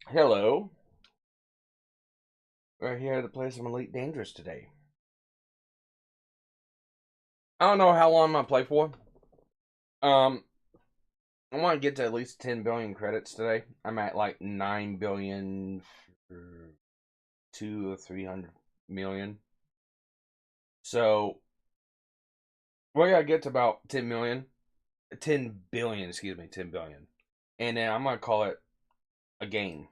Hello. We're here to play some Elite Dangerous today. I don't know how long I'm gonna play for. Um, I want to get to at least 10 billion credits today. I'm at like 9 billion, 2 or 300 million. So we're gonna get to about 10 million, 10 billion, excuse me, 10 billion, and then I'm gonna call it a game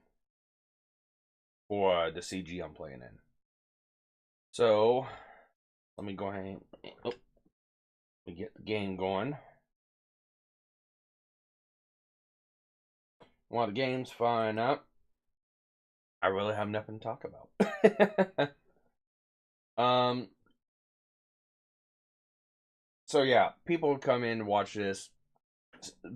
for the CG I'm playing in. So let me go ahead and get the game going. While the game's firing up, I really have nothing to talk about. um. So yeah, people would come in and watch this,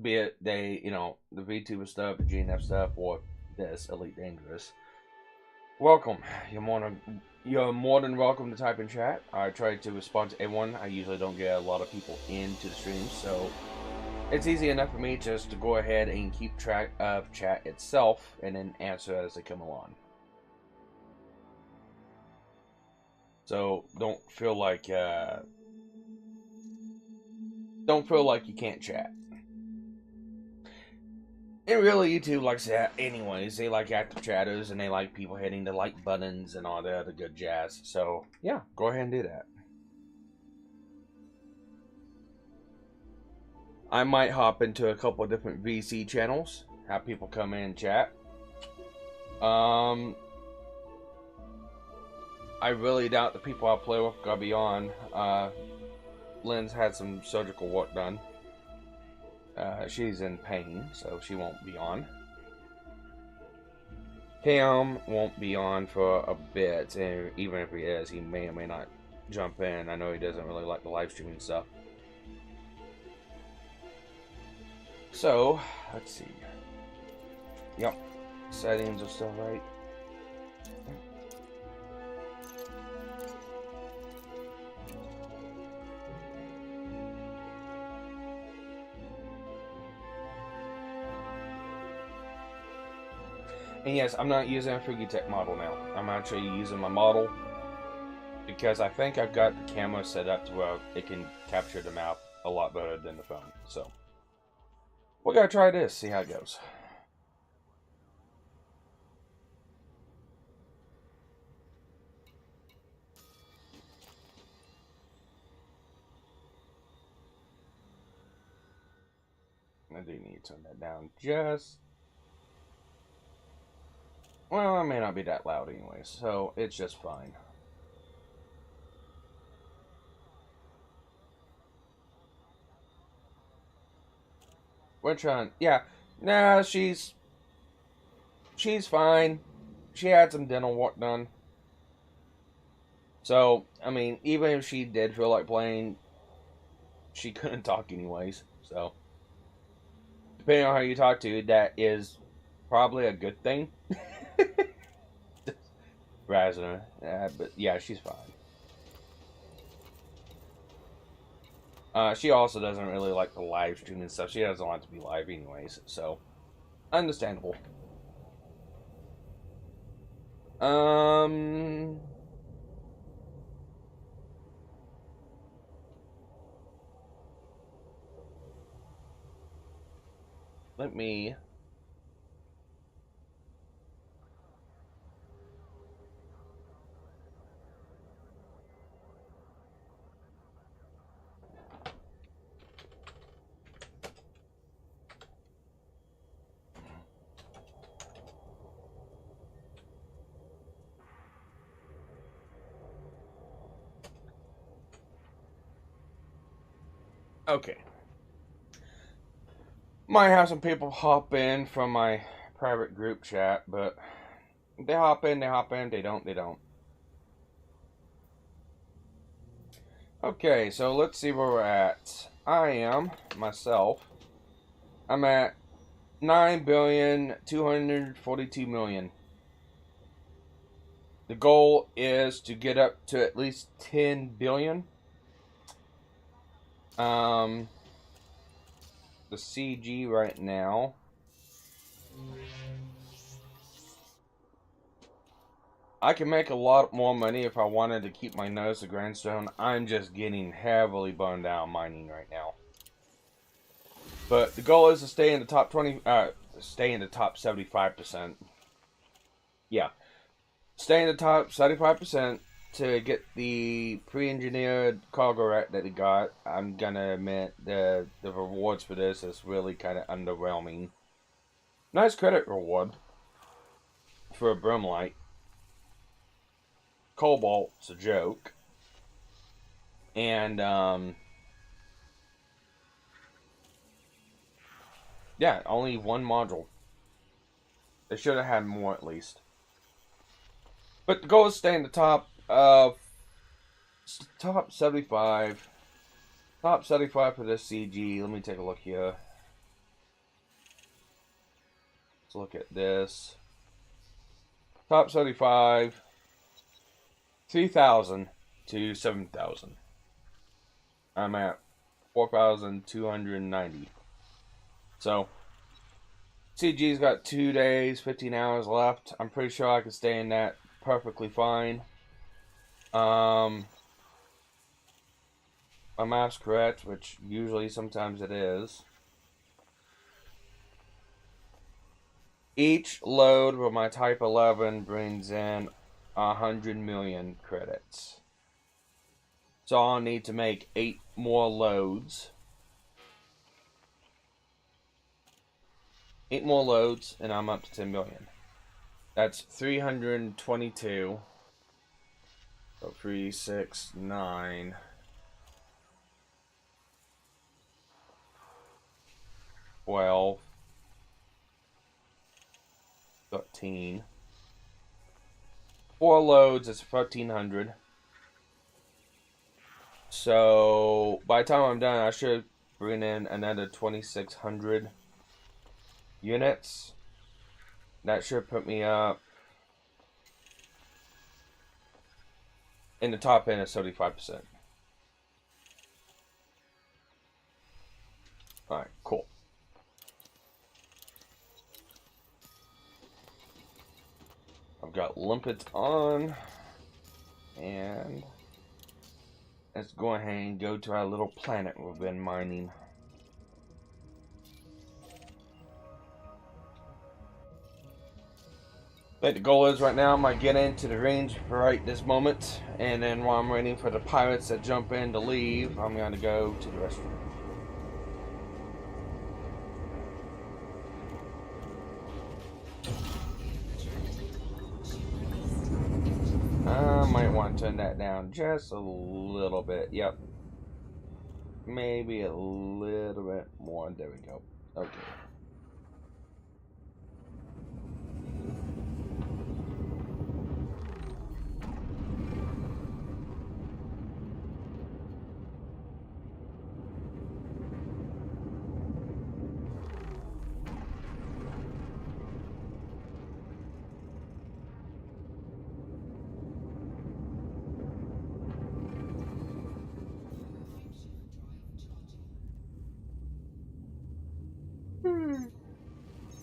be it they, the VTuber stuff, the GNF stuff, or this Elite Dangerous. Welcome. You're more than welcome to type in chat. I try to respond to everyone. I usually don't get a lot of people into the streams, so it's easy enough for me just to go ahead and keep track of chat itself and then answer as they come along. So don't feel like you can't chat. And really, YouTube likes that anyways. They like active chatters and they like people hitting the like buttons and all the other good jazz. So, yeah, go ahead and do that. I might hop into a couple of different VC channels, have people come in and chat. I really doubt the people I play with gonna be on. Lynn's had some surgical work done. She's in pain, so she won't be on. Cam won't be on for a bit, and even if he is, he may or may not jump in. I know he doesn't really like the live streaming stuff. So, let's see. Yep, settings are still right. And yes, I'm not using a Fugitech model now. I'm actually using my model because I think I've got the camera set up to where it can capture the map a lot better than the phone. So, we're gonna try this, see how it goes. I do need to turn that down just. Well, it may not be that loud anyway, so it's just fine. We're trying. Yeah, nah, she's fine. She had some dental work done. So, I mean, even if she did feel like playing, she couldn't talk anyways. So, depending on how you talk to, that is probably a good thing. Razner, but yeah, she's fine. She also doesn't really like the live stream and stuff. She doesn't want to be live anyways, so understandable. Um, let me. Okay. Might have some people hop in from my private group chat, but they hop in, they don't, they don't. Okay, so let's see where we're at. I am, myself, I'm at 9,242,000,000. The goal is to get up to at least 10 billion. The CG right now I can make a lot more money if I wanted to keep my nose to grindstone. I'm just getting heavily burned out mining right now. But the goal is to stay in the top 20, stay in the top 75%. Yeah, stay in the top 75% to get the pre-engineered cargo rack that he got. I'm gonna admit the rewards for this is really kind of underwhelming. Nice credit reward for a bromlite. Cobalt's a joke. And yeah, only one module. They should have had more at least. But the goal is to stay in the top 75. Top 75 for this CG. Let me take a look here. Let's look at this. Top 75. 3,000 to 7,000. I'm at 4,290. So, CG's got 2 days, 15 hours left. I'm pretty sure I can stay in that perfectly fine. My math's correct, which usually sometimes it is. Each load with my Type 11 brings in 100 million credits. So I'll need to make 8 more loads. 8 more loads, and I'm up to 10 million. That's 322. So 3, 6, 9. 12. 13. 4 loads is 1,300. So by the time I'm done, I should bring in another 2,600 units. That should put me up in the top end of 75%. Alright, cool. I've got limpets on, and let's go ahead and go to our little planet we've been mining. I think the goal is right now, I'm going to get into the range right this moment, and then while I'm waiting for the pirates that jump in to leave, I'm going to go to the restroom. I might want to turn that down just a little bit. Yep. Maybe a little bit more. There we go. Okay.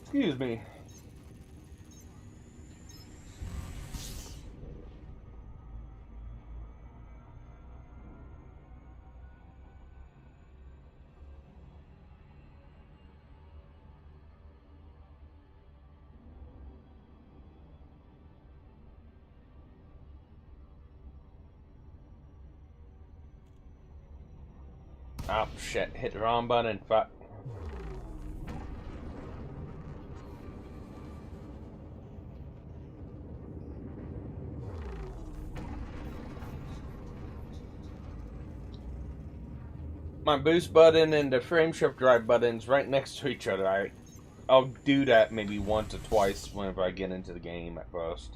Excuse me. Oh shit, hit the wrong button. Fuck. My boost button and the frame shift drive buttons right next to each other. I'll do that maybe once or twice whenever I get into the game at first.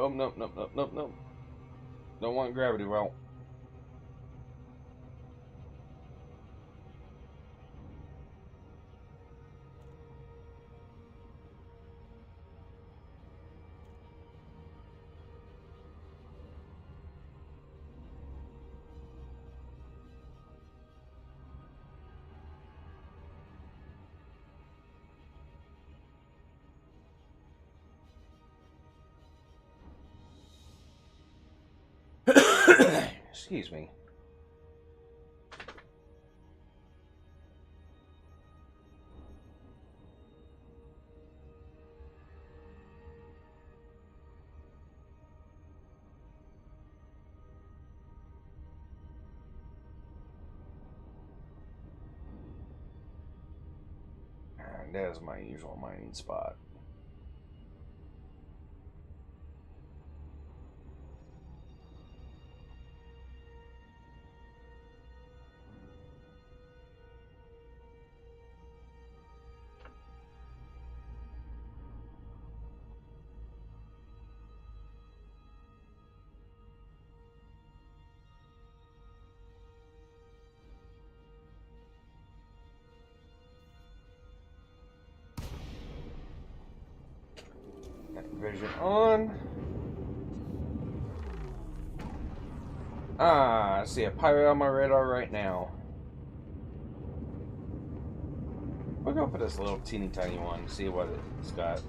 Oh, no, no, no, no, no. Don't want gravity well. Excuse me. And there's my usual mining spot. Vision on. Ah, I see a pirate on my radar right now. We'll go for this little teeny tiny one, see what it's got.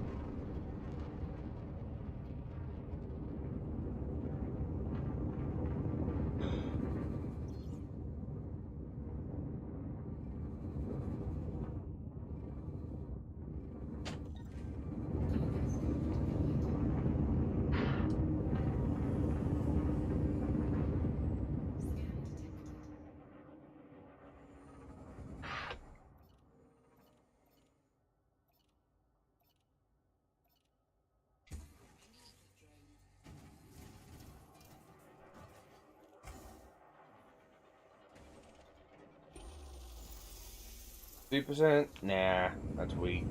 %? Nah, that's weak.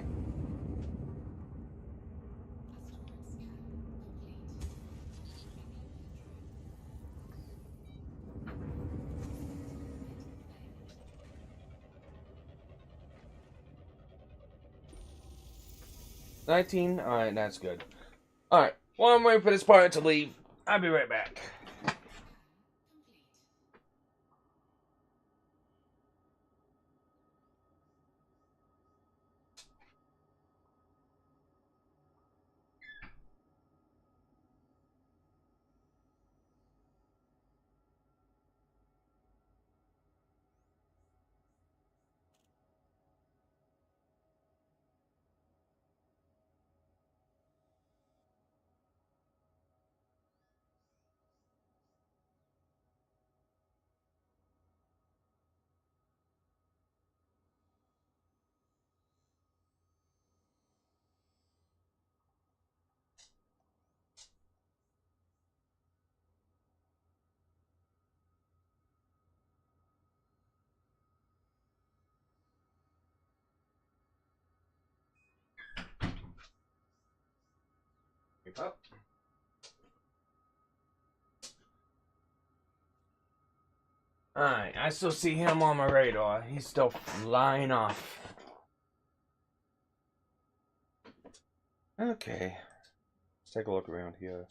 $19? Alright, that's good. Alright, while I'm waiting for this pirate to leave, I'll be right back. Keep up. Alright, I still see him on my radar. He's still flying off. Okay. Let's take a look around here.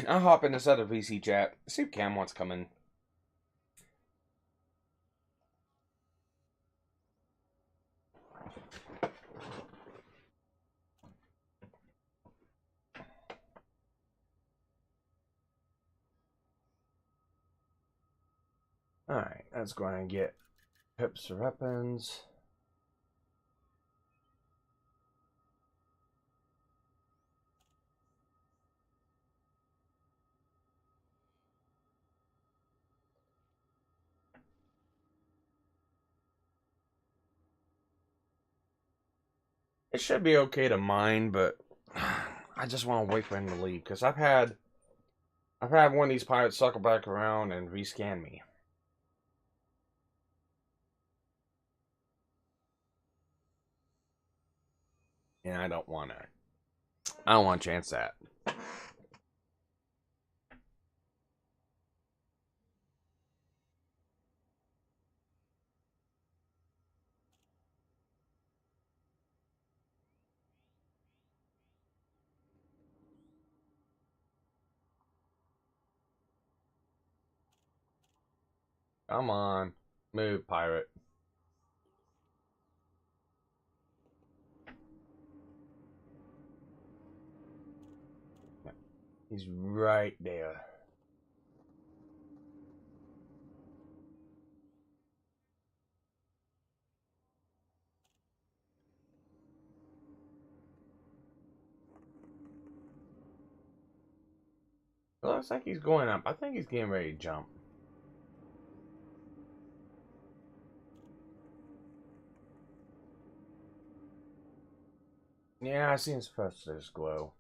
I'll hop in this other VC chat. See if Cam wants to come in. Alright, let's go ahead and get pips for weapons. It should be okay to mine, but I just want to wait for him to leave because I've had I've had one of these pirates circle back around and rescan me. And I don't want to. I don't want to chance that. Come on. Move, pirate. He's right there. It looks like he's going up. I think he's getting ready to jump. Yeah, I seen his first glow.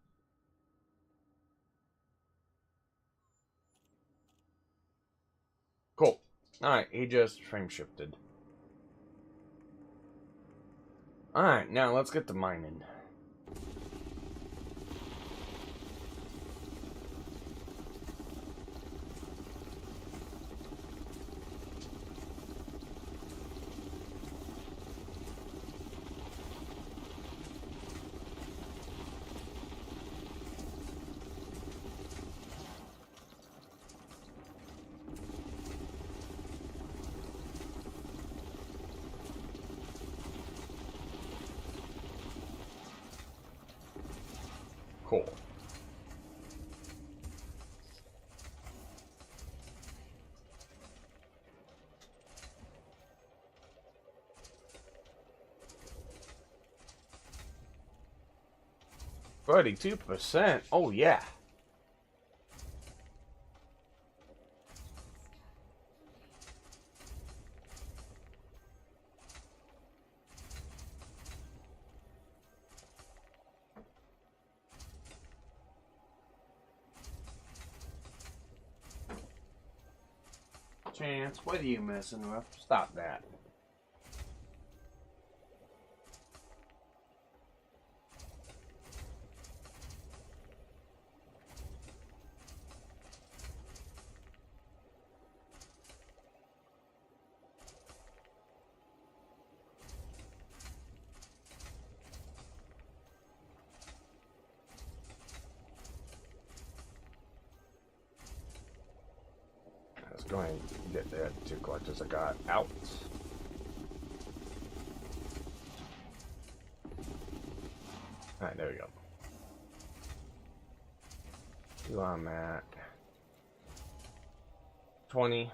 Cool. Alright, he just frame shifted. Alright, now let's get to mining. Cool. $32%. Oh yeah. Chance, what are you messing with? Stop that. Let's go ahead and get the 2 collectors I got out. Alright, there we go. See where I'm at. 20.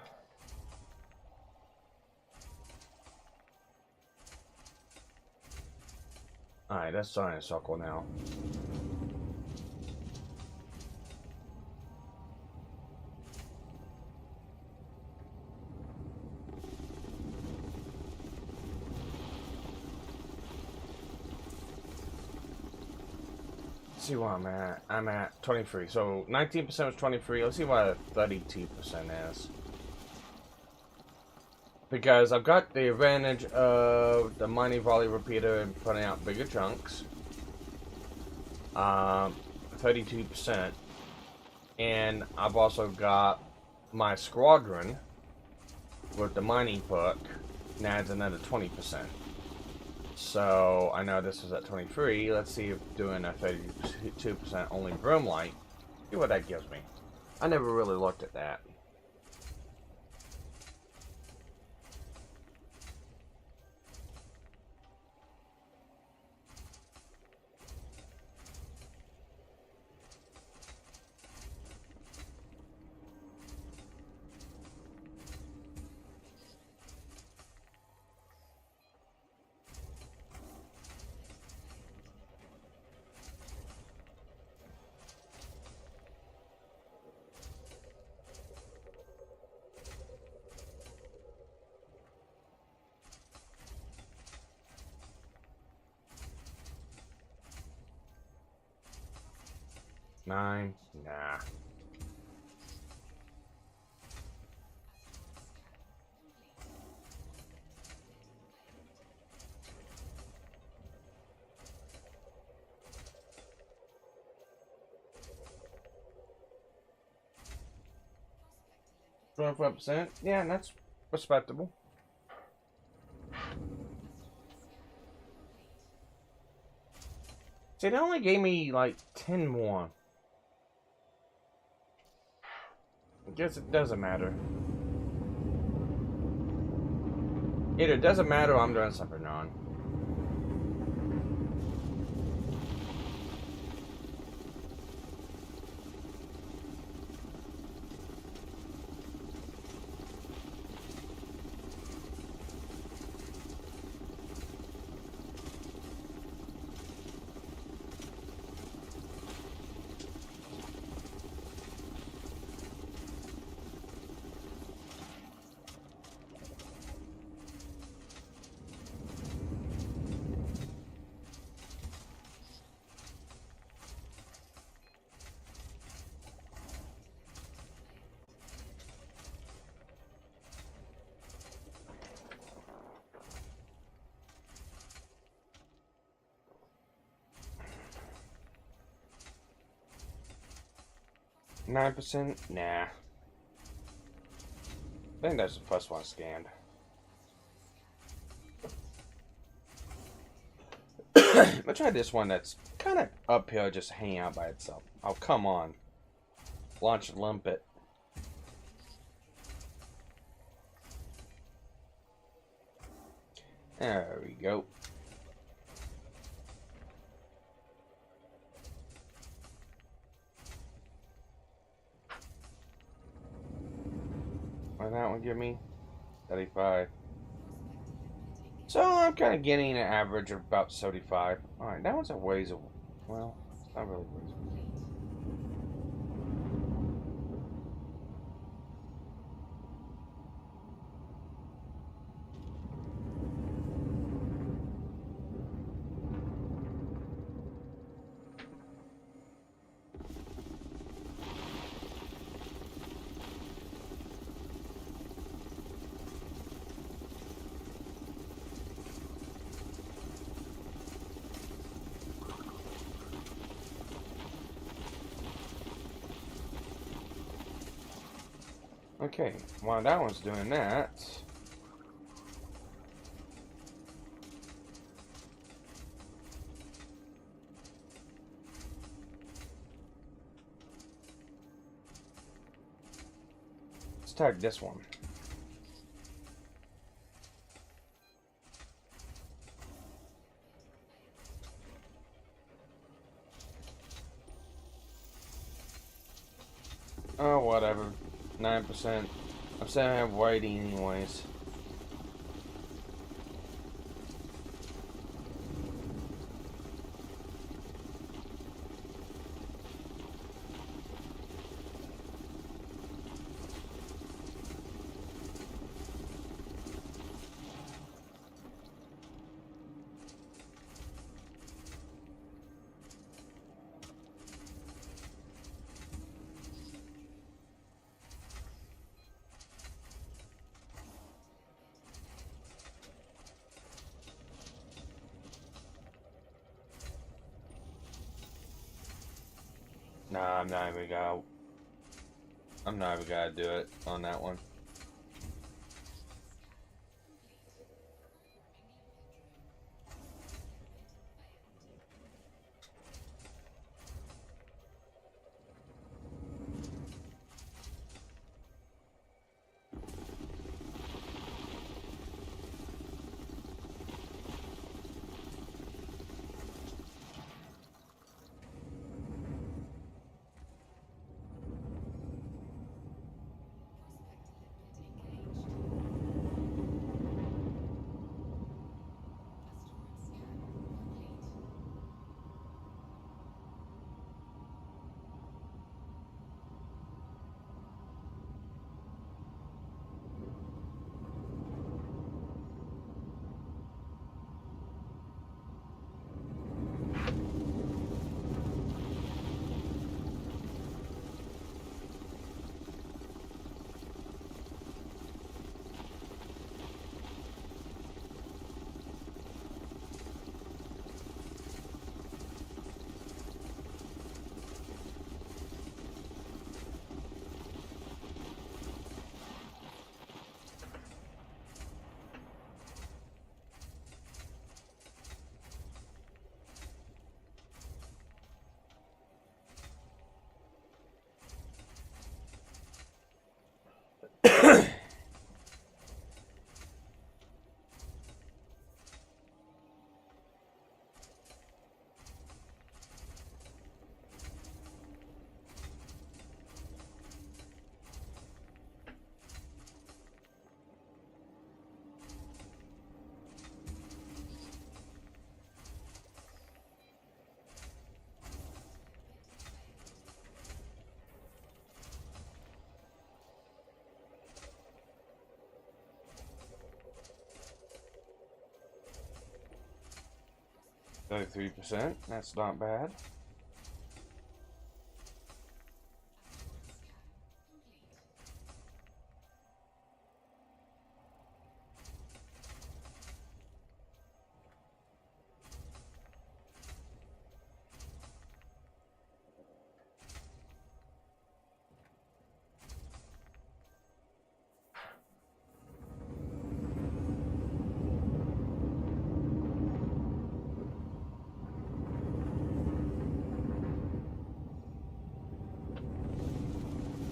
Alright, that's starting to circle now. Let's see where I'm at. I'm at 23. So 19% was 23. Let's see what 32% is. Because I've got the advantage of the mining volley repeater and putting out bigger chunks. 32%. And I've also got my squadron with the mining perk, and adds another 20%. So I know this is at 23. Let's see if doing a 32% only broom light, see what that gives me. I never really looked at that. Nine, nah. 25%. Yeah, and that's respectable. See, they only gave me like 10 more. I guess it doesn't matter. Either it doesn't matter or I'm doing something wrong. %? Nah. I think that's the first one scanned. Let's try this one that's kind of uphill, just hanging out by itself. Oh, come on. Launch and lump it. There we go. What did that one give me? 35. So I'm kind of getting an average of about 75. Alright, that one's a ways away. Well, it's not really ways away. Okay, while that one's doing that, let's tag this one. Oh, whatever. 9%. I'm saying I have whiting anyways. Nah, I'm not even gonna do it on that one. 33%. That's not bad.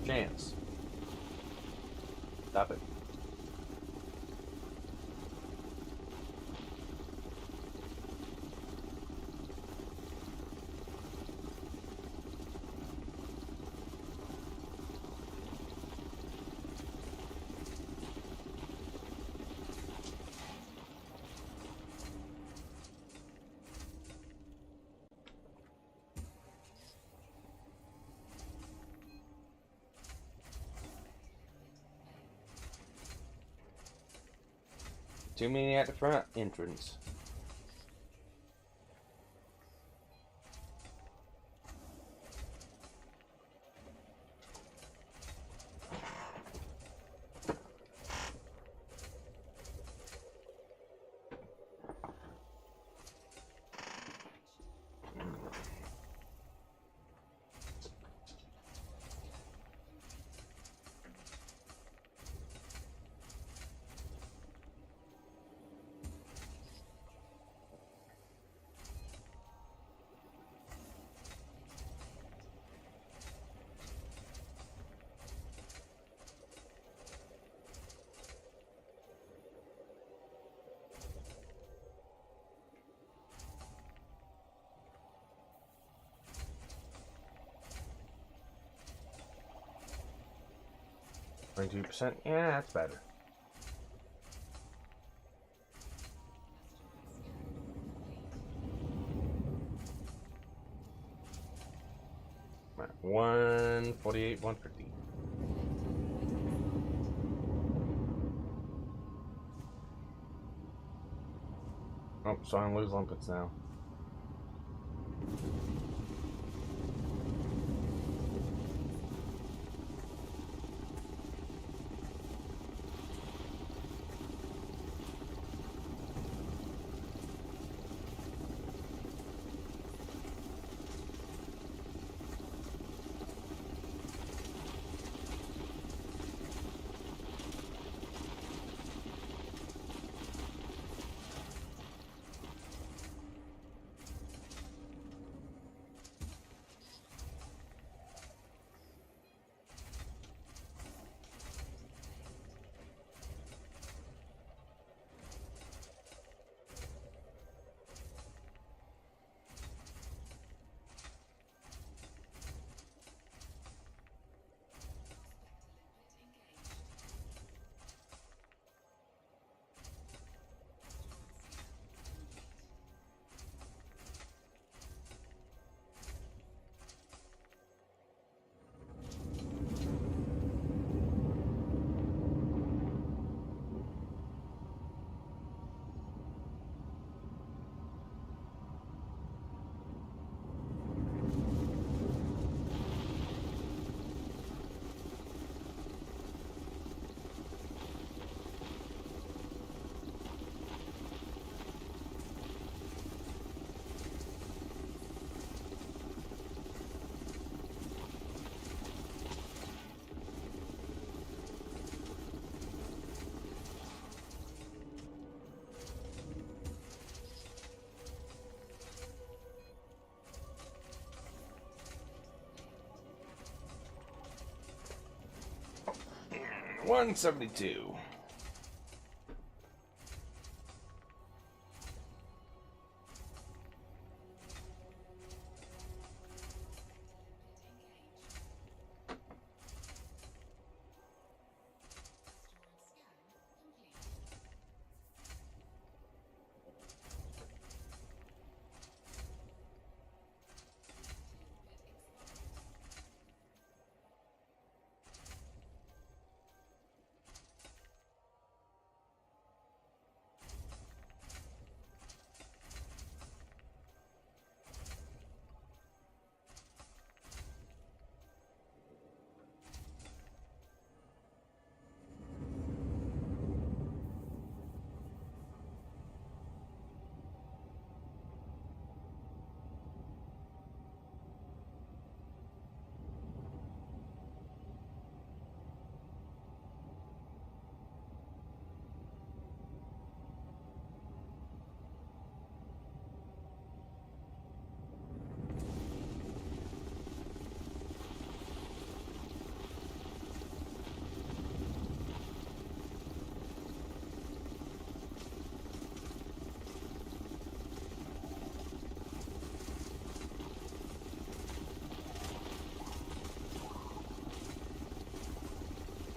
Chance. Stop it. Too many at the front entrance. %. Yeah, that's better. Right, 148, 150. Oh, starting to lose limpets now. $172.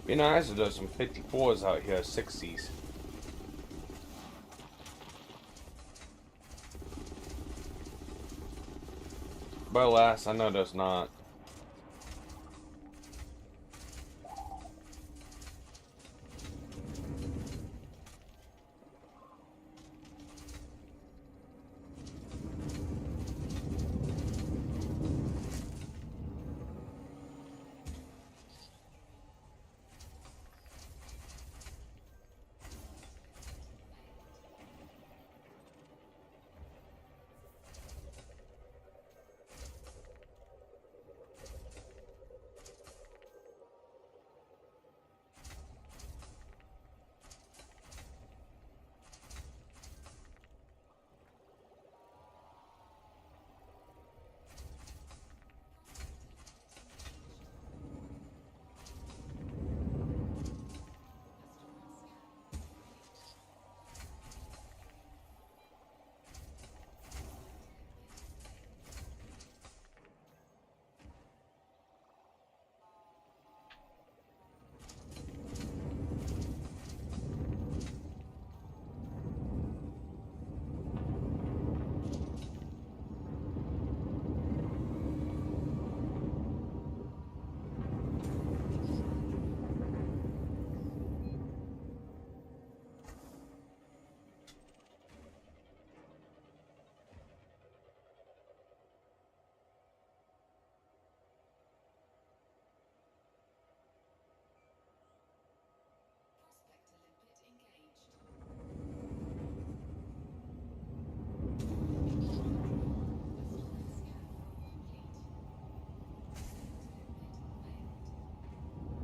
Be nice if there's some 54s out here, 60s. But alas, I know there's not.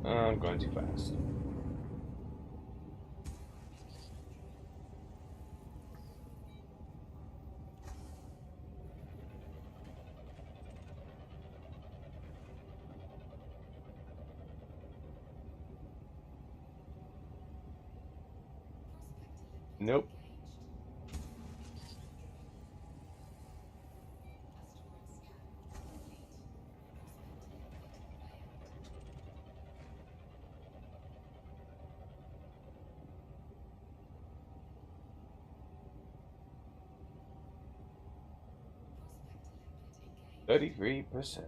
I'm going too fast. Nope. %.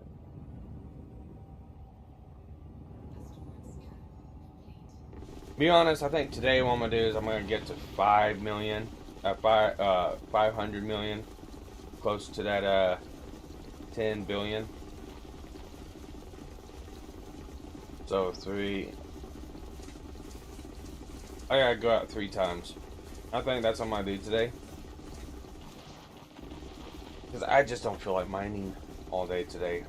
Be honest, I think today what I'm gonna do is I'm gonna get to 5 million, 500 million, close to that 10 billion. So I gotta go out 3 times. I think that's what I'm gonna do today, because I just don't feel like mining all day today.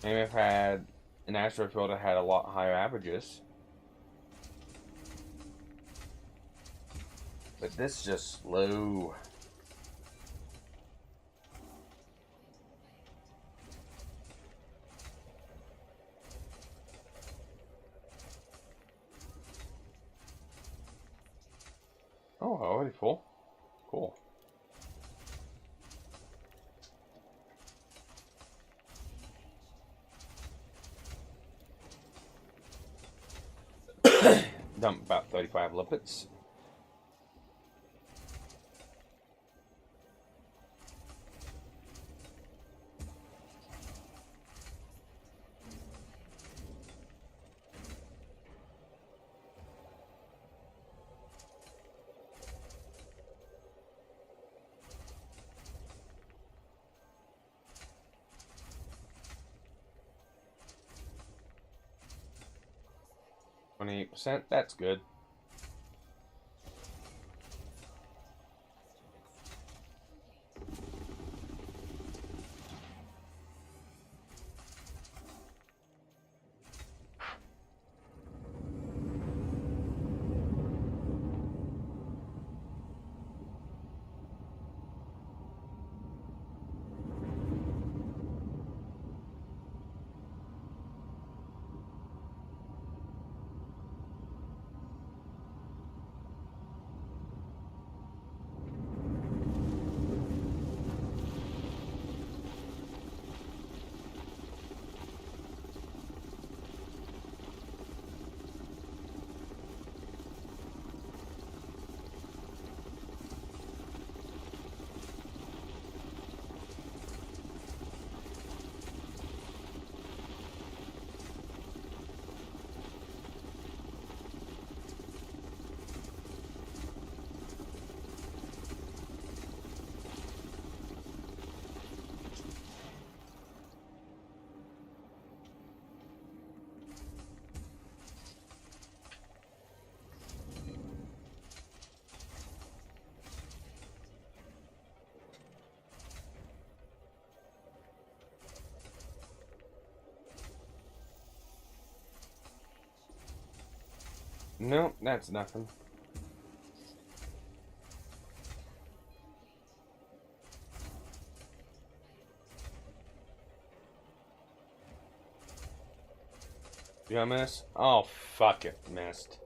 Maybe if I had an astrofield that had a lot higher averages. But this is just slow. Oh, already full? Cool. Dump about 35 lipids. %, that's good. No, that's nothing. You gonna miss? Oh, fuck it. Missed.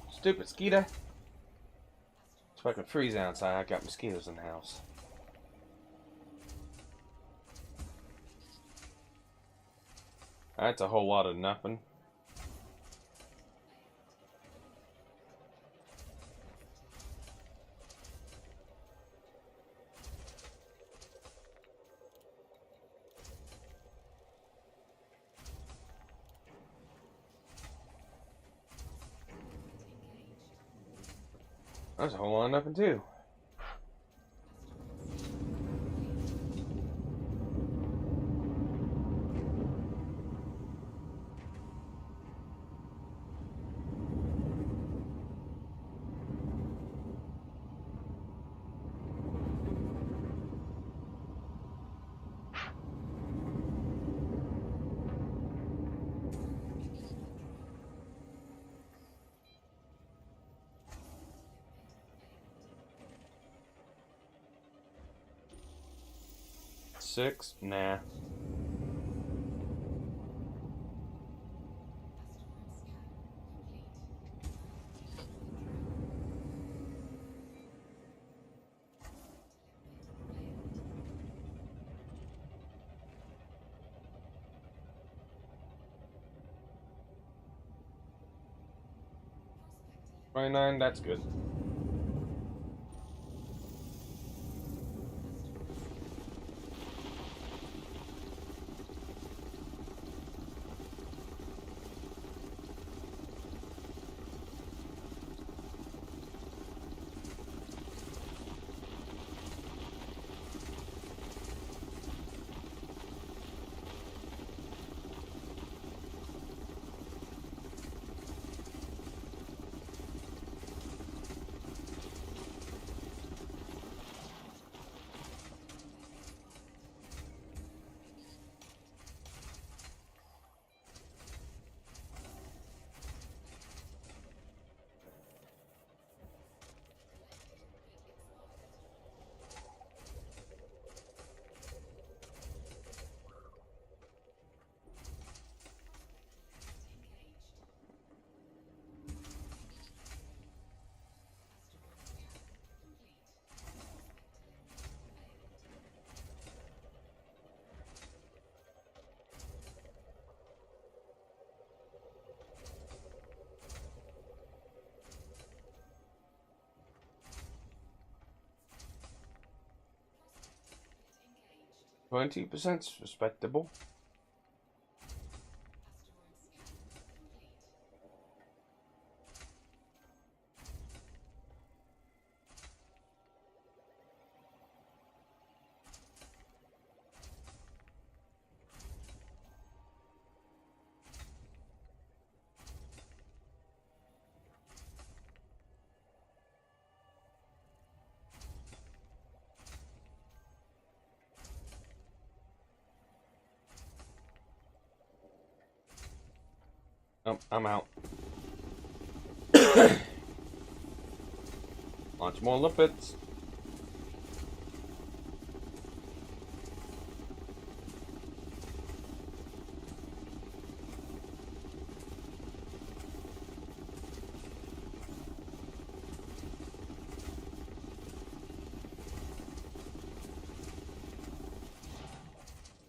Stupid mosquito. It's fucking freezing outside. I got mosquitoes in the house. That's a whole lot of nothing. That's a whole lot of nothing too. Six? Nah. $29, that's good. $20% respectable. Oh, I'm out. Launch more limpets.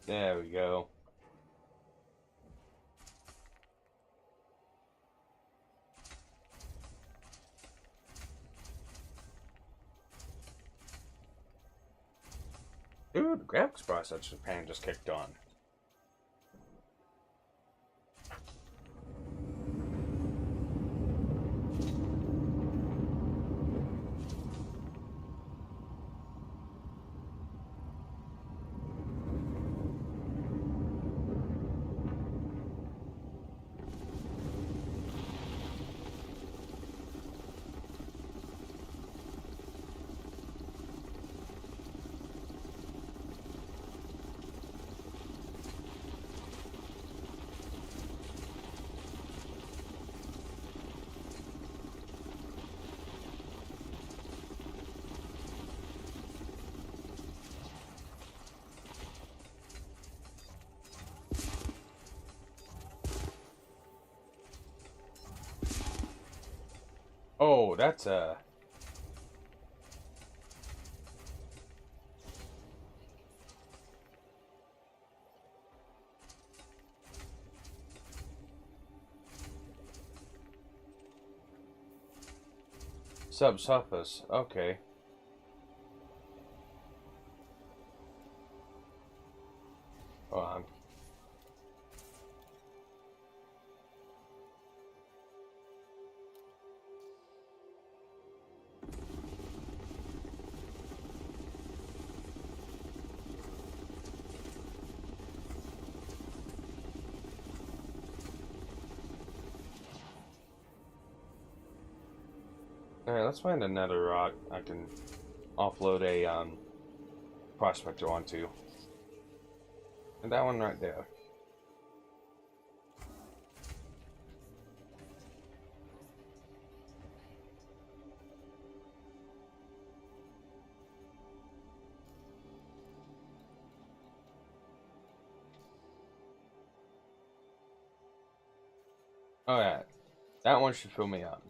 There we go. Ooh, the graphics processor pan just kicked on. Oh, that's a... subsurface. Okay. Oh, Alright, let's find another rock I can offload a prospector onto. And that one right there. Alright, that one should fill me up.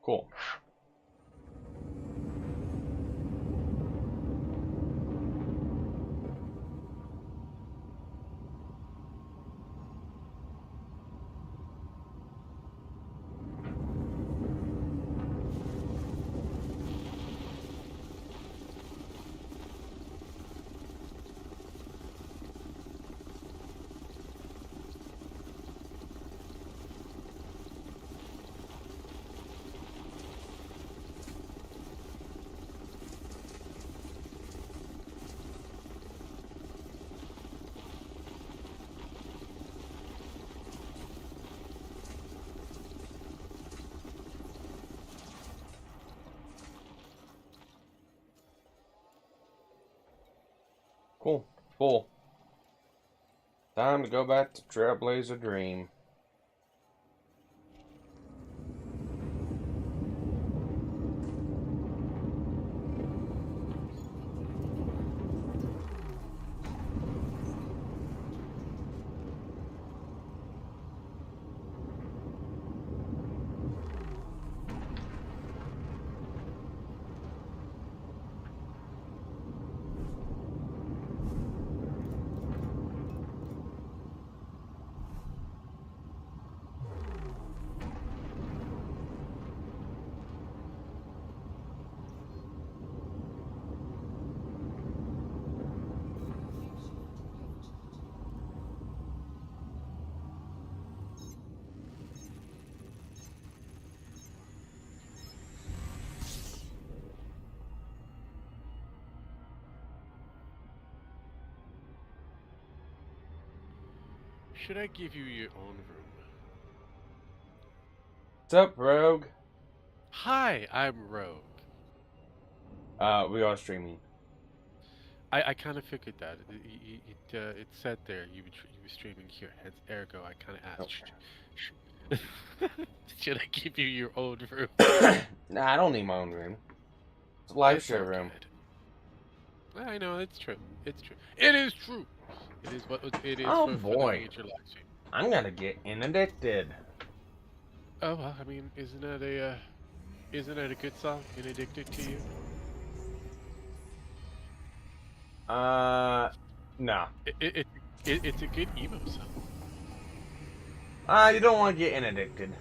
Cool. Cool. Full. Time to go back to Trailblazer Dream. Should I give you your own room? What's up, Rogue? Hi, I'm Rogue. We are streaming. I kind of figured that. It said there you were streaming here. Hence, ergo, I kind of asked. Oh. Should I give you your own room? Nah, I don't need my own room. It's a live It's show all room. good. I know, it's true. It's true. It is true. It is what it is Oh for boy. the major live stream. I'm gonna get interdicted. Oh, well, I mean, isn't that a good song? Been addicted to you? No. It's a good emo song. You don't want to get interdicted.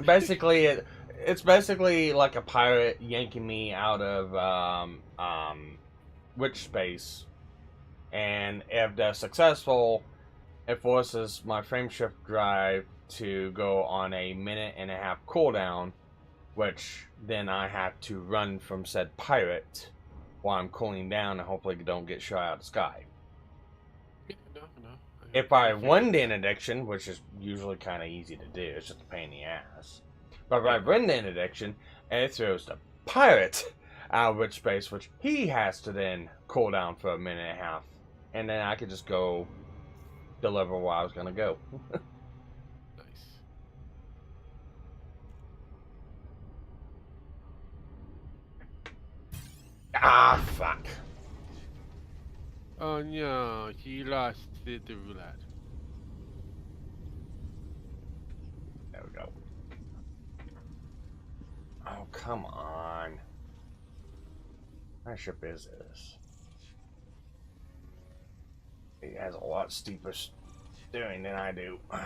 Basically, it's basically like a pirate yanking me out of witch space, and if they're successful, it forces my frameshift drive to go on a 1.5-minute cooldown, which then I have to run from said pirate while I'm cooling down and hopefully don't get shot out of the sky. Yeah, no. If I win the interdiction, which is usually kind of easy to do, it's just a pain in the ass. But if I win the interdiction, it throws the pirate out of witch space, which he has to then cool down for 1.5 minutes, and then I could just go deliver where I was gonna go. Nice. Ah, fuck. Oh no, he lost the roulette. There we go. Oh, come on. What ship is this? It has a lot steeper steering than I do. Come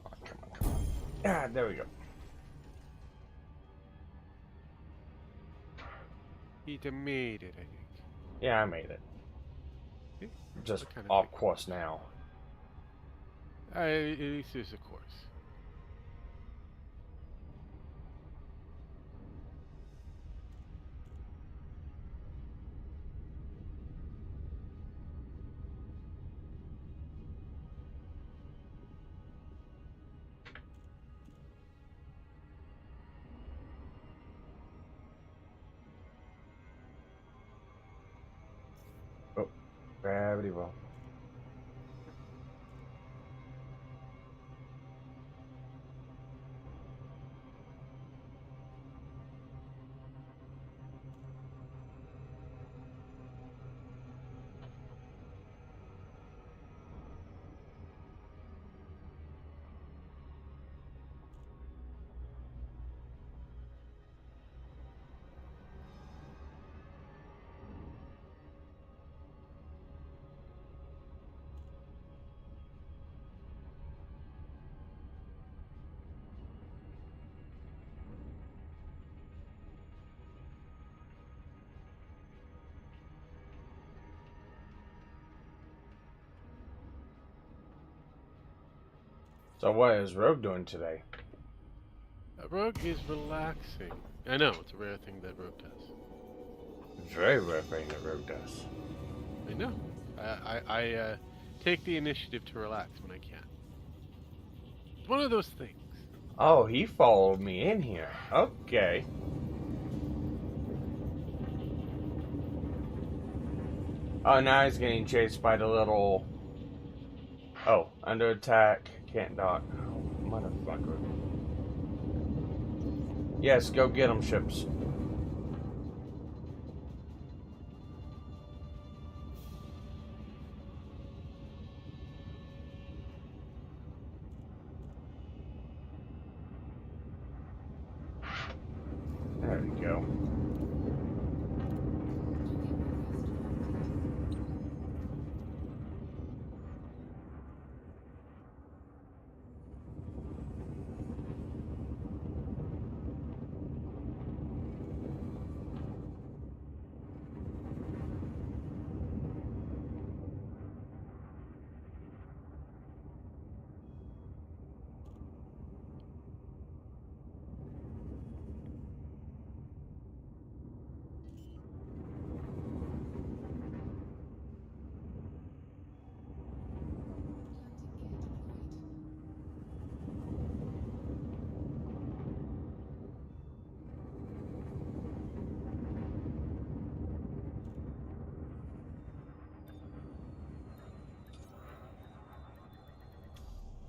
on, come on, come on. Ah, there we go. He made it, I think. Yeah, I made it. Yeah, Just kind of off course now. at least there's a course. Oh, gravity well. So what is Rogue doing today? Rogue is relaxing. I know, it's a rare thing that Rogue does. Very rare thing that Rogue does. I know. I take the initiative to relax when I can. It's one of those things. Oh, he followed me in here. Okay. Oh, now he's getting chased by the little... Oh, under attack. Can't dock. Oh, motherfucker. Yes, go get them, ships. There we go.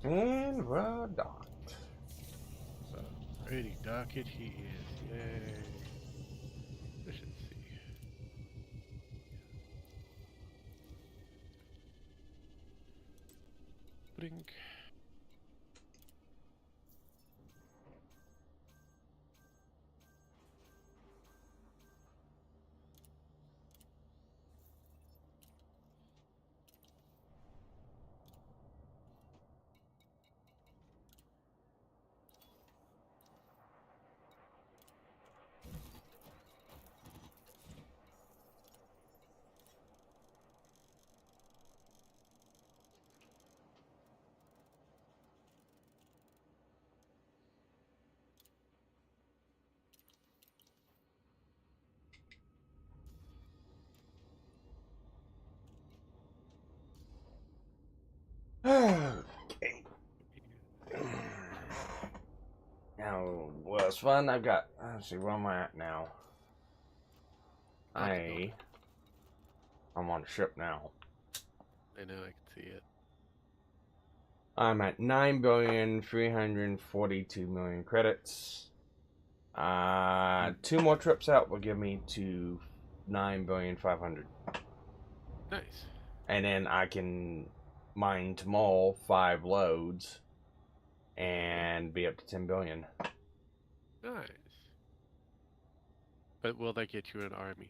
And we're docked. So, ready, docket he is. Yay. Efficiency. Blink. Okay. Now, well, it's fun. I've got... Let's see, where am I at now? I'm on the ship now. I know, I can see it. I'm at 9,342,000,000 credits. 2 more trips out will give me to 9,500,000,000. Nice. And then I can mine tomorrow 5 loads and be up to 10 billion. Nice. But will that get you an army?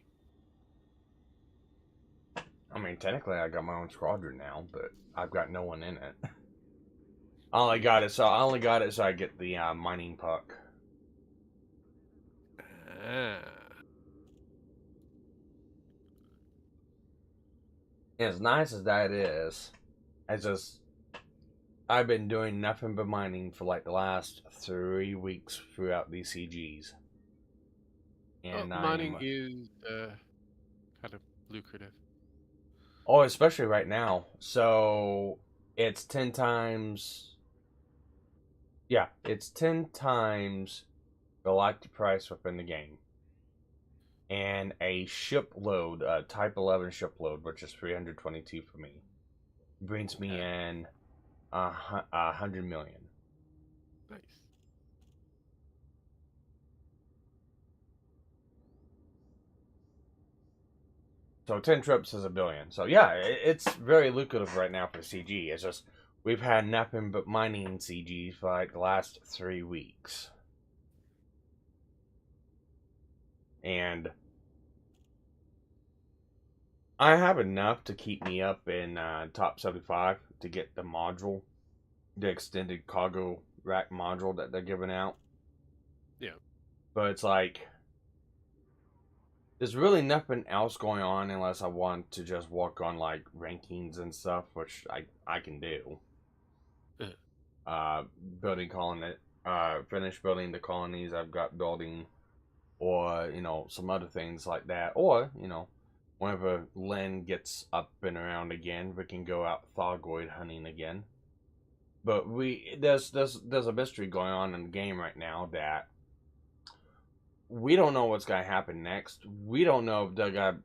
I mean, technically I got my own squadron now, but I've got no one in it. I only got it so I get the mining puck. Ah. As nice as that is, I've been doing nothing but mining for like the last 3 weeks throughout these CGs. And Mining is kind of lucrative. Oh, especially right now. So it's 10 times. Yeah, it's 10 times the likely price within the game. And a shipload, a Type 11 shipload, which is 322 for me, brings me in 100 million. Nice. So 10 trips is $1 billion. So yeah, it's very lucrative right now for CG. It's just we've had nothing but mining CG for like the last 3 weeks. And I have enough to keep me up in top 75 to get the module, the extended cargo rack module that they're giving out. Yeah. But it's like, there's really nothing else going on unless I want to just work on like rankings and stuff, which I can do. Building colony, finish building the colonies I've got building, or some other things like that, or whenever Len gets up and around again, we can go out Thargoid hunting again. But there's a mystery going on in the game right now that we don't know what's gonna happen next. We don't know if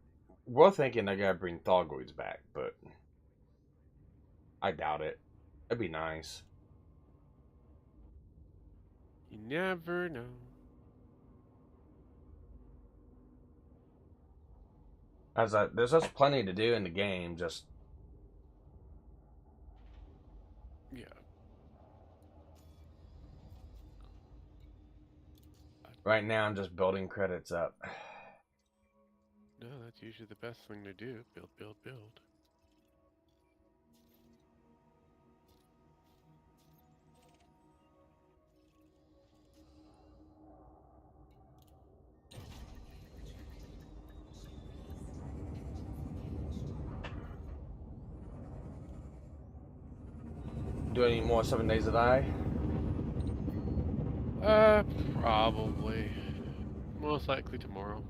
we're thinking they're gonna bring Thargoids back, but I doubt it. It'd be nice. You never know. There's just plenty to do in the game. Just yeah. Right now, I'm just building credits up. No, that's usually the best thing to do. Build, build, build. Do any more 7 Days to Die? Probably. Most likely tomorrow.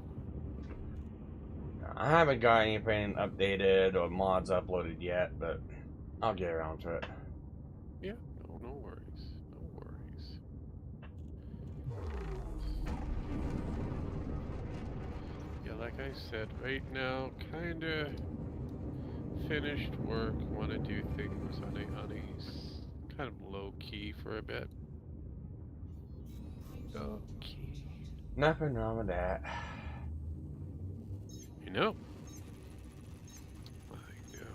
I haven't got anything updated or mods uploaded yet, but I'll get around to it. Yeah, no worries. No worries. Yeah, like I said, right now, kinda finished work, wanna do things on a kind of low key for a bit. Low key. Nothing wrong with that. You know. I know.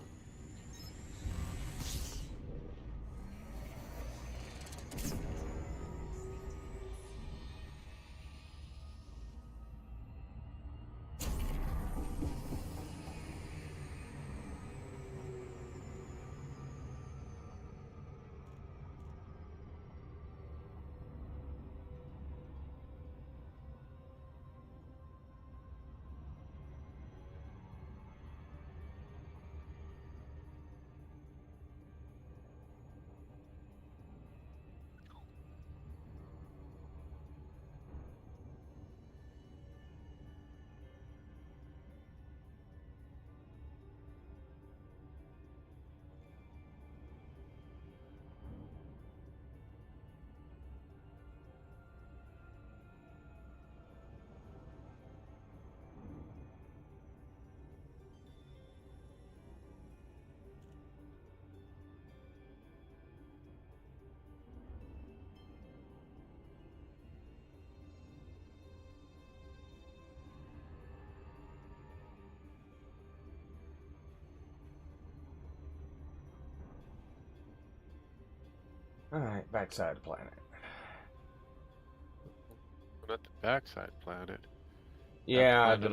Alright, backside of the planet. Not the backside planet. Yeah, The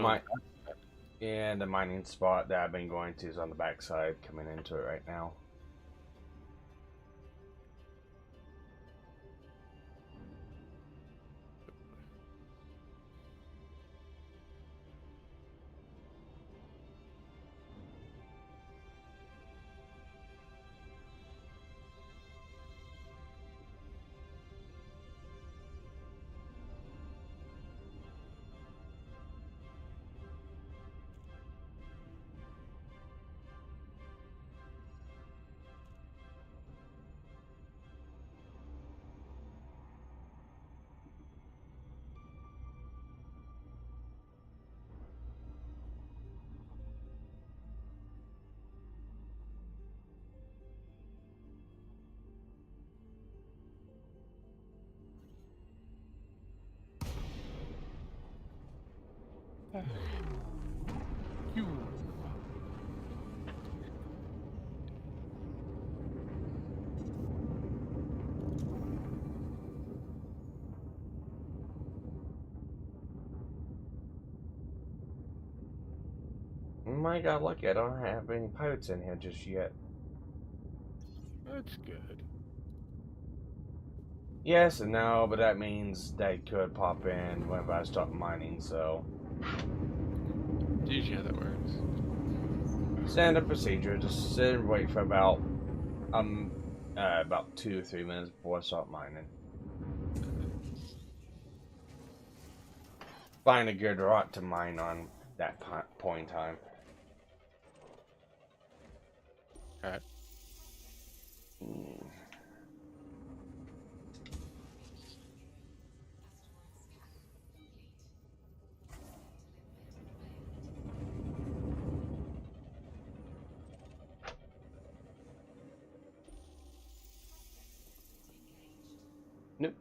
the mining spot that I've been going to is on the backside, coming into it right now. You. My god, lucky I don't have any pirates in here just yet. That's good. Yes and no, but that means they could pop in whenever I start mining, so. Usually how that works. Standard procedure, just sit and wait for about 2 or 3 minutes before I start mining. Find a good rock to mine on that point in time. Okay. Nope.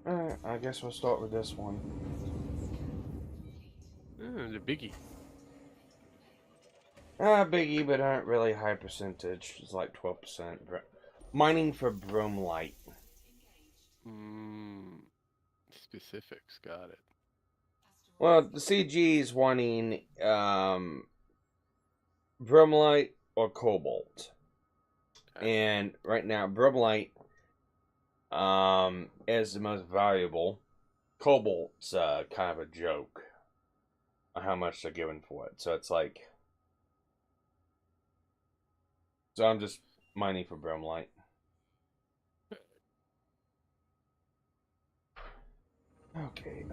Alright, I guess we'll start with this one. The biggie. Biggie, but aren't really high percentage. It's like 12%. Mining for bromelight. Specifics, got it. Well, the CG is wanting bromelight or cobalt. Okay. And right now, bromelight is the most valuable. Cobalt's kind of a joke on how much they're giving for it. So it's like, so I'm just mining for bromelight. Okay.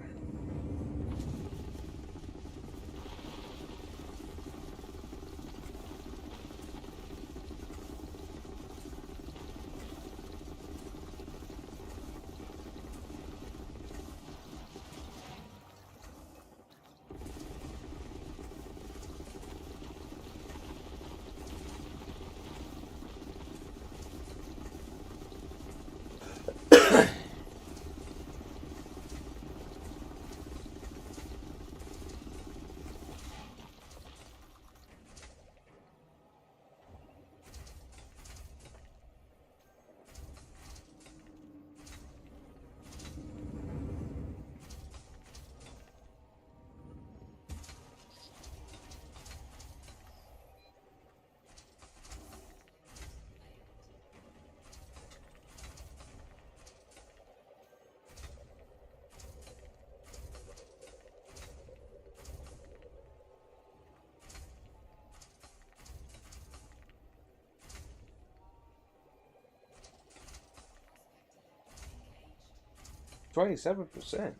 27%.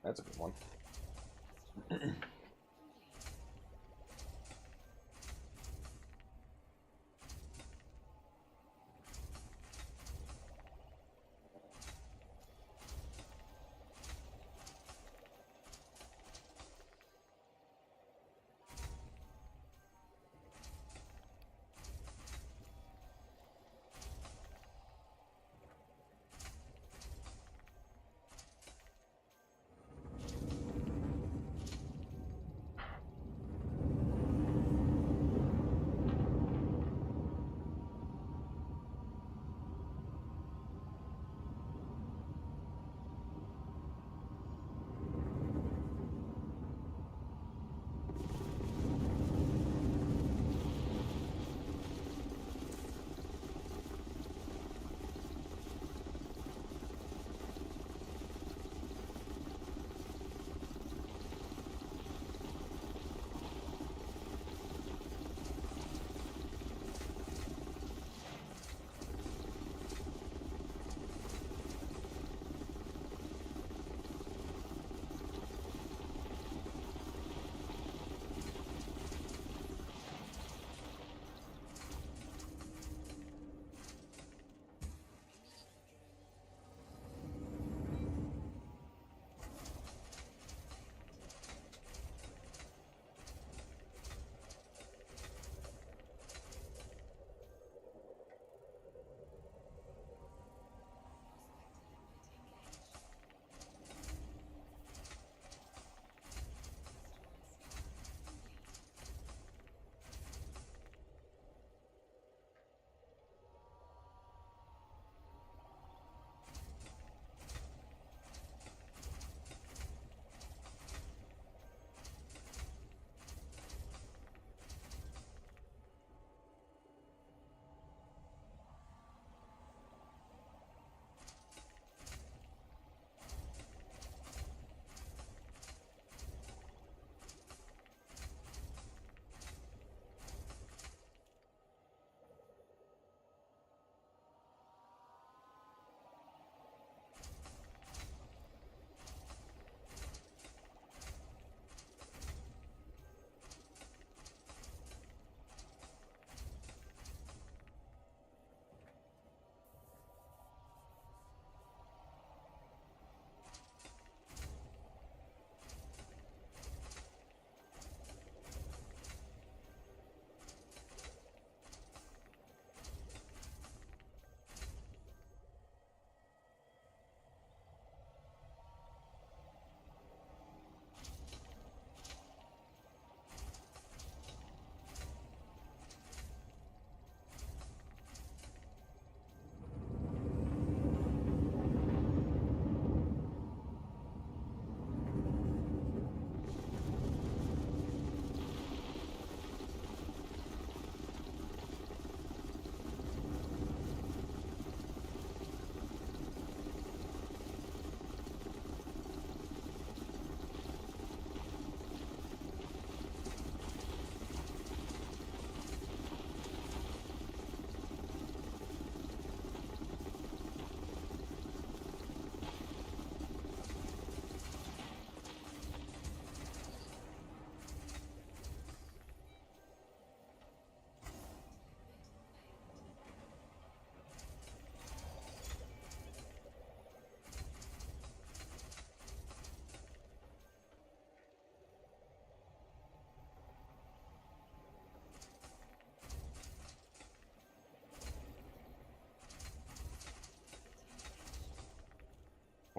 That's a good one.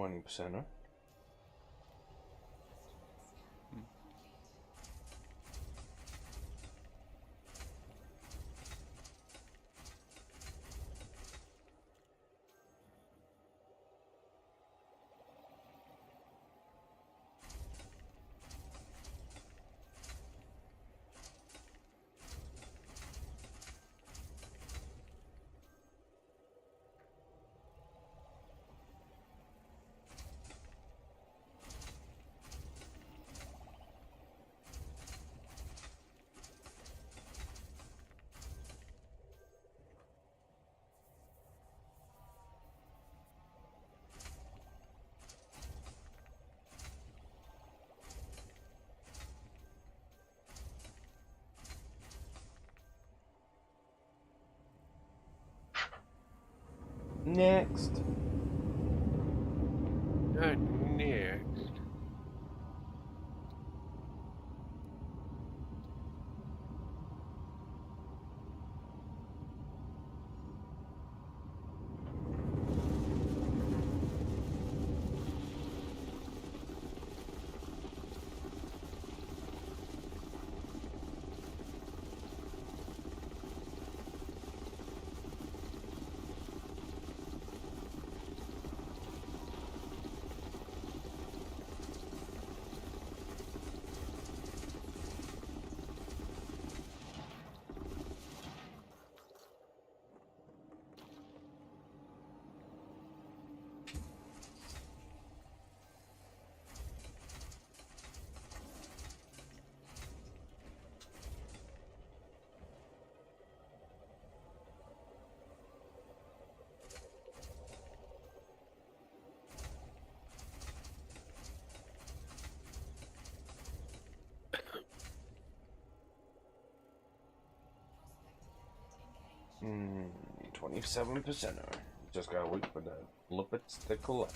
%, huh? Next. Next. Hmm, 27%er. Just gotta wait for the lippets to collect.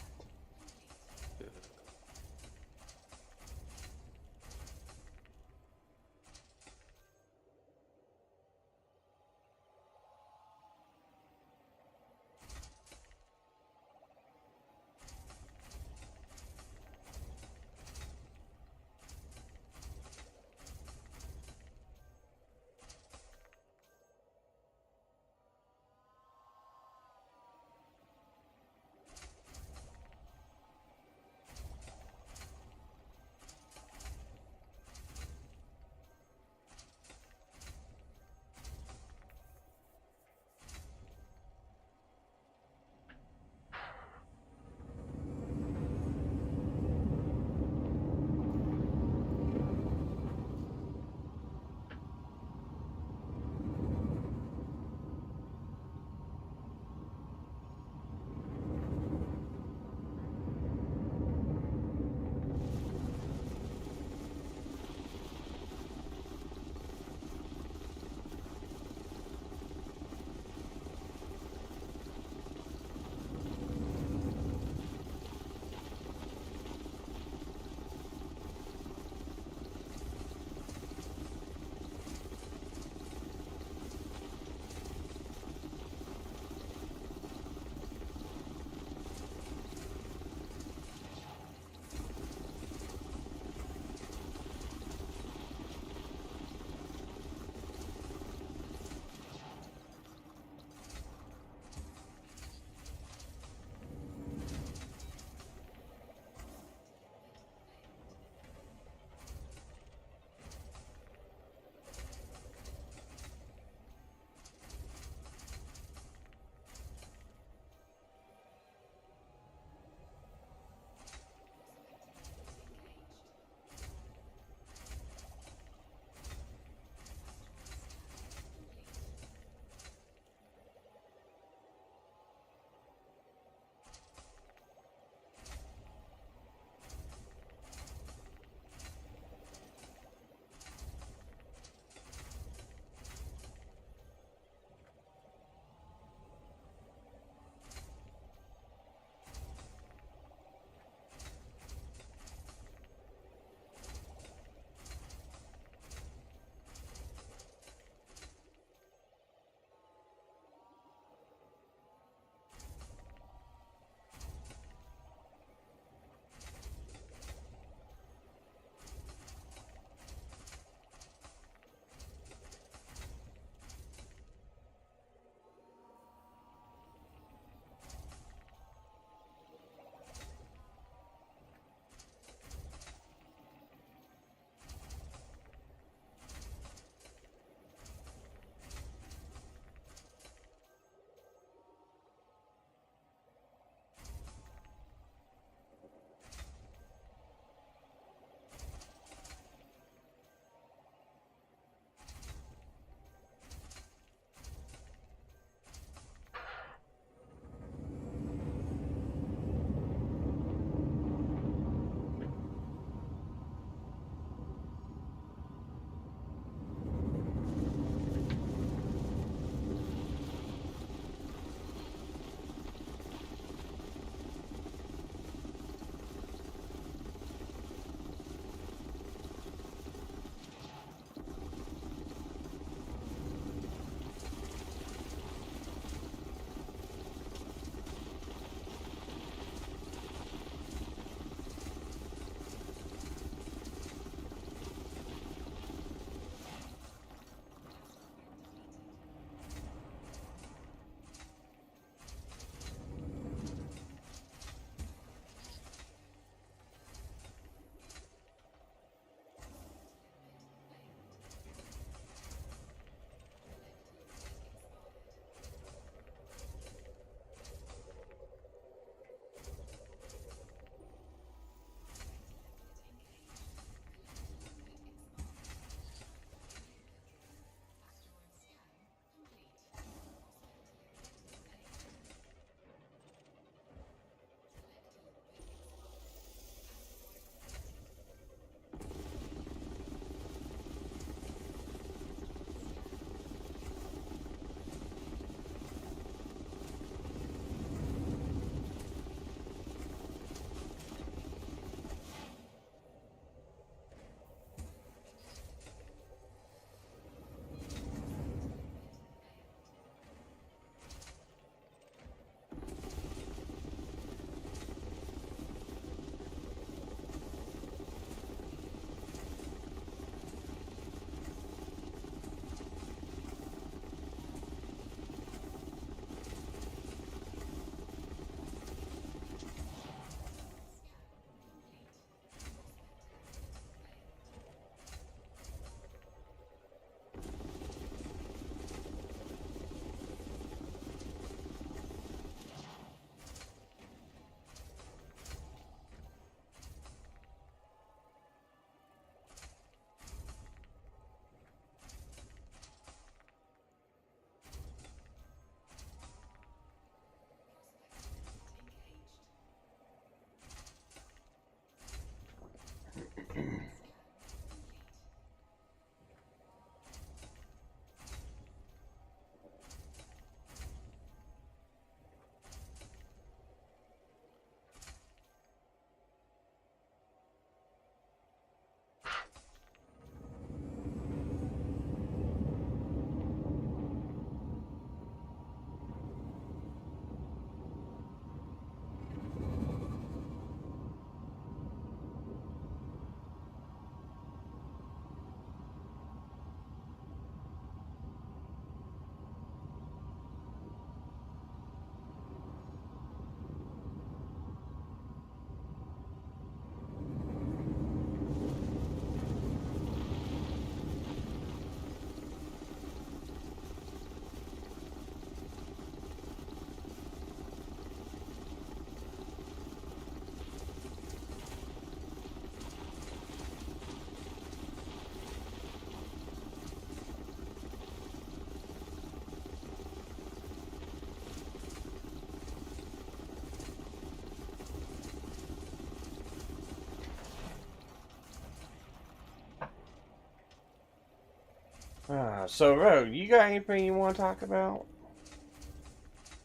So, Ro, you got anything you want to talk about?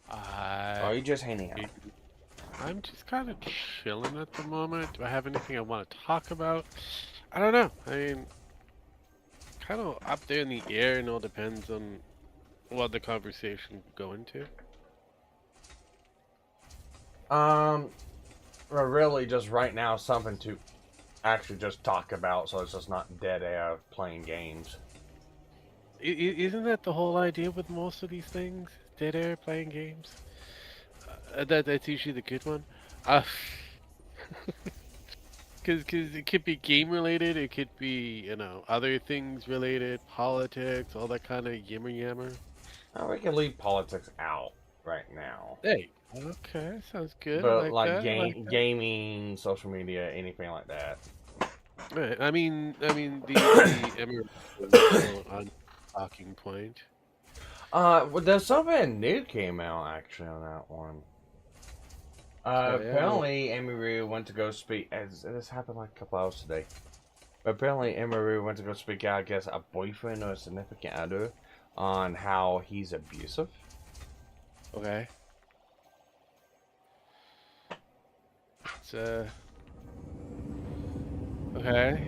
Or are I, you just hanging out? I'm just kind of chilling at the moment. Do I have anything I want to talk about? I don't know. I mean, kind of up there in the air, and all depends on what the conversation go into. Um, well, really, just right now, something to actually just talk about, so it's just not dead air playing games. Isn't that the whole idea with most of these things? Dead air playing games? That's usually the good one. Uh, cause it could be game related, it could be, other things related, politics, all that kind of yammer yammer. We can leave politics out right now, Hey, okay, sounds good. I but like like that. I like that. gaming, social media, anything like that. Right. The Emirate was still on talking point. Well, there's something new came out actually on that one. Okay, I don't. Apparently, Emiru went to go speak. As this happened like a couple hours today. But apparently, Emiru went to go speak out, I guess, a boyfriend or a significant other on how he's abusive. Okay. It's okay.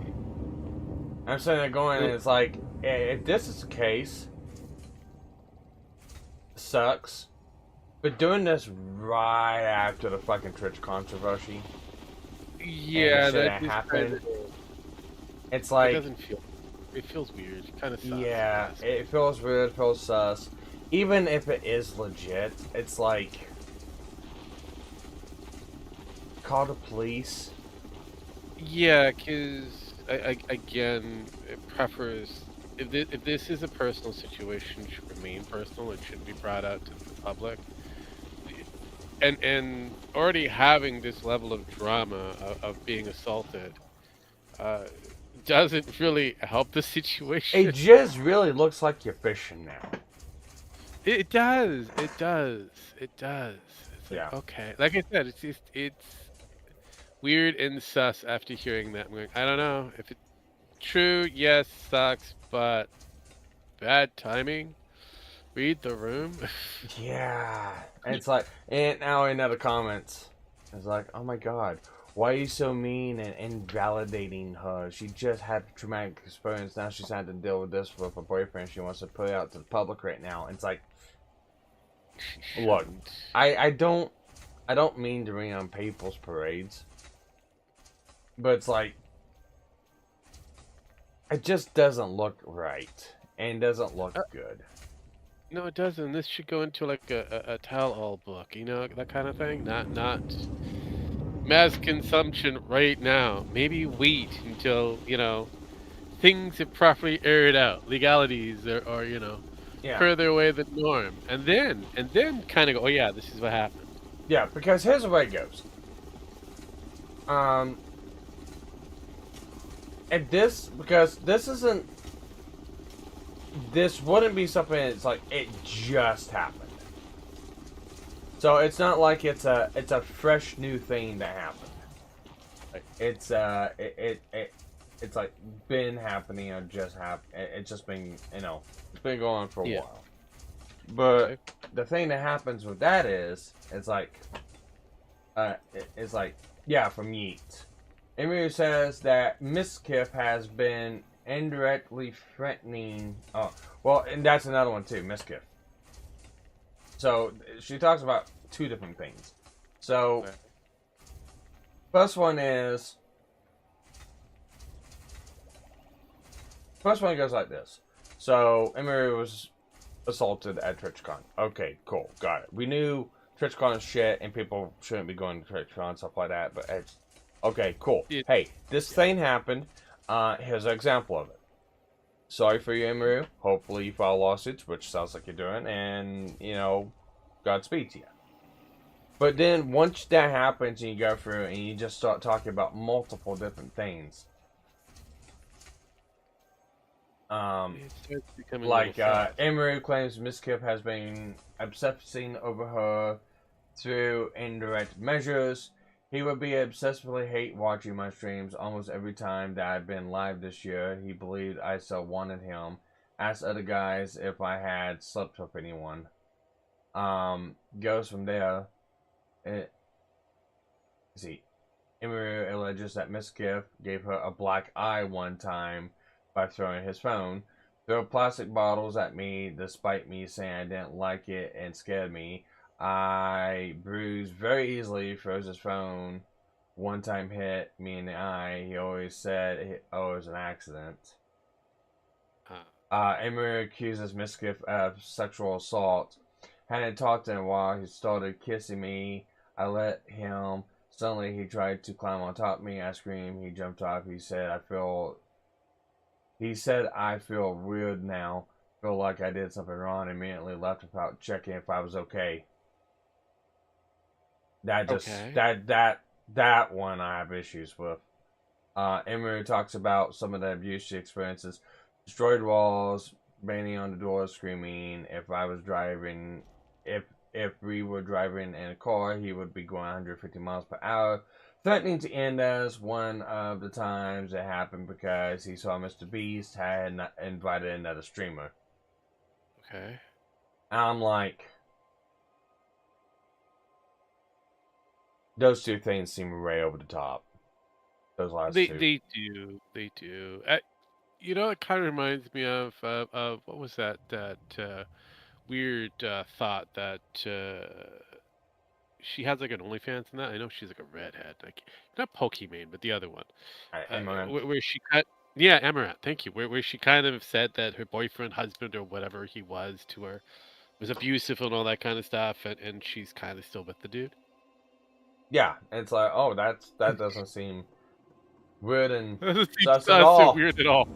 I'm sitting there going, and it's like, if this is the case, sucks. But doing this right after the fucking Twitch controversy and the Yeah, shit that that is kind happened, of. it's It like, doesn't feel. It feels weird. It kind of sucks, I yeah, guess. it feels weird, it feels sus. Even if it is legit, it's like, call the police. Yeah, because again, it prefers if this is a personal situation, it should remain personal. It shouldn't be brought out to the public. And already having this level of drama of being assaulted uh, doesn't really help the It situation. just really looks like you're fishing now. It does. It does. It does. It's like Yeah. okay, like I said, it's weird and sus after hearing that. I'm going, I don't know if it's true. Yes, sucks, but bad timing. Read the room. Yeah. And it's like, and now in other comments, it's like, oh my god, why are you so mean and invalidating her? She just had a traumatic experience. Now she's had to deal with this with her boyfriend. She wants to put it out to the public right now. And it's like, look, Shouldn't. I don't mean to rain on people's parades, but it's like, it just doesn't look right and doesn't look good. No, it doesn't. This should go into like a tell-all book, that kind of thing. Not mass consumption right now. Maybe wait until things have properly aired out, legalities are Yeah. further away than norm, and then kind of go, oh yeah, this is what happened. Yeah, because here's the way it goes. Um, and because this wouldn't be something it's like it just happened. So it's not like it's a fresh new thing that happened. Like, it's like been happening or just happened. It's just been it's been going on for a Yeah. while. But Okay. the thing that happens with that is it's like yeah, from Yeet. Emir says that Miskiff has been indirectly threatening. Oh, well, and that's another one too, Miskiff. So she talks about two different things. So Okay. first one is first one goes like this. So Emir was assaulted at TwitchCon. Okay, cool, got it. We knew TwitchCon is shit and people shouldn't be going to TwitchCon, stuff like that, but it's okay, cool. It, Hey, this thing happened. Here's an example of it. Sorry for you, Emiru. Hopefully you file lawsuits, which sounds like you're doing, and, Godspeed to you. But then, once that happens and you go through and you just start talking about multiple different things, it starts becoming a like, little fast. Emiru claims Miskip has been obsessing over her through indirect measures. He would be obsessively hate watching my streams almost every time that I've been live this year. He believed I still wanted him asked other guys if I had slept with anyone. Goes from there. It, see, Emery alleges that Miss Giff gave her a black eye one time by throwing his phone. Threw plastic bottles at me despite me saying I didn't like it and scared me. I bruised very easily, throws his phone. One time hit me in the eye. He always said, oh, it was an accident. Emery accuses Miss Giff of sexual assault. Hadn't talked in a while. He started kissing me. I let him. Suddenly, he tried to climb on top of me. I screamed. He jumped off. He said, I feel weird now. Feel like I did something wrong. Immediately left without checking if I was okay. That one I have issues with. Emery talks about some of the abuse she experiences. Destroyed walls, banging on the door, screaming. If we were driving in a car, he would be going 150 miles per hour, threatening to end us. One of the times it happened because he saw Mr. Beast had invited another streamer. Okay. I'm like, those two things seem way over the top. Those last two. They do. You know, it kind of reminds me of what was that weird thought that she has like an OnlyFans in that. I know she's like a redhead, like not Pokimane, but the other one, where she cut. Yeah, Amaranth. Thank you. Where she kind of said that her boyfriend, husband, or whatever he was to her was abusive and all that kind of stuff, and she's kind of still with the dude. Yeah, it's like, oh, that doesn't seem weird and sus at all. Weird at all.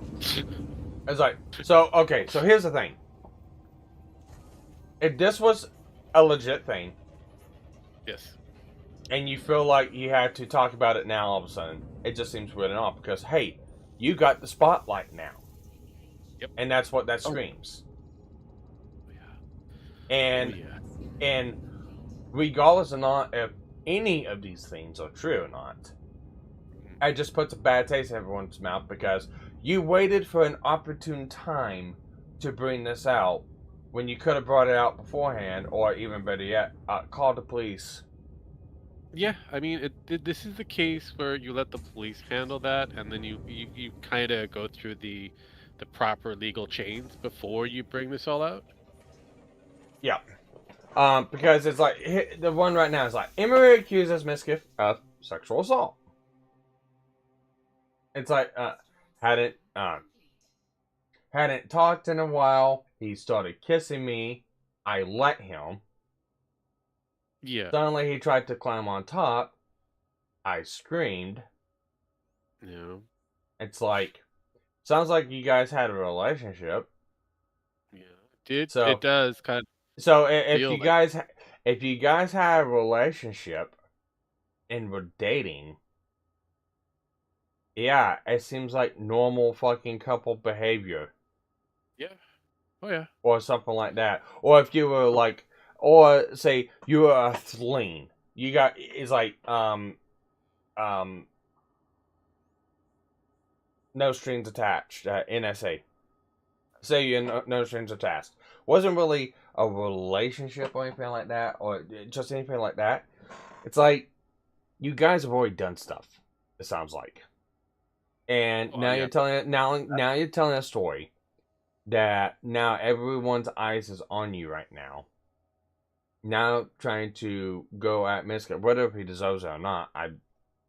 It's like, so okay, so here's the thing. If this was a legit thing, yes, and you feel like you had to talk about it now all of a sudden, it just seems weird and off because, hey, you got the spotlight now. Yep. And that's what that screams. Oh, yeah. And regardless of not if any of these things are true or not, it just puts a bad taste in everyone's mouth because you waited for an opportune time to bring this out when you could have brought it out beforehand, or even better yet, called the police. Yeah, I mean, this is the case where you let the police handle that, and then you kind of go through the proper legal chains before you bring this all out. Yeah. Because it's like, the one right now is like, Emery accuses Miss Giff of sexual assault. It's like, hadn't talked in a while. He started kissing me. I let him. Yeah. Suddenly he tried to climb on top. I screamed. Yeah. It's like, sounds like you guys had a relationship. Yeah. It does kind of. So if you guys had a relationship and were dating, yeah, it seems like normal fucking couple behavior. Yeah. Oh yeah. Or something like that. Or if you were like, or say you were a fling. You got, it's like, no strings attached, NSA. Say you no strings attached. Wasn't really a relationship or anything like that, or just anything like that. It's like, you guys have already done stuff, it sounds like. And now you're telling now you're telling a story that now everyone's eyes is on you right now. Now trying to go at Miska, whether he deserves it or not,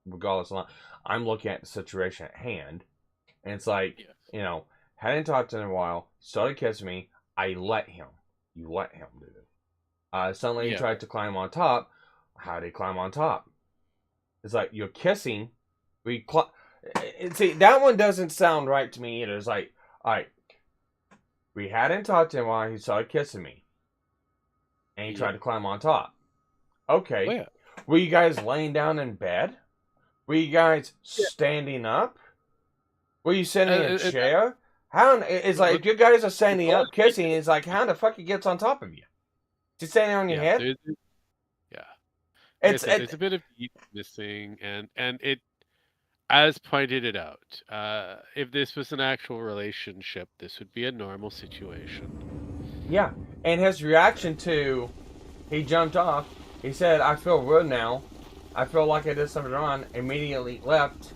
regardless of not, I'm looking at the situation at hand. And it's like, you know, hadn't talked to him in a while, started kissing me, I let him. You let him do it. Suddenly he tried to climb on top. How did he climb on top? It's like, you're kissing. See, that one doesn't sound right to me either. It's like, alright, we hadn't talked to him while he started kissing me. And he tried to climb on top. Okay. Oh, yeah. Were you guys laying down in bed? Were you guys standing up? Were you sitting in a chair? How? It's like, if you guys are standing up kissing, it's like, how the fuck he gets on top of you? Is he standing on your head? Yeah. It's a bit of heat missing, and it. as pointed it out, if this was an actual relationship, this would be a normal situation. Yeah, and his reaction to, he jumped off. He said, "I feel rude now. I feel like I did something wrong." Immediately left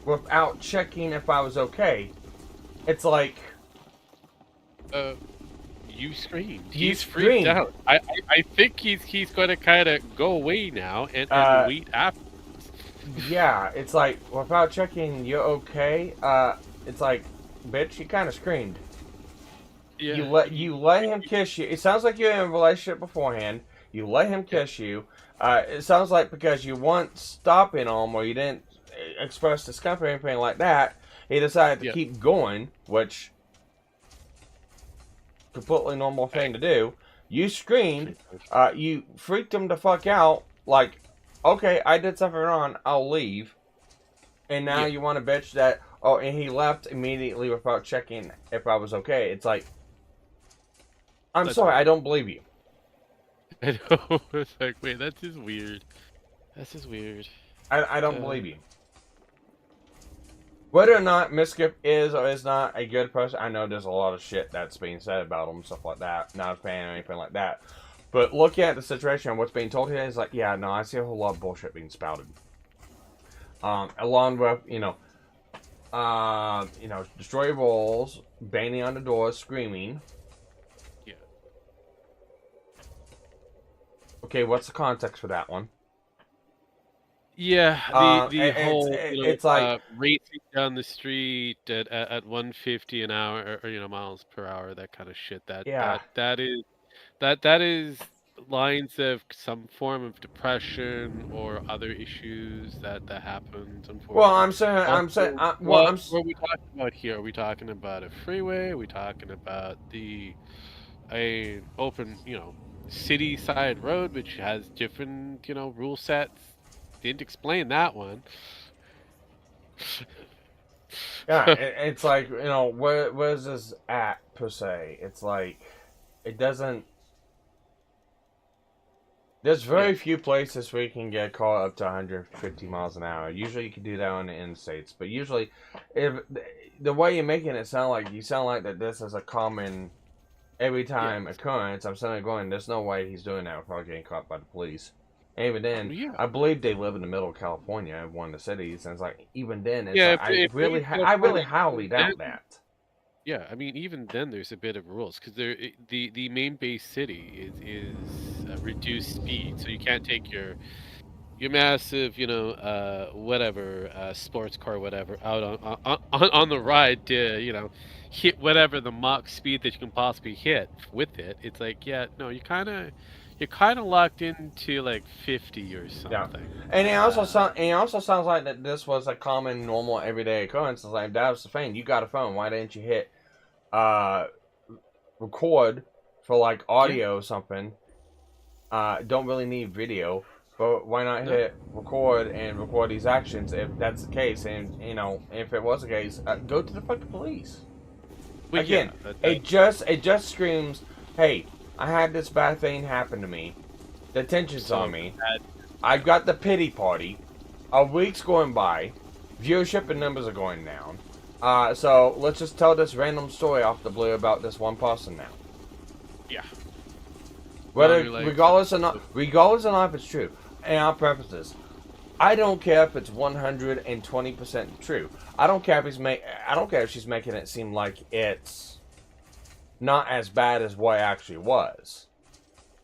without checking if I was okay. It's like, You screamed. you He's freaked screamed. out. I think he's going to kind of go away now and Uh, wait after. yeah, it's like, without checking, you're okay. It's like, bitch, you kind of screamed. Yeah. You let him kiss you. It sounds like you're in a relationship beforehand. You let him kiss you. It sounds like because you weren't stopping him or you didn't express discomfort or anything like that, he decided to Yeah. keep going, which completely normal thing to do. You screamed. You freaked him the fuck out. Like, okay, I did something wrong. I'll leave. And now Yeah. you want to bitch that? Oh, and he left immediately without checking if I was okay. It's like, I'm That's sorry, weird. I don't believe you. I know. It's like, wait, that's just weird. That's just weird. I don't believe you. Whether or not Miskip is or is not a good person, I know there's a lot of shit that's being said about him, stuff like that. Not a fan or anything like that. But looking at the situation and what's being told here is like, yeah, no, I see a whole lot of bullshit being spouted. Along with, destroy walls, banging on the doors, screaming. Yeah. Okay, what's the context for that one? Yeah, the whole It's like, racing down the street at 150 an hour or miles per hour, that kind of shit. That yeah. that that is that is lines of some form of depression or other issues that happens, Well, unfortunately. Also, well, what are we talking about here? Are we talking about a freeway? Are we talking about a open, city side road which has different, rule sets? Didn't explain that one. yeah, it's like, where's this at, per se? It's like, it doesn't. There's Yeah. very few places where you can get caught up to 150 miles an hour. Usually you can do that on the interstates, but usually, if the way you're making it sound like, you sound like that this is a common, every Yeah. time occurrence. I'm suddenly going, there's no way he's doing that without getting caught by the police. And even then, Yeah. I believe they live in the middle of California, in one of the cities, and it's like, even then, it's Yeah, like, if they live in I really California, highly then doubt that. yeah, I mean, even then there's a bit of rules because the main base city is reduced speed, so you can't take your massive, whatever, sports car, whatever, out on the ride to, hit whatever the Mach speed that you can possibly hit with it. It's like, yeah, no, you're kind of locked into like 50 or Yeah, something. and it also sounds like that this was a common, normal, everyday occurrence. It's like, that was the thing. You got a phone. Why didn't you hit uh record for like Yeah, audio or something? Don't really need video, but why not no, hit record and record these actions if that's the case? And if it was the case, go to the fucking police. but Again, yeah, that it just screams, "Hey, I had this bad thing happen to me. The tension's on so me. that, I've got the pity party. A week's going by. Viewership and numbers are going down. So let's just tell this random story off the blue about this one person now. yeah, Whether longer legs. regardless or not if it's true. And I'll preface this. I don't care if it's 120% true. I don't care if she's making it seem like it's not as bad as what it actually was.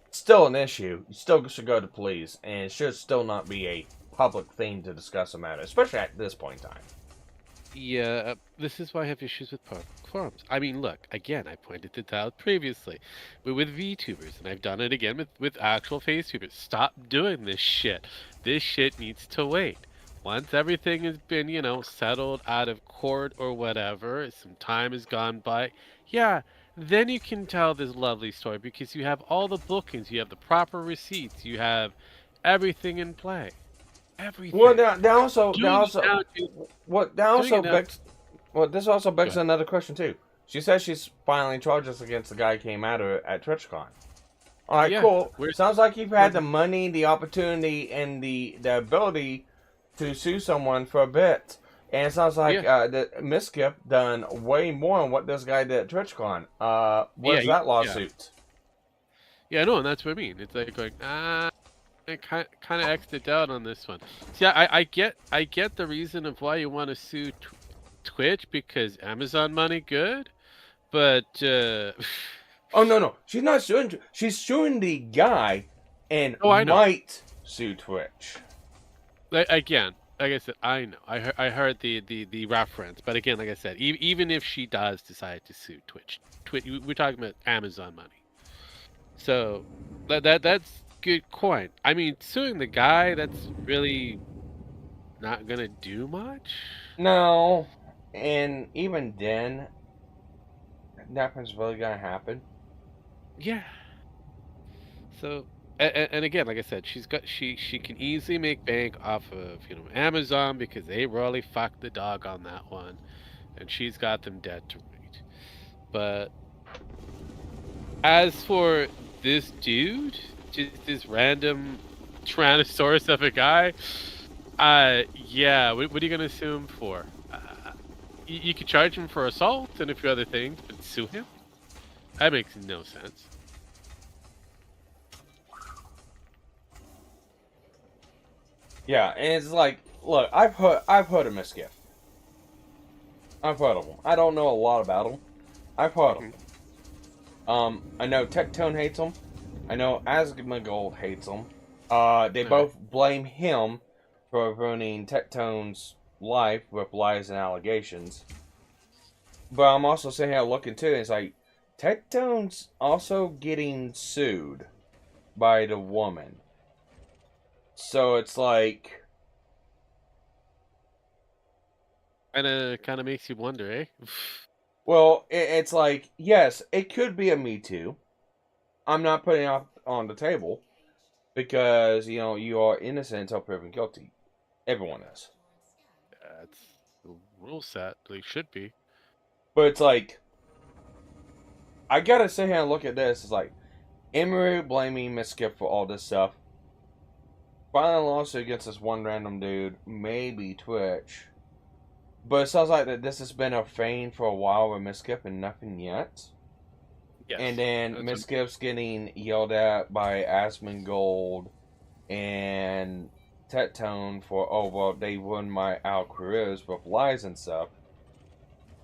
It's still an issue. You still should go to police, and it should still not be a public thing to discuss a matter, especially at this point in time. Yeah, this is why I have issues with public forums. I mean, look, again, I pointed it out previously, but with VTubers, and I've done it again with actual FaceTubers. Stop doing this shit. This shit needs to wait. Once everything has been, settled out of court or whatever, some time has gone by, yeah, then you can tell this lovely story because you have all the bookings, you have the proper receipts, you have everything in play. Well, Everything. that Doing it also, now, dude. what that Doing also it now. begs, well, this also Go begs ahead. another question too. She says she's filing charges against the guy who came at her at TwitchCon. All right, Yeah, cool. where's Sounds like you've had where's the money, the opportunity, and the ability to sue someone for a bit. And it sounds like Yeah, that Miskip done way more than what this guy did at TwitchCon. yeah, Where's that yeah, lawsuit? yeah. No, and that's what I mean. It's like going, I kind of X'd it out on this one. See, I get the reason of why you want to sue Twitch because Amazon money good, but Oh no, she's not suing. She's suing the guy, and oh, I know. might sue Twitch. Again, like I said, I know. I heard the reference, but again, like I said, even if she does decide to sue Twitch, we're talking about Amazon money. So that's good coin. I mean, suing the guy, that's really not gonna do much. No, and even then, nothing's really gonna happen. Yeah. So and again, like I said, she can easily make bank off of Amazon because they really fucked the dog on that one, and she's got them dead to right. But as for this dude, just this random Tyrannosaurus of a guy, yeah, what are you gonna sue him for? You could charge him for assault and a few other things, but sue him? That makes no sense. Yeah, and it's like, look, I've heard of Miskiff. I've heard of them. I don't know a lot about them. I've heard of Hmm. them. I know Tectone hates them. I know Asmongold hates them. They All right. both blame him for ruining Tectone's life with lies and allegations. But I'm also sitting here looking too, and it's like, Tectone's also getting sued by the woman. So it's like, And kind of makes you wonder, eh? well, it's like, yes, it could be a Me Too. I'm not putting it on the table because, you are innocent until proven guilty. Everyone is. That's the rule set. They should be. But it's like, I gotta sit here and look at this. It's like, Emery blaming Miss Skip for all this stuff. Filing a lawsuit against this one random dude, maybe Twitch. But it sounds like that this has been a feign for a while with Miss Skip and nothing yet. And Yes. then That's Miss Skip's getting yelled at by Asmongold and Tectone for, oh, well, they ruined our careers with lies and stuff.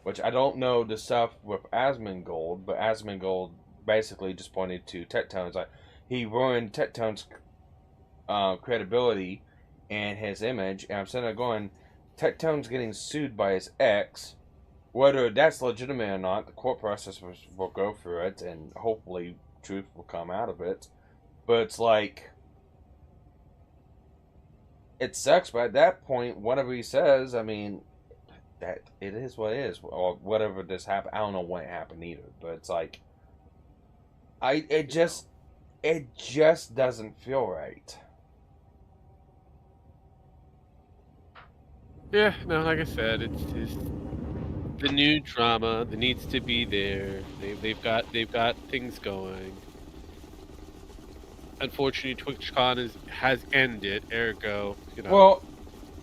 Which I don't know the stuff with Asmongold, but Asmongold basically just pointed to Tectone. It's like, he ruined Tectone's credibility and his image. And I'm sitting there going, Tectone's getting sued by his ex. Whether that's legitimate or not, the court process will go through it, and hopefully truth will come out of it. But it's like, it sucks, but at that point, whatever he says, I mean, that it is what it is, or whatever this happened. I don't know when it happened either, but it's like, it just doesn't feel right. Yeah, no, like I said, it's just the new drama that needs to be there. They've got things going. Unfortunately, TwitchCon has ended. Ergo, Well,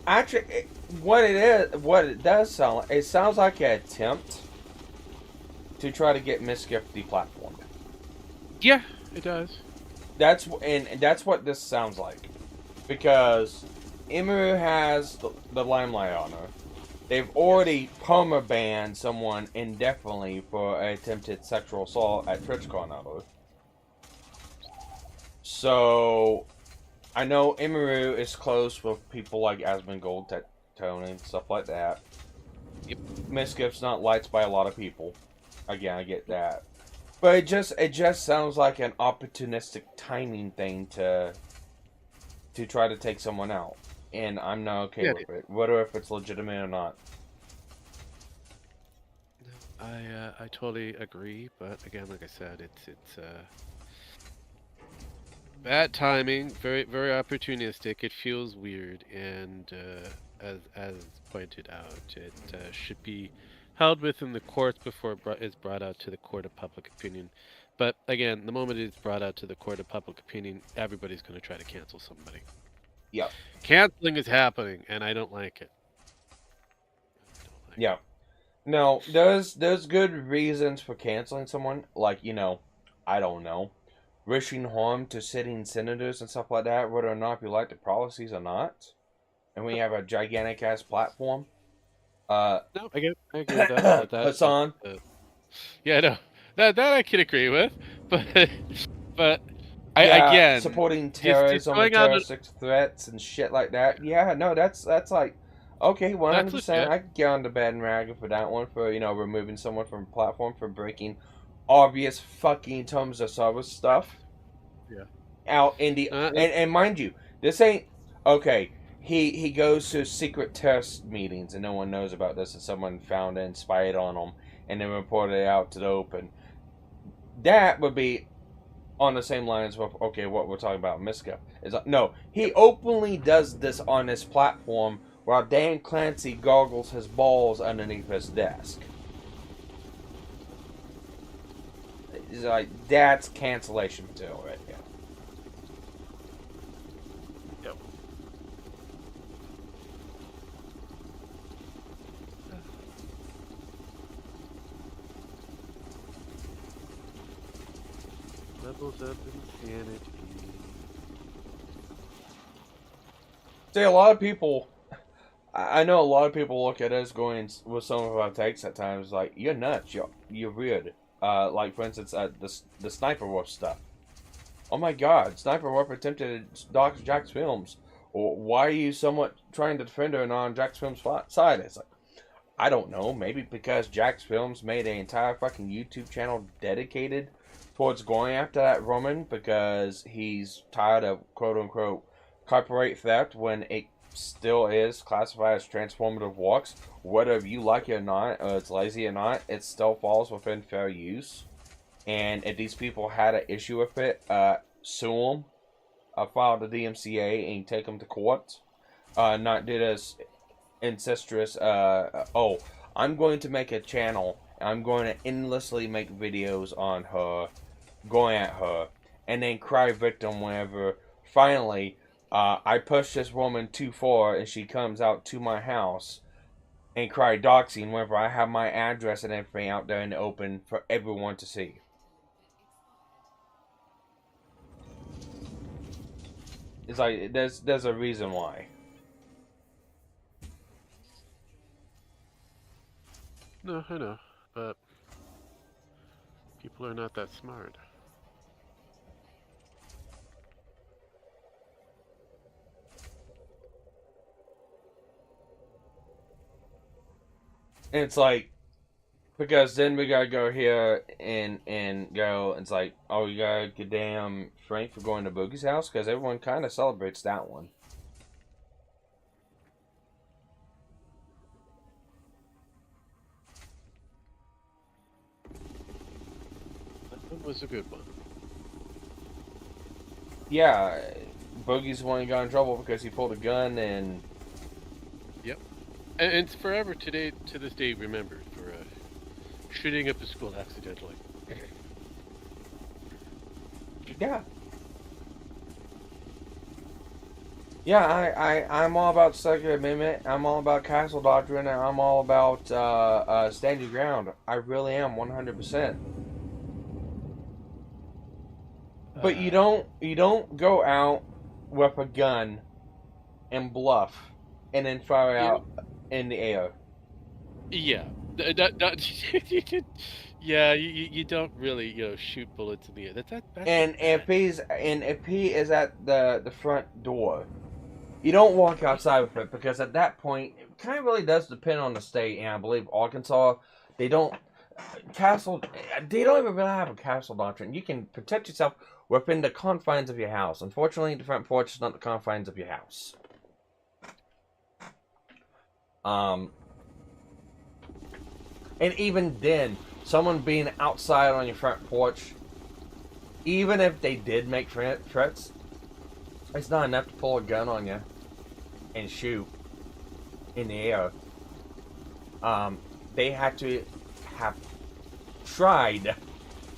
actually, what it does sound like, it sounds like an attempt to try to get Miskiff deplatformed. yeah, it does. That's what this sounds like, because Emu has the limelight on her. They've already perma banned someone indefinitely for attempted sexual assault at TwitchCon of her. So I know Emiru is close with people like Asmongold, Tectone, and stuff like that. Yep. Miskiff's not liked by a lot of people. Again, I get that. But it just sounds like an opportunistic timing thing to try to take someone out. And I'm not okay Yeah, with it. Whether if it's legitimate or not. I totally agree, but again, like I said, it's bad timing, very opportunistic. It feels weird, and as pointed out, it should be held within the courts before it's brought out to the court of public opinion. But again, the moment it's brought out to the court of public opinion, everybody's going to try to cancel somebody. Yep. Canceling is happening, and I don't like it. Yeah. No, there's good reasons for canceling someone. Like, I don't know, wishing harm to sitting senators and stuff like that, whether or not you like the policies or not. And we have a gigantic ass platform. No, I agree with that. Hassan. Yeah, no, that I can agree with, but I Yeah, again supporting just terrorism and going on. terroristic threats and shit like that. Yeah, no, that's like, okay, That's 100%. legit. I could get on the bandwagon for that one, for removing someone from a platform for breaking obvious fucking terms of service stuff. Yeah. Out in the and mind you, this ain't okay. He goes to secret terrorist meetings and no one knows about this, and someone found it and spied on him and then reported it out to the open. That would be on the same lines with, okay, what we're talking about, Miska. Is like, no, he openly does this on his platform while Dan Clancy goggles his balls underneath his desk. It's like, that's cancellation material right there. Yep. Levels of insanity. See, a lot of people, I know a lot of people look at us going with some of our takes at times like, you're nuts, you're weird. Like, for instance, the Sniper Wolf stuff. Oh my god, Sniper Wolf attempted to dox Jack's Films. Or why are you somewhat trying to defend her and on Jack's Films' side? It's like, I don't know, maybe because Jack's Films made an entire fucking YouTube channel dedicated towards going after that woman because he's tired of quote-unquote copyright theft when it still is classified as transformative works. Whether you like it or not, or it's lazy or not, it still falls within fair use. And if these people had an issue with it, sue them, file the DMCA, and take them to court. Not do this incestuous, oh, I'm going to make a channel, I'm going to endlessly make videos on her, going at her, and then cry victim whenever, finally, I push this woman too far and she comes out to my house, and cry doxing whenever I have my address and everything out there in the open for everyone to see. It's like, there's a reason why. No, I know, but people are not that smart. And it's like, because then we gotta go here and go, it's like, oh, you gotta get damn Frank for going to Boogie's house? Because everyone kind of celebrates that one. That was a good one. Yeah, Boogie's the one who got in trouble because he pulled a gun and... Yep. And it's forever today, to this day, remembered for shooting up the school accidentally. Yeah. Yeah, I'm all about Second Amendment. I'm all about castle doctrine, and I'm all about stand your ground. I really am, 100%. But you don't go out with a gun and bluff, and then fire out in the air. Yeah, yeah, you don't really shoot bullets in the air. That's and if he is at the front door, you don't walk outside with it, because at that point it kind of really does depend on the state. And I believe Arkansas, they don't even really have a castle doctrine. You can protect yourself within the confines of your house. Unfortunately, the front porch is not the confines of your house. And even then, someone being outside on your front porch, even if they did make threats, it's not enough to pull a gun on you and shoot in the air. They had to have tried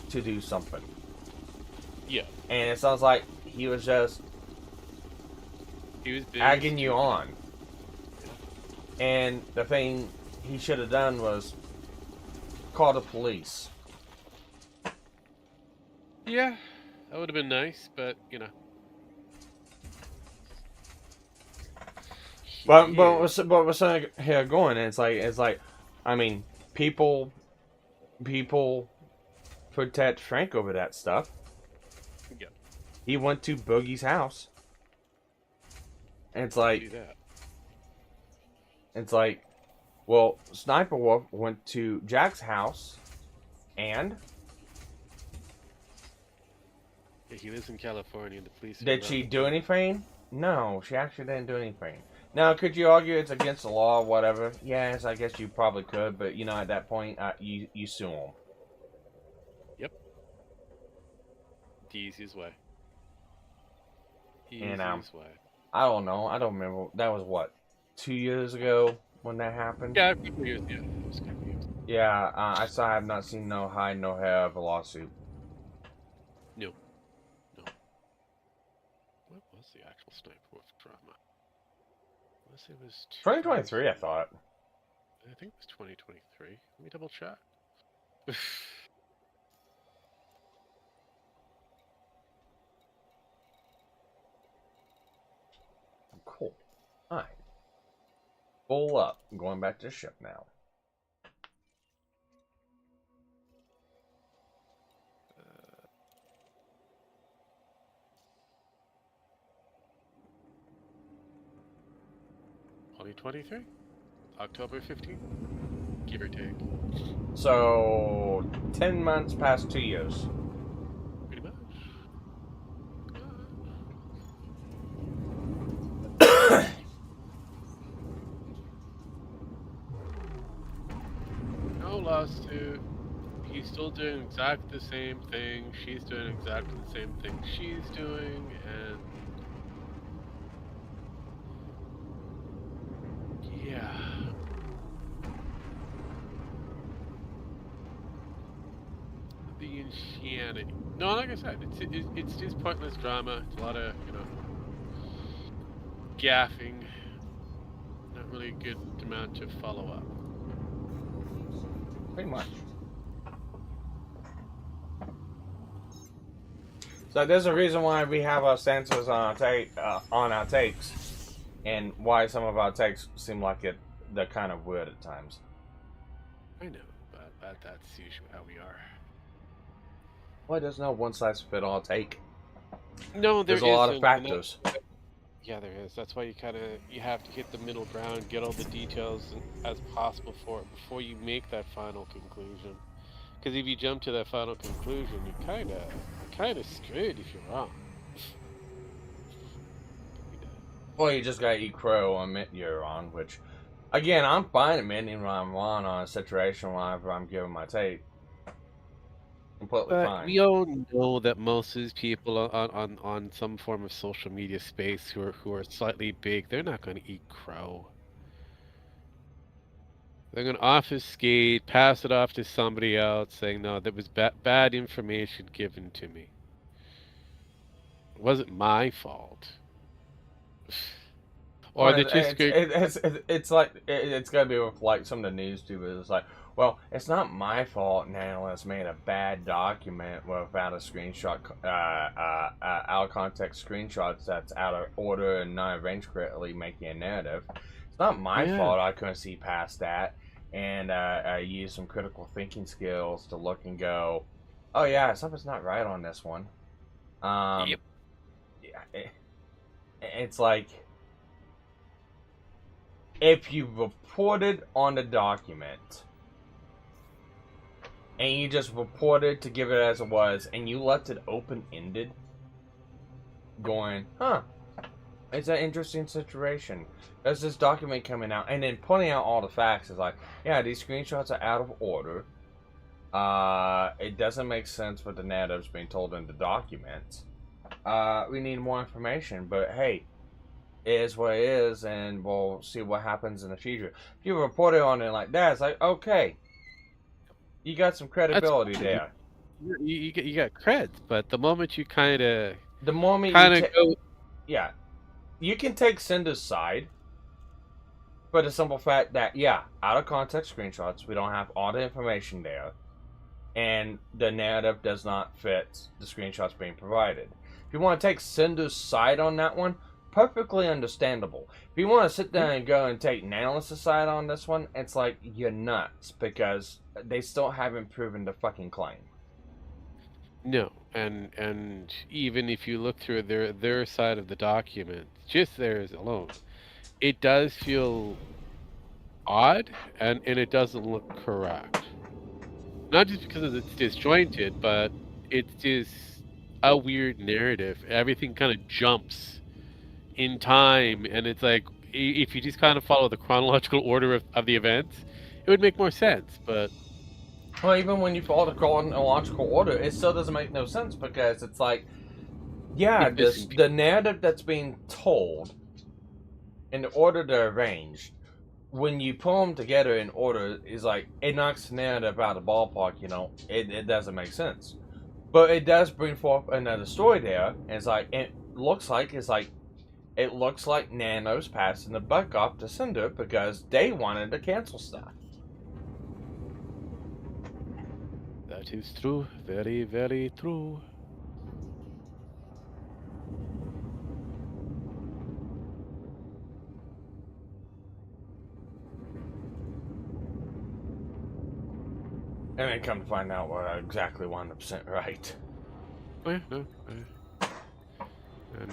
to do something. Yeah. And it sounds like he was just... was being egging you stupid. on. And the thing he should have done was call the police. Yeah, that would have been nice, but you know. But Yeah. we're sitting here going, and it's like, I mean, people protect Frank over that stuff. Yeah. He went to Boogie's house, and it's like, well, Sniper Wolf went to Jack's house, and Yeah, he lives in California, and the police. did she do anything? No, she actually didn't do anything. Now, could you argue it's against the law or whatever? Yes, I guess you probably could, but you know, at that point, you sue them. Yep. The easiest way. And Easiest way. I don't know. I don't remember. That was what, 2 years ago when that happened? Yeah, a couple years. Yeah, it was a couple years. Yeah, I still have not seen no hide, no hair of a lawsuit. No. What was the actual Sniper Wolf drama? Unless it was 2023, I thought. I think it was 2023. Let me double check. Cool. Alright. Full up. I'm going back to the ship now. Uh, 2023? October 15th? Give or take. So, 10 months past 2 years. Pretty much. No lawsuit. He's still doing exactly the same thing. She's doing exactly the same thing she's doing, and yeah. The insanity. No, like I said, it's just pointless drama. It's a lot of, you know, gaffing. Not really a good amount to follow up. Pretty much. So there's a reason why we have our sensors on our takes, and why some of our takes seem like they're kind of weird at times. I know, but that's usually how we are. Well, there's no one-size-fits-all take. No, there's a lot of factors. Yeah, there is. That's why you have to hit the middle ground, get all the details as possible for it before you make that final conclusion. Because if you jump to that final conclusion, you're kind of screwed if you're wrong. Well, you just gotta eat crow and admit you're wrong, which, again, I'm fine admitting when I'm wrong on a situation whenever I'm giving my take. Completely fine. We all know that most of these people on some form of social media space who are slightly big, they're not going to eat crow. They're going to obfuscate, pass it off to somebody else, saying, no, that was bad information given to me. It wasn't my fault. Or well, it's like it's gotta be with like some of the news too. But it's like, well, it's not my fault. Analysts made a bad document without a screenshot, out of context screenshots that's out of order and not arranged correctly, making a narrative. It's not my fault. I couldn't see past that, and I used some critical thinking skills to look and go, oh yeah, something's not right on this one. Yep. Yeah, it's like, if you reported on the document and you just reported to give it as it was and you left it open-ended, going, huh, it's an interesting situation. There's this document coming out, and then pointing out all the facts is like, yeah, these screenshots are out of order. It doesn't make sense with the narratives being told in the document. We need more information, but hey, it is what it is, and we'll see what happens in the future. If you reported on it like that, it's like, okay, you got some credibility there. You got creds, but the moment you kind of go, yeah, you can take Cinder's side for the simple fact that, yeah, out of context screenshots, we don't have all the information there, and the narrative does not fit the screenshots being provided. If you want to take Cinder's side on that one, perfectly understandable. If you want to sit there and go and take Nanolis' side on this one, it's like, you're nuts, because they still haven't proven the fucking claim. No, and even if you look through their side of the document, just theirs alone, it does feel odd, and it doesn't look correct. Not just because it's disjointed, but it's just a weird narrative. Everything kind of jumps in time, and it's like if you just kind of follow the chronological order of the events, it would make more sense. But Well, even when you follow the chronological order, it still doesn't make no sense, because it's like, yeah, the narrative that's being told in the order they're arranged, when you pull them together in order, is like, it knocks the narrative out of the ballpark. It doesn't make sense, but it does bring forth another story there. And it's like, it looks like Nano's passing the buck off to Cinder because they wanted to cancel stuff. that is true, very, very true. And then come to find out we're exactly 100% right. Oh, yeah, no.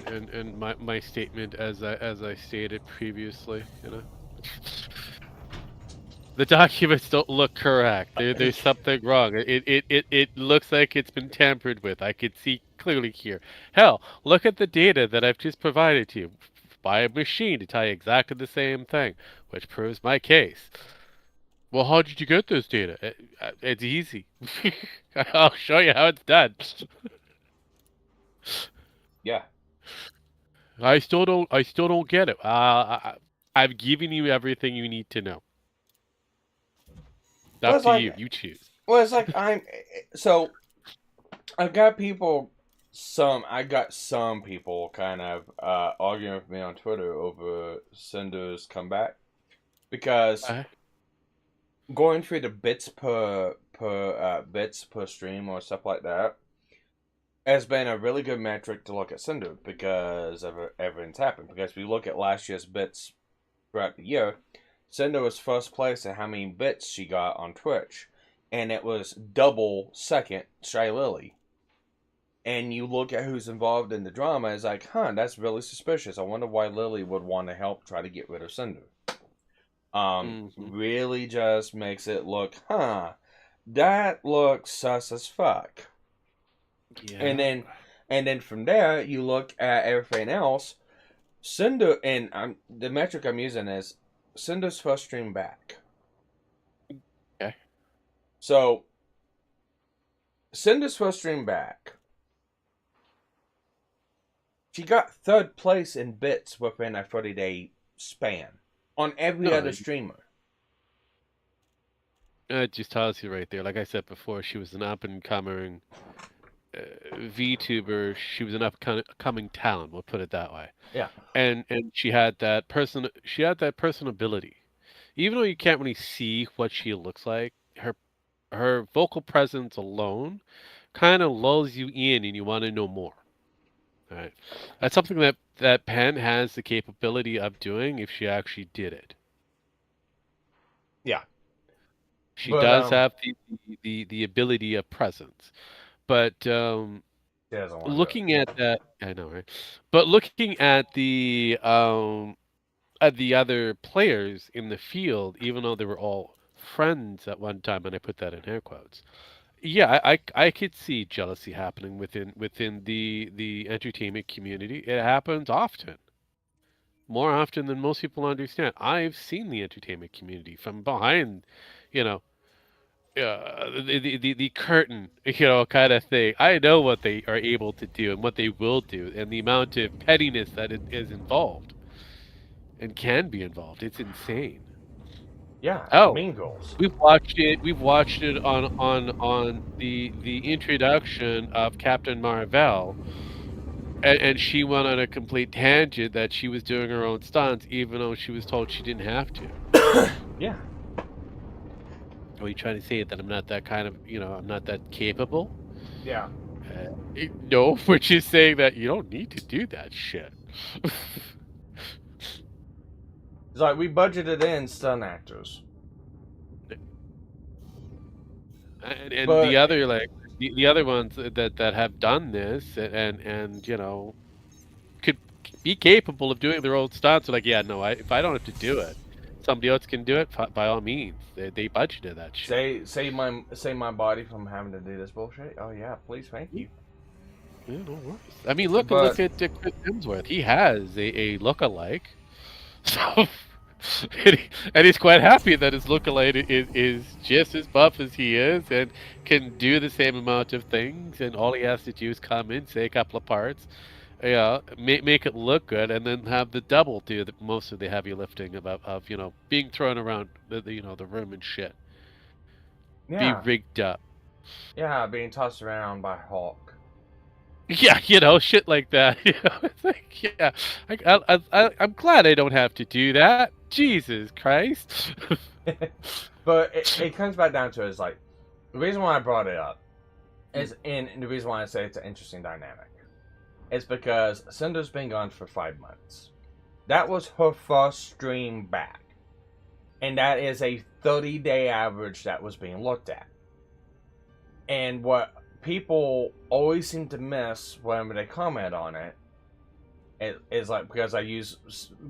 And my statement, as I stated previously, the documents don't look correct. There's something wrong. It looks like it's been tampered with. I could see clearly here. Hell, look at the data that I've just provided to you by a machine to tell you exactly the same thing, which proves my case. Well, how did you get those data? It's easy. I'll show you how it's done. Yeah. I still don't get it. I've given you everything you need to know. Up to you. You choose. Well, it's like I've got people. I got some people kind of arguing with me on Twitter over Cinder's comeback, because going through the bits per stream or stuff like that has been a really good metric to look at Cinder, because everything's happened. Because if you look at last year's bits throughout the year, Cinder was first place in how many bits she got on Twitch, and it was double second Shy Lily. And you look at who's involved in the drama, it's like, that's really suspicious. I wonder why Lily would want to help try to get rid of Cinder. Really just makes it look, that looks sus as fuck. Yeah. And then from there, you look at everything else. Cinder, and the metric I'm using is Cinder's first stream back. Okay. So, Cinder's first stream back. She got third place in bits within a 30-day span on every other streamer. It just tells you right there. Like I said before, she was an up-and-coming VTuber. She was an up-and-coming talent. We'll put it that way. Yeah. And she had that personability. Even though you can't really see what she looks like, her vocal presence alone kind of lulls you in, and you want to know more. Right. That's something that Penn has the capability of doing if she actually did it. Yeah. She does have the ability of presence. But looking at that, I know, right? But looking at the other players in the field, even though they were all friends at one time, and I put that in air quotes, yeah, I could see jealousy happening within the entertainment community. It happens often, more often than most people understand. I've seen the entertainment community from behind, the curtain, kind of thing. I know what they are able to do and what they will do, and the amount of pettiness that is involved and can be involved. It's insane. Yeah, Mean Girls. We've watched it on the introduction of Captain Marvel, And she went on a complete tangent that she was doing her own stunts, even though she was told she didn't have to. Yeah. Are you trying to say that I'm not that kind of, I'm not that capable? Yeah. No, which is saying that you don't need to do that shit. It's like we budgeted in stunt actors. And the But other the other ones that have done this and could be capable of doing their own stunts are like, yeah, no, if I don't have to do it, somebody else can do it. By all means, they budgeted that shit. save my body from having to do this bullshit. Oh yeah, please, thank you. Yeah, no worries. I mean, look But at Chris Hemsworth. He has a look-alike, so and he's quite happy that his look-alike is just as buff as he is and can do the same amount of things. And all he has to do is come in, say a couple of parts, yeah, make it look good, and then have the double do most of the heavy lifting of being thrown around the room and shit, be yeah, rigged up. yeah, being tossed around by Hulk. Yeah, shit like that. It's like, yeah, I'm glad I don't have to do that. Jesus Christ. But it comes back down to is like the reason why I brought it up is and the reason why I say it's an interesting dynamic is because Cinder's been gone for 5 months. That was her first stream back, and that is a 30-day average that was being looked at. And what people always seem to miss whenever they comment on it is like, because I use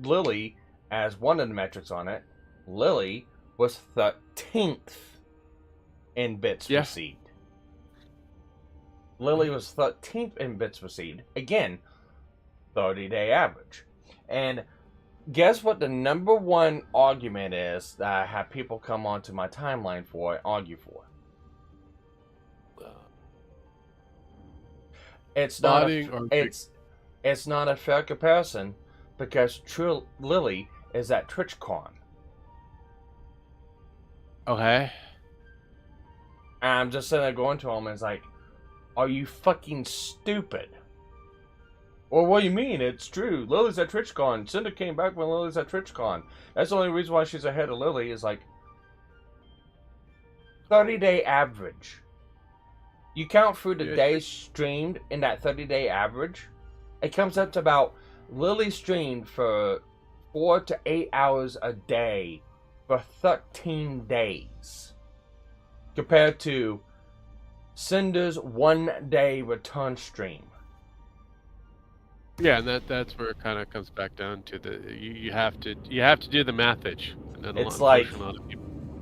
Lily as one of the metrics on it, Lily was 13th in bits received. Lily was 13th in bits received. Again, 30-day average. And guess what the number one argument is that I have people come onto my timeline for and argue for? It's not it's not a fair comparison because True Lily is at TwitchCon. Okay. And I'm just sitting there going to him and it's like, are you fucking stupid? Well, what do you mean? It's true. Lily's at TwitchCon. Cinder came back when Lily's at TwitchCon. That's the only reason why she's ahead of Lily is like 30-day average. You count through the days streamed in that 30-day average, it comes up to about Lily streamed for 4 to 8 hours a day for 13 days. Compared to Cinder's 1-day return stream. Yeah, and that's where it kind of comes back down to you have to do the mathage. And it's like,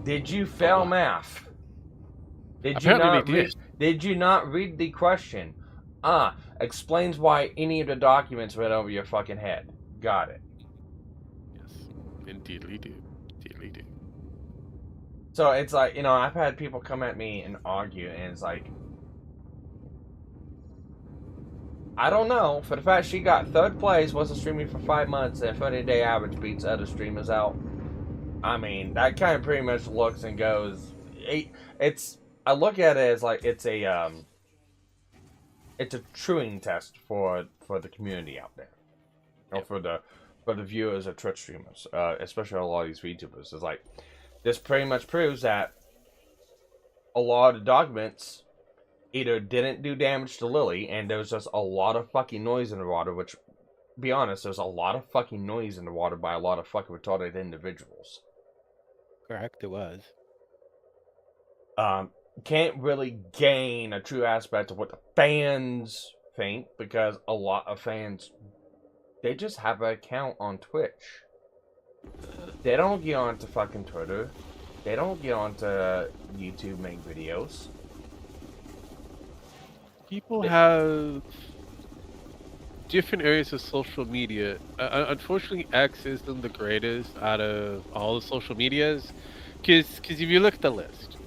did you fail math? Did you not read the question? Explains why any of the documents went over your fucking head. Got it. Yes, indeedly do. Indeedly do. So it's like, I've had people come at me and argue, and it's like, I don't know. For the fact she got third place, wasn't streaming for 5 months, and 30-day average beats other streamers out. I mean, that kind of pretty much looks and goes. I look at it as like it's a truing test for the community out there, for the viewers of Twitch streamers, especially a lot of these VTubers. It's like this pretty much proves that a lot of the documents either didn't do damage to Lily, and there's just a lot of fucking noise in the water, which, be honest, there's a lot of fucking noise in the water by a lot of fucking retarded individuals. Correct, it was. Can't really gain a true aspect of what the fans think, because a lot of fans, they just have an account on Twitch. They don't get onto fucking Twitter. They don't get onto YouTube, make videos. People have different areas of social media. Unfortunately, X isn't the greatest out of all the social medias, because if you look at the list,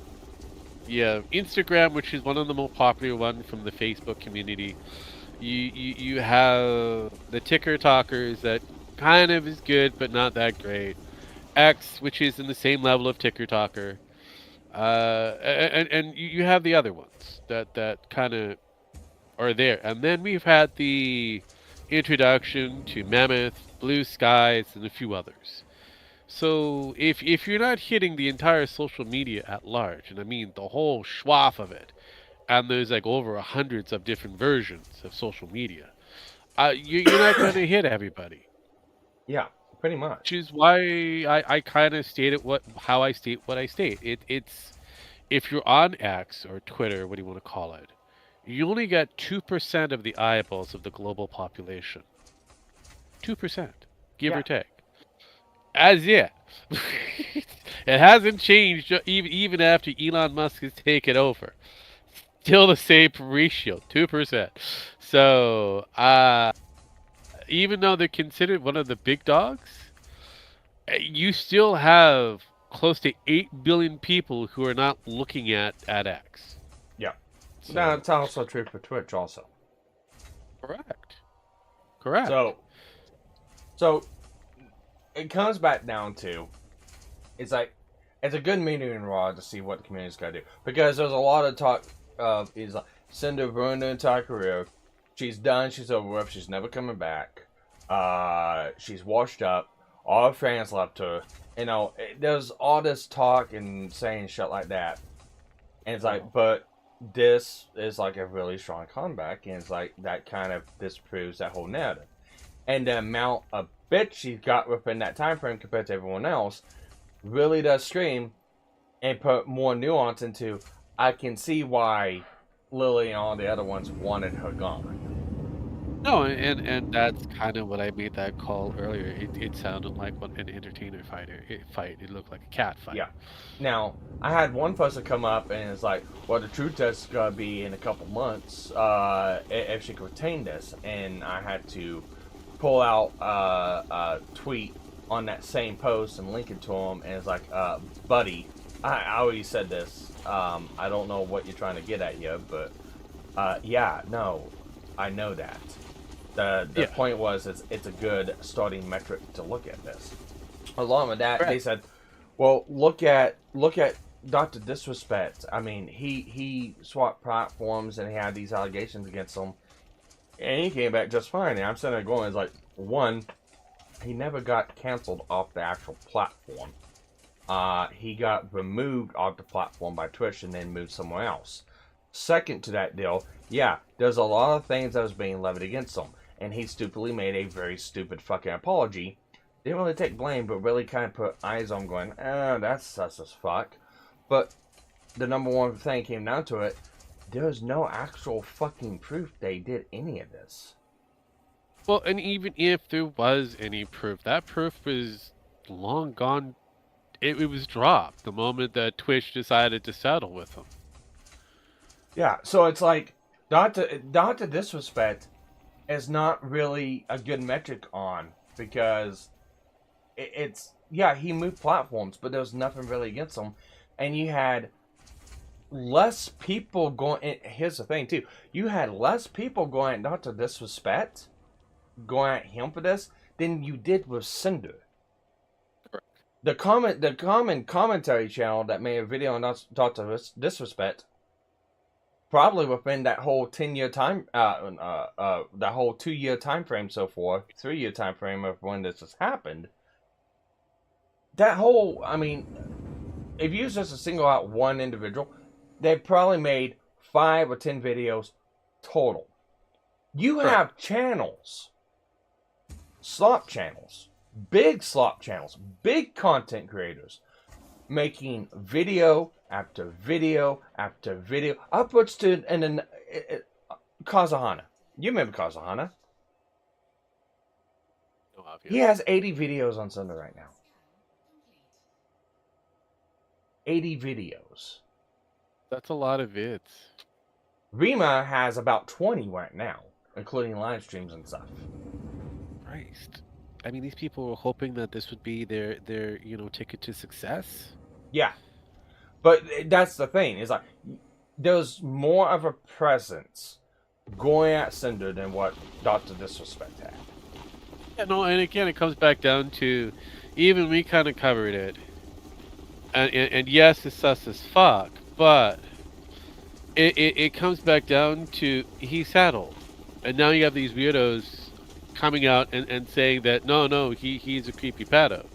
yeah, Instagram, which is one of the more popular ones from the Facebook community. You have the ticker talkers that kind of is good but not that great. X, which is in the same level of ticker talker, and you have the other ones that kind of are there. And then we've had the introduction to Mammoth, Blue Skies, and a few others. So if you're not hitting the entire social media at large, and I mean the whole swath of it, and there's like over hundreds of different versions of social media, you're not going to hit everybody. Yeah, pretty much. Which is why I kind of stated how I state what I state. It's if you're on X or Twitter, what do you want to call it, you only get 2% of the eyeballs of the global population. 2%, give Yeah. or take. As yet. It hasn't changed even after Elon Musk has taken over. Still the same ratio, 2%. So, even though they're considered one of the big dogs, you still have close to 8 billion people who are not looking at X. Yeah. So, That's also true for Twitch also. Correct. So it comes back down to, it's like, it's a good meeting in Raw to see what the community's got to do. Because there's a lot of talk of, is like, Cinder ruined her entire career. She's done, she's over with, she's never coming back. She's washed up. All her fans left her. You know, there's all this talk and saying shit like that. And it's like, but this is like a really strong comeback. And it's like, that kind of disproves that whole narrative. And the amount of bitch she got within that time frame compared to everyone else really does stream and put more nuance into, I can see why Lily and all the other ones wanted her gone. No, and that's kind of what I made that call earlier. It sounded like an entertainer fight. It looked like a cat fight. Yeah. Now, I had one person come up and it's like, well, the truth test is going to be in a couple months if she could retain this. And I had to pull out a tweet on that same post and link it to him. And it's like, buddy, I already said this. I don't know what you're trying to get at here, but yeah, no, I know that. The point was it's a good starting metric to look at this. Along with that, they said, well, look at Dr. Disrespect. I mean, he swapped platforms and he had these allegations against him, and he came back just fine. And I'm sitting there going, it's like, one, he never got canceled off the actual platform. He got removed off the platform by Twitch and then moved somewhere else. Second to that deal, yeah, there's a lot of things that was being levied against him. And he stupidly made a very stupid fucking apology. Didn't really take blame, but really kind of put eyes on going, that's sus as fuck. But the number one thing came down to it, there's no actual fucking proof they did any of this. Well, and even if there was any proof, that proof was long gone. It was dropped the moment that Twitch decided to settle with him. Yeah, so it's like, Dr. Disrespect is not really a good metric on, because it's, yeah, he moved platforms, but there was nothing really against him. And you had less people going, here's the thing too, you had less people going at Dr. Disrespect, going at him for this, than you did with Cinder. The common commentary channel that made a video on Dr. Disrespect, probably within that whole 10-year time, that whole 2-year time frame so far, 3-year time frame of when this has happened. That whole, I mean, if you just to single out one individual, they probably made 5 or 10 videos total. You have channels, slop channels, big slop channels, big content creators, making video after video after video, upwards to, and then Kazahana. You remember Kazahana? No, he has 80 videos on Sunday right now. 80 videos. That's a lot of vids. Rima has about 20 right now, including live streams and stuff. Christ. I mean, these people were hoping that this would be their ticket to success. Yeah. But that's the thing. It's like, there's more of a presence going at Cinder than what Dr. Disrespect had. Yeah, no, and again, it comes back down to, even we kind of covered it. And yes, it's sus as fuck, but it comes back down to he settled, and now you have these weirdos coming out and saying that no he's a creepy pedo.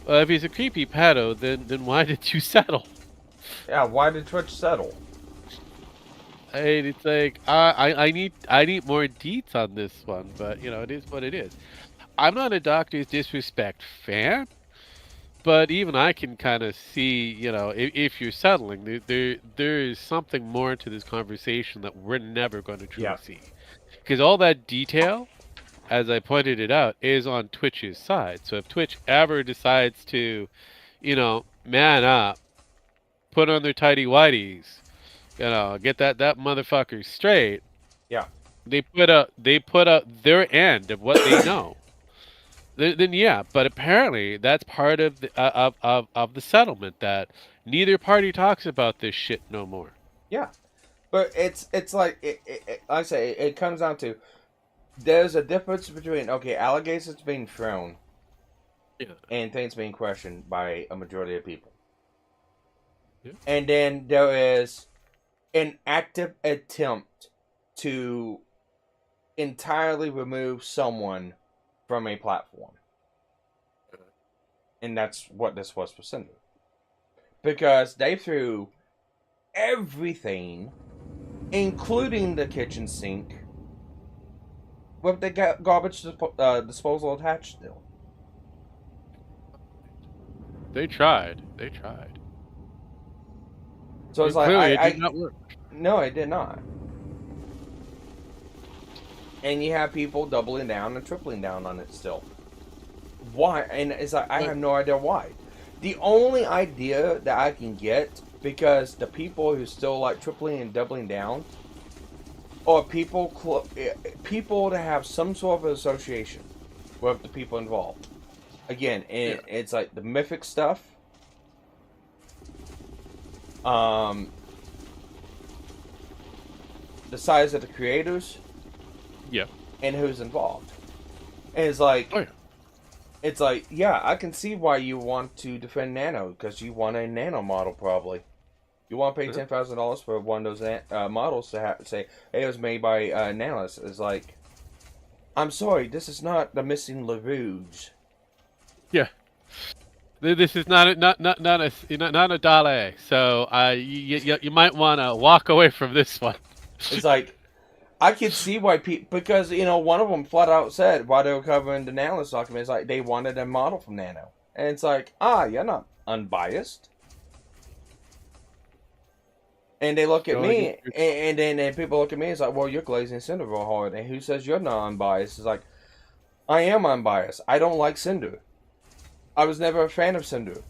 Well, if he's a creepy pedo, then why did you settle? Yeah, why did Twitch settle? It's like I need more deets on this one, but you know it is what it is. I'm not a Doctor's Disrespect fan, but even I can kind of see, you know, if you're settling, there is something more to this conversation that we're never going to truly Yeah. see, because all that detail, as I pointed it out, is on Twitch's side. So if Twitch ever decides to, you know, man up, put on their tidy whities, you know, get that motherfucker straight. Yeah. They put out their end of what they know. Then yeah, but apparently that's part of the of the settlement that neither party talks about this shit no more. Yeah. But it's like like I say, it comes down to there's a difference between allegations being thrown and things being questioned by a majority of people. Yeah. And then there is an active attempt to entirely remove someone from a platform. And that's what this was for Cinder. Because they threw everything, including the kitchen sink, with the garbage disposal attached still. They tried. So it's And clearly like it did not work. No, it did not. And you have people doubling down and tripling down on it still. Why? And it's like I have no idea why. The only idea that I can get, because the people who still like tripling and doubling down are people that have some sort of association with the people involved. Again, it's like the mythic stuff. The size of the creators. Yeah. And who's involved. And it's like, it's like, yeah, I can see why you want to defend Nano, because you want a Nano model probably. You want to pay $10,000 for one of those models to say, hey, it was made by Nanos. It's like, I'm sorry, this is not the missing LaRouge. Yeah. This is not a dollar. So you might want to walk away from this one. It's like, I could see why people, because, you know, one of them flat out said why they were covering the Nanos documents, like they wanted a model from Nano. And it's like, you're not unbiased. And they look at me, and then people look at me, it's like, well, you're glazing Cinder real hard. And who says you're not unbiased? It's like, I am unbiased. I don't like Cinder. I was never a fan of Cinder.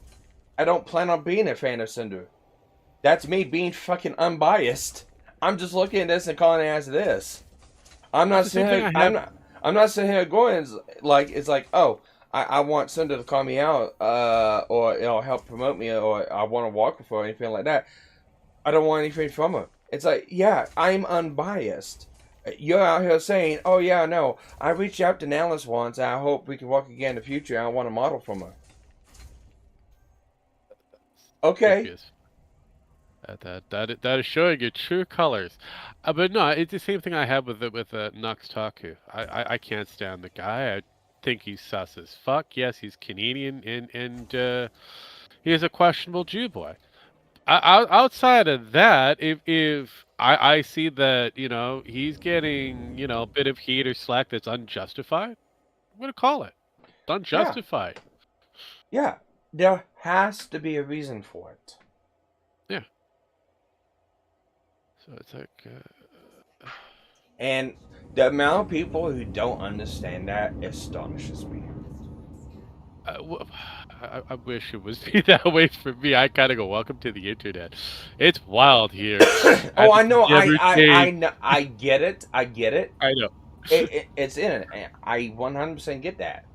I don't plan on being a fan of Cinder. That's me being fucking unbiased. I'm just looking at this and calling it as it is. I'm not sitting here, I'm not sitting here going like, it's like, oh, I want Cinder to call me out, or, you know, help promote me, or I want to walk with her or anything like that. I don't want anything from her. It's like, yeah, I'm unbiased. You're out here saying, oh yeah, no, I reached out to Nallis once, and I hope we can work again in the future, and I want a model from her. Okay. That is showing your true colors. But no, it's the same thing I had with Nux Taku. I can't stand the guy. I think he's sus as fuck. Yes, he's Canadian, and he is a questionable Jew boy. Outside of that, if I see that, you know, he's getting, you know, a bit of heat or slack that's unjustified, I'm gonna call it. It's unjustified. Yeah. There has to be a reason for it. Yeah. So it's like, and the amount of people who don't understand that astonishes me. I wish it was that way for me. I kind of go, welcome to the internet. It's wild here. Oh, I know. I get it. I get it. I know. It's in it. I 100% get that.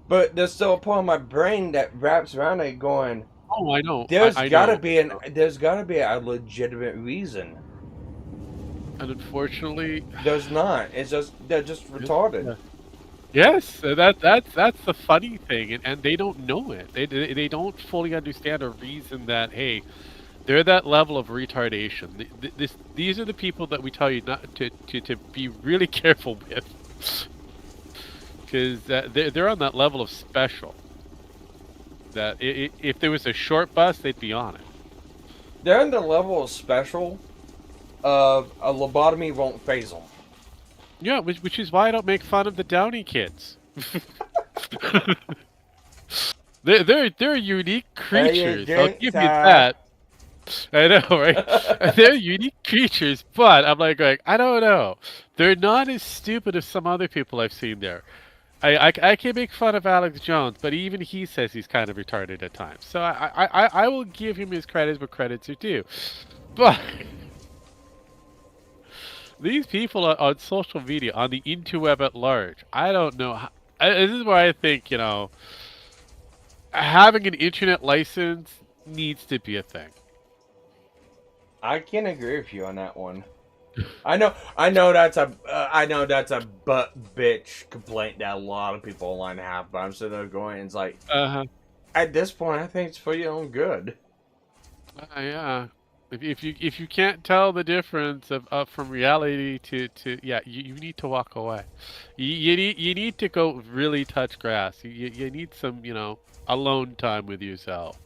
But there's still a part of my brain that wraps around it going, oh, I know. There's gotta be a legitimate reason. And unfortunately, there's not. It's just they're just retarded. Yeah. Yes, that's the funny thing, and they don't know it. They don't fully understand a reason that, hey, They're that level of retardation. These are the people that we tell you not to be really careful with, because they're on that level of special. That if there was a short bus, they'd be on it. They're on the level of special of a lobotomy won't phase them. Yeah, which is why I don't make fun of the Downey kids. They're unique creatures. I'll give you that. I know, right? They're unique creatures, but I'm like, I don't know. They're not as stupid as some other people I've seen there. I can make fun of Alex Jones, but even he says he's kind of retarded at times. So I will give him his credits where credits are due. But these people on social media, on the interweb at large, I don't know. This is where I think, having an internet license needs to be a thing. I can agree with you on that one. I know that's a butt bitch complaint that a lot of people online have, but I'm sitting there going, it's like, at this point, I think it's for your own good. Yeah. If you can't tell the difference of from reality to yeah, you need to walk away. You need to go really touch grass. You need some alone time with yourself.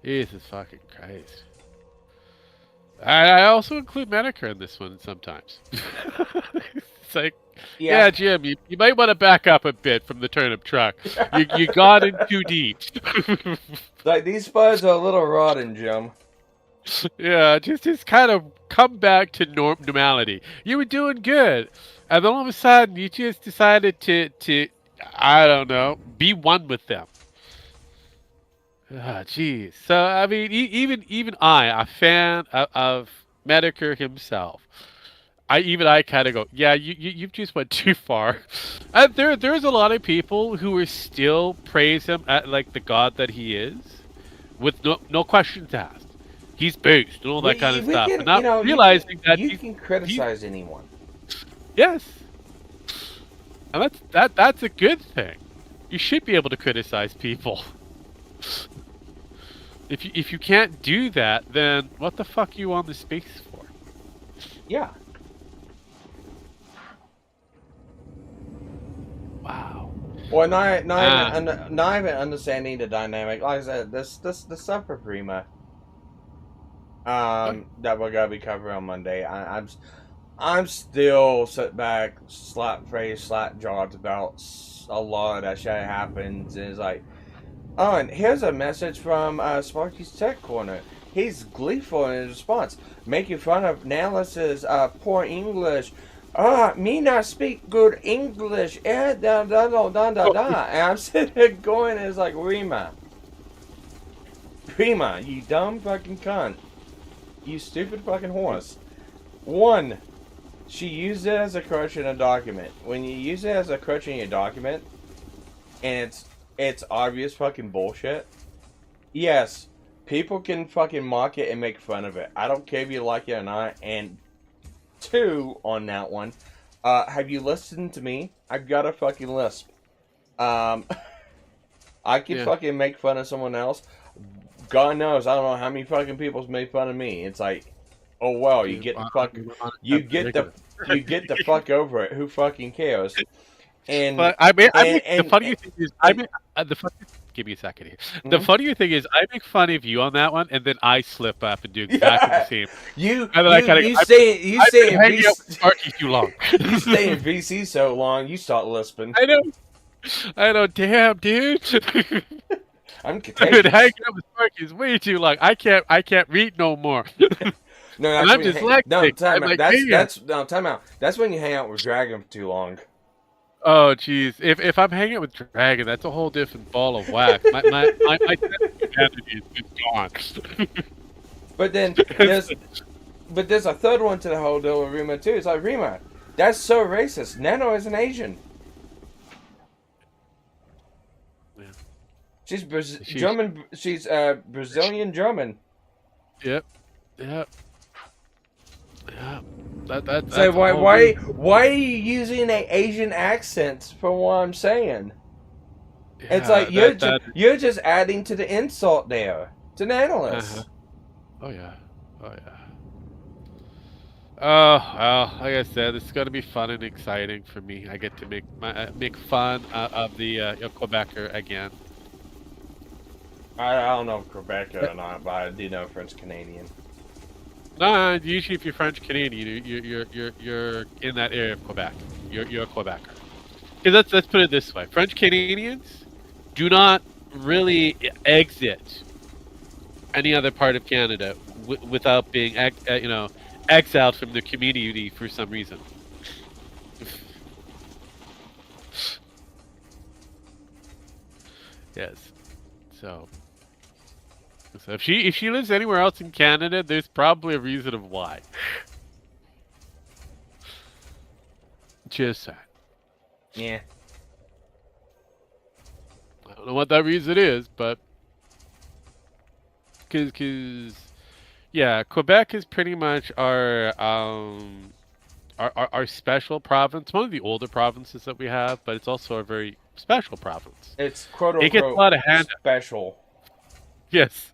Jesus fucking Christ. I also include Medicare in this one sometimes. It's like, yeah, Jim, you might want to back up a bit from the turnip truck. You got in too deep. Like, these spuds are a little rotten, Jim. Yeah, just kind of come back to normality. You were doing good, and then all of a sudden you just decided to I don't know, be one with them. Ah, geez. So I mean, even I, a fan of Medicare himself, I kind of go, yeah, you've just went too far. And there's a lot of people who are still praise him at like the god that he is, with no questions asked. He's based and all that kind of stuff, and not realizing that you can criticize anyone. Yes, and that's a good thing. You should be able to criticize people. If you can't do that, then what the fuck are you on the space for? Yeah. Wow. Well, not even understanding the dynamic. Like I said, the stuff for Prima. That we're gonna be covering on Monday. I'm still sit back, slap face, slap jawed about a lot of that shit happens. And it's like, oh, and here's a message from CMDR Corner. He's gleeful in his response, making fun of Nalis's poor English. Me not speak good English. And I'm sitting there going, it's like, Rima, you dumb fucking cunt. You stupid fucking horse. One, she used it as a crutch in a document. When you use it as a crutch in your document, and it's obvious fucking bullshit, yes, people can fucking mock it and make fun of it. I don't care if you like it or not. And two, on that one, have you listened to me? I've got a fucking lisp. I can fucking make fun of someone else. God knows, I don't know how many fucking people's made fun of me. It's like, oh well, you get the fuck over it. Who fucking cares? And but the funnier thing is, give me a second here. Mm-hmm. The funnier thing is, I make fun of you on that one, and then I slip up and do exactly the same. You stay in VC too long. You stay in VC so long, you start lisping. I know. Damn, dude. I'm contagious. Dude, hanging out with Sparky is way too long. I can't read no more. No, I'm dyslexic. No, time out. Time out. That's when you hang out with Dragon for too long. Oh, jeez. If I'm hanging out with Dragon, that's a whole different ball of wax. My identity is gone. But then there's a third one to the whole deal with Rima too. It's like, Rima, that's so racist. Nano is an Asian. She's German. She's Brazilian German. Yep. That's so why are you using an Asian accent for what I'm saying? Yeah, it's like you're just adding to the insult there to the analyst. Oh yeah. Oh yeah. Oh well, like I said, it's gonna be fun and exciting for me. I get to make fun of the Quebecer again. I don't know if Quebec or not, but I do know French Canadian. No, usually if you're French Canadian, you're in that area of Quebec. You're a Quebecer. Because let's put it this way: French Canadians do not really exit any other part of Canada without being exiled from the community for some reason. Yes. So if she lives anywhere else in Canada, there's probably a reason of why. Just saying. Yeah. I don't know what that reason is, but because yeah, Quebec is pretty much our special province, one of the older provinces that we have, but it's also a very special province. It's quote It gets a unquote lot of handouts. special. Yes,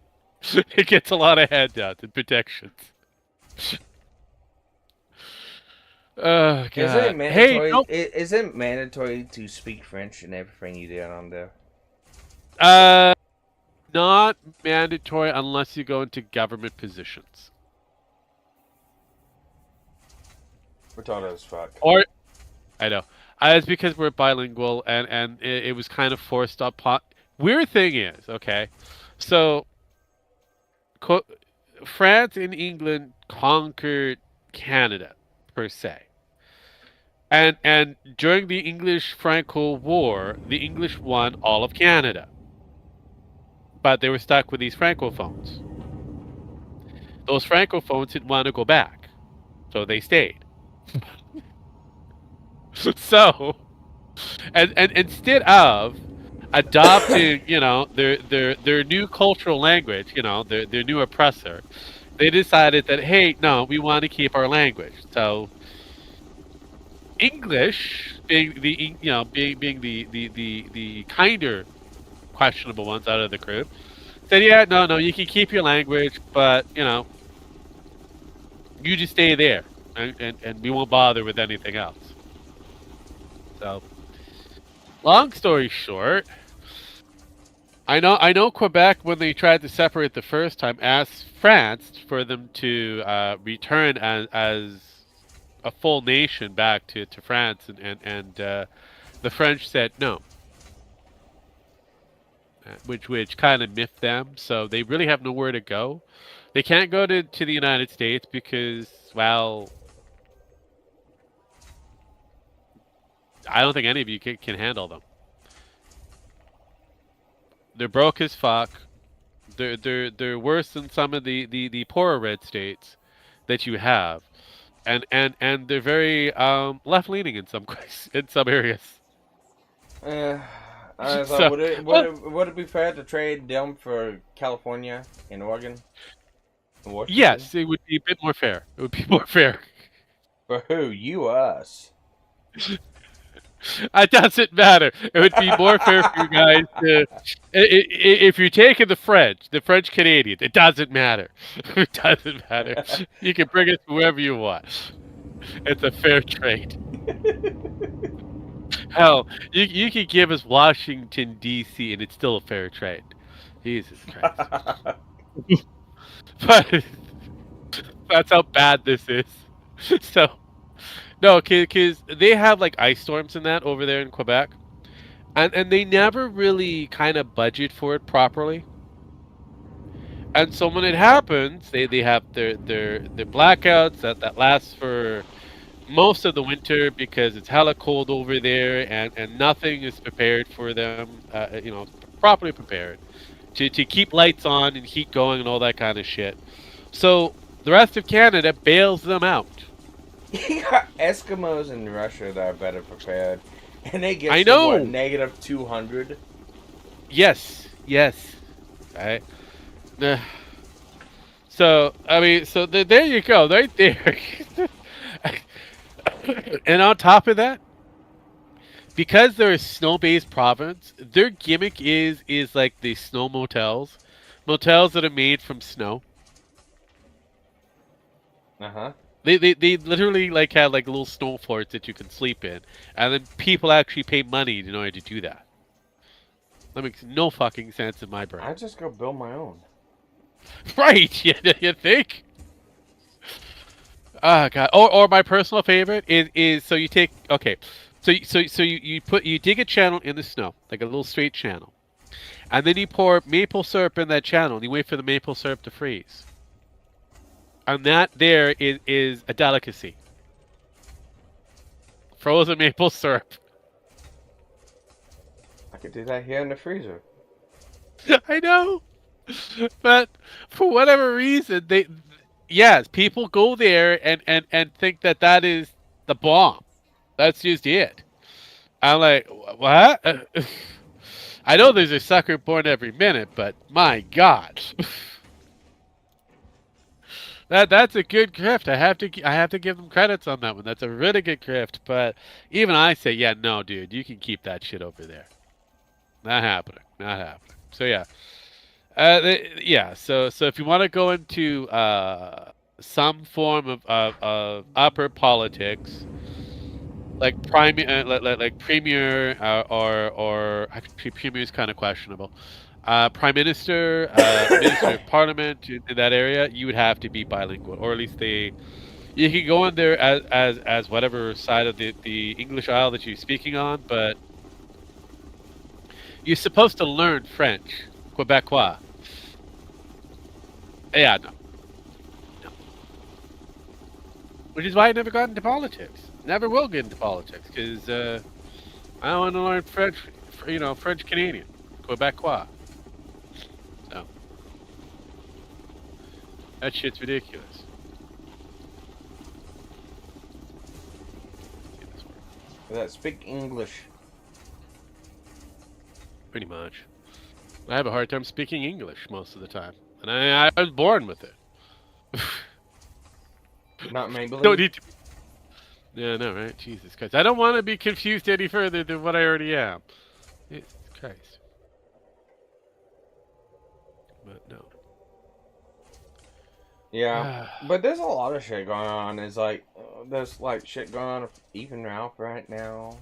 it gets a lot of handouts and protections. Oh Is it God! Hey, mandatory? no. Is it mandatory to speak French in everything you do on there? Not mandatory unless you go into government positions. Retarded as fuck. Or I know. It's because we're bilingual and it was kind of forced upon. Weird thing is, okay, so France and England conquered Canada per se, and during the English Franco War, the English won all of Canada, but they were stuck with these francophones. Those francophones didn't want to go back, so they stayed. So, and instead of adopting, their new cultural language, their new oppressor, they decided that, hey, no, we want to keep our language. So English, being the being the kinder questionable ones out of the group, said, yeah, no, you can keep your language, but you just stay there, and we won't bother with anything else. So, long story short, I know Quebec, when they tried to separate the first time, asked France for them to return as a full nation back to France, and the French said no, which kind of miffed them. So they really have nowhere to go. They can't go to the United States because, well, I don't think any of you can handle them. They're broke as fuck. They're worse than some of the poorer red states that you have, and they're very left leaning in some in some areas. So would it be fair to trade them for California and Oregon and Washington? Yes, it would be a bit more fair. It would be more fair. For who? You or us? It doesn't matter. It would be more fair for you guys to, if you're taking the French Canadians, it doesn't matter. It doesn't matter. You can bring us whoever you want. It's a fair trade. Hell, you could give us Washington D.C. and it's still a fair trade. Jesus Christ. But that's how bad this is. So. No, because they have like ice storms and that over there in Quebec, and they never really kind of budget for it properly. And so when it happens, they have their blackouts that last for most of the winter because it's hella cold over there, and nothing is prepared for them, properly prepared to keep lights on and heat going and all that kind of shit. So the rest of Canada bails them out. You got Eskimos in Russia that are better prepared, and they get I know. what, -200. Yes. Right. So I mean, so there you go, right there. And on top of that, because they're a snow-based province, their gimmick is like the snow motels that are made from snow. They literally like had like little snow forts that you can sleep in, and then people actually pay money in order to do that. That makes no fucking sense in my brain. I just go build my own. Right? You think? Oh god. Or my personal favorite is so you take you dig a channel in the snow, like a little straight channel. And then you pour maple syrup in that channel and you wait for the maple syrup to freeze. And that there is a delicacy. Frozen maple syrup. I could do that here in the freezer. I know. But for whatever reason, yes, people go there and think that is the bomb. That's just it. I'm like, what? I know there's a sucker born every minute, but my God. That's a good grift. I have to give them credits on that one. That's a really good grift. But even I say, yeah, no, dude, you can keep that shit over there. Not happening. Not happening. So yeah, yeah. So if you want to go into some form of upper politics, like like premier or actually premier is kind of questionable. Prime Minister, Minister of Parliament in that area, you would have to be bilingual, or at least you can go in there as whatever side of the English Isle that you're speaking on, but you're supposed to learn French, Quebecois. Yeah, no. Which is why I never got into politics. Never will get into politics, because I don't want to learn French, French Canadian, Quebecois. So that shit's ridiculous. That speak English. Pretty much. I have a hard time speaking English most of the time, and I was born with it. Not Maybelline. Don't need to. Yeah, no, right? Jesus Christ! I don't want to be confused any further than what I already am. Jesus Christ. But no. Yeah, but there's a lot of shit going on. It's like there's like shit going on with Ethan Ralph right now.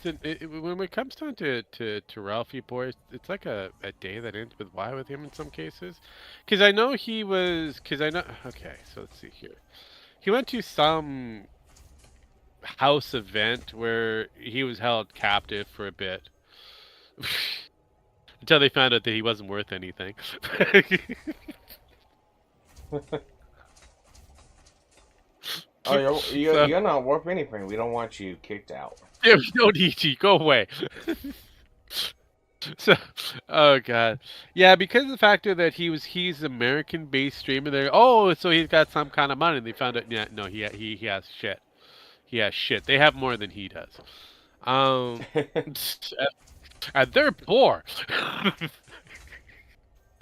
When it comes down to Ralphie boys, it's like a day that ends with Y with him in some cases. Because I know he was. Because I know. Okay, so let's see here. He went to some house event where he was held captive for a bit. Until they found out that he wasn't worth anything. Oh, you're not worth anything. We don't want you kicked out. Yeah, we don't need you. Go away. So, oh god, yeah, because of the factor that he's American-based streamer. There, oh, so he's got some kind of money. And they found out, yeah, no, he has shit. He has shit. They have more than he does. And they're poor.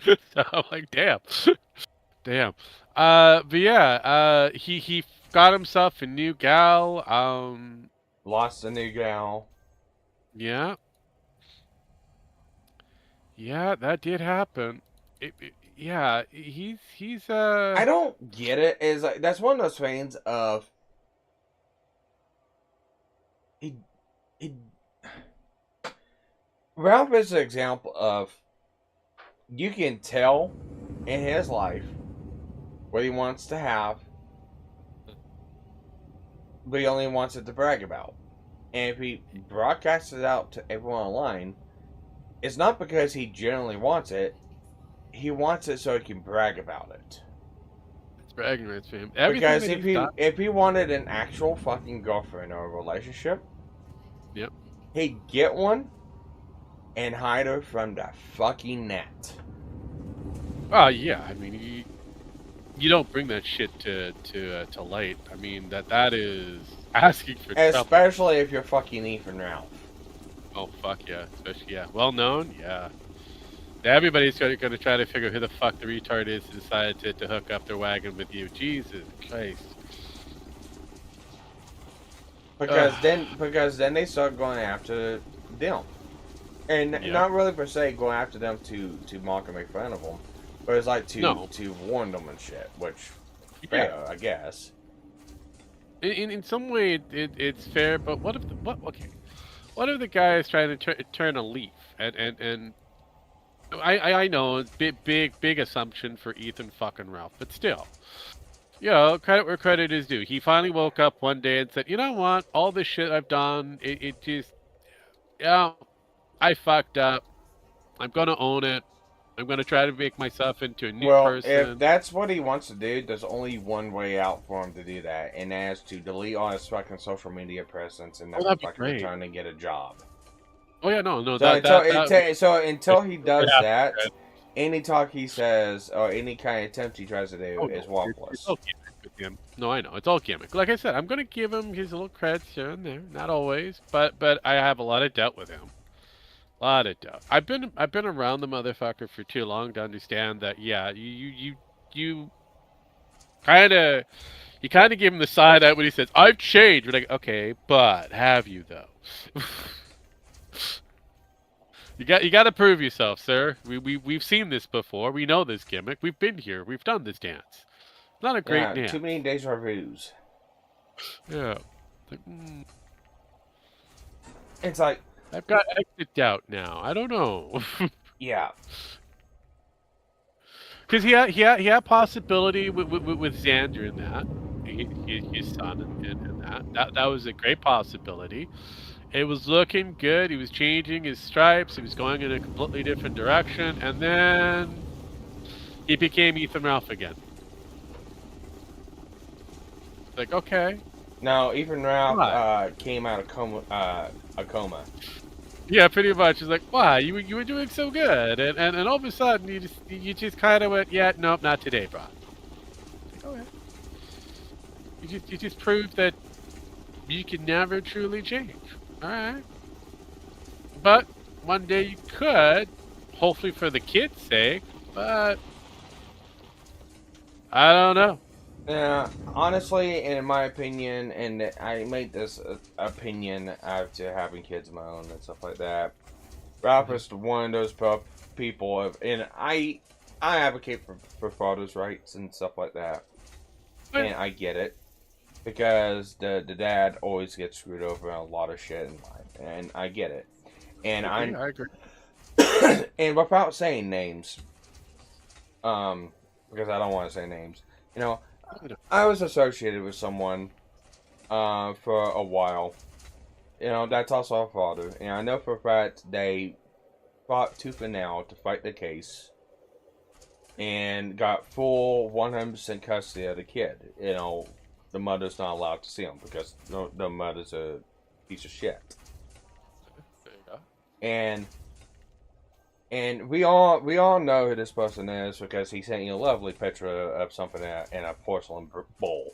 So I'm like, damn. But yeah, he got himself a new gal. Lost a new gal. Yeah. Yeah, that did happen. Yeah, he's I don't get it. Is like that's one of those things of he Ralph is an example of you can tell in his life what he wants to have, but he only wants it to brag about. And if he broadcasts it out to everyone online, it's not because he generally wants it. He wants it so he can brag about it. It's bragging rights for him. Because if he wanted an actual fucking girlfriend or a relationship, yep, he'd get one and hide her from the fucking net. Oh yeah, I mean you don't bring that shit to light. I mean that is asking for trouble. Especially if you're fucking Ethan Ralph. Oh fuck yeah, especially yeah, well known, yeah. Everybody's going to try to figure who the fuck the retard is who decided to hook up their wagon with you. Jesus Christ. Because then they start going after them. And not really per se going after them to mock and make fun of them. But it's like to warn them and shit. Which Yeah. fair, I guess. In some way, it's fair, but what if what? Okay, what if the guy is trying to turn a leaf? And I know it's big assumption for Ethan fucking Ralph, but still, credit where credit is due. He finally woke up one day and said, "You know what? All this shit I've done, it just, yeah, I fucked up. I'm gonna own it. I'm gonna try to make myself into a new Well, if person." that's what he wants to do, there's only one way out for him to do that, and that is to delete all his fucking social media presence and Oh, never that'd be fucking great. return and get a job. Oh yeah, no, So that would until he it does have to that, be. any talk he says or any kind of attempt he tries to do Oh is no, it's worthless. all gimmick with him. No, I know it's all gimmick. Like I said, I'm gonna give him his little creds here and there. Not always, but I have a lot of doubt with him. A lot of doubt. I've been around the motherfucker for too long to understand that. Yeah, you kind of you kind of give him the side eye when he says, "I've changed." We're like, okay, but have you though? You got to prove yourself, sir. We've seen this before. We know this gimmick. We've been here. We've done this dance. Not a great Yeah, dance. too many deja vu's. Yeah. It's like, I've got exit doubt now. I don't know. yeah, Because he had possibility with Xander in that, his son and that was a great possibility. It was looking good. He was changing his stripes. He was going in a completely different direction, and then he became Ethan Ralph again. Like, okay, no, even Ralph why? came out of a coma. Yeah, pretty much. It's like, why? You were doing so good, and all of a sudden you just kind of went, yeah, nope, not today, bro. Like, okay. You just proved that you can never truly change. All right, but one day you could, hopefully for the kids' sake. But I don't know. Yeah, honestly, in my opinion, and I made this opinion after having kids of my own and stuff like that. Ralph is one of those people, and I advocate for fathers' rights and stuff like that, But and I get it because the dad always gets screwed over on a lot of shit in life, and I get it, and I agree. and without saying names, because I don't want to say names, you know, I was associated with someone for a while. You know, that's also a father. And I know for a fact they fought tooth and nail to fight the case and got full 100% custody of the kid. You know, the mother's not allowed to see him because the mother's a piece of shit. There you go. And we all know who this person is because he sent you a lovely picture of something in a porcelain bowl.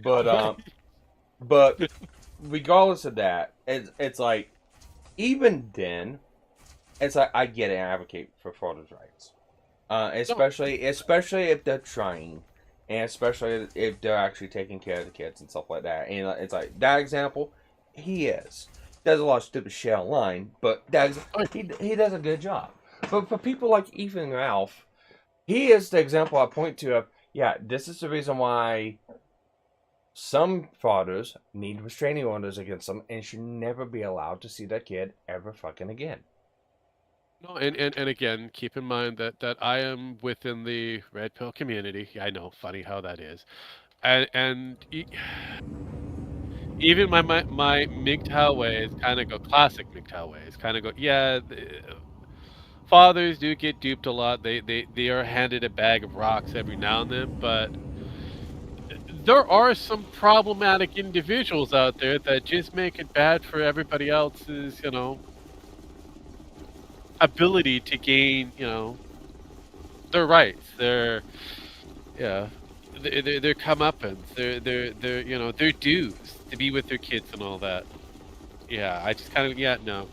But regardless of that, it's like even then, it's like I get it. I advocate for fathers' rights, especially if they're trying, and especially if they're actually taking care of the kids and stuff like that. And it's like that example, he is. Does a lot of stupid shit online, but he does a good job. But for people like Ethan and Ralph, he is the example I point to of, yeah, this is the reason why some fathers need restraining orders against them and should never be allowed to see their kid ever fucking again. No, and again, keep in mind that I am within the red pill community. I know, funny how that is, and even my MGTOW ways kind of go classic MGTOW ways, kind of go, yeah. Fathers do get duped a lot. They are handed a bag of rocks every now and then, but there are some problematic individuals out there that just make it bad for everybody else's, ability to gain, their rights, yeah, their comeuppance, their dues to be with their kids and all that. Yeah, I just kind of, yeah, no,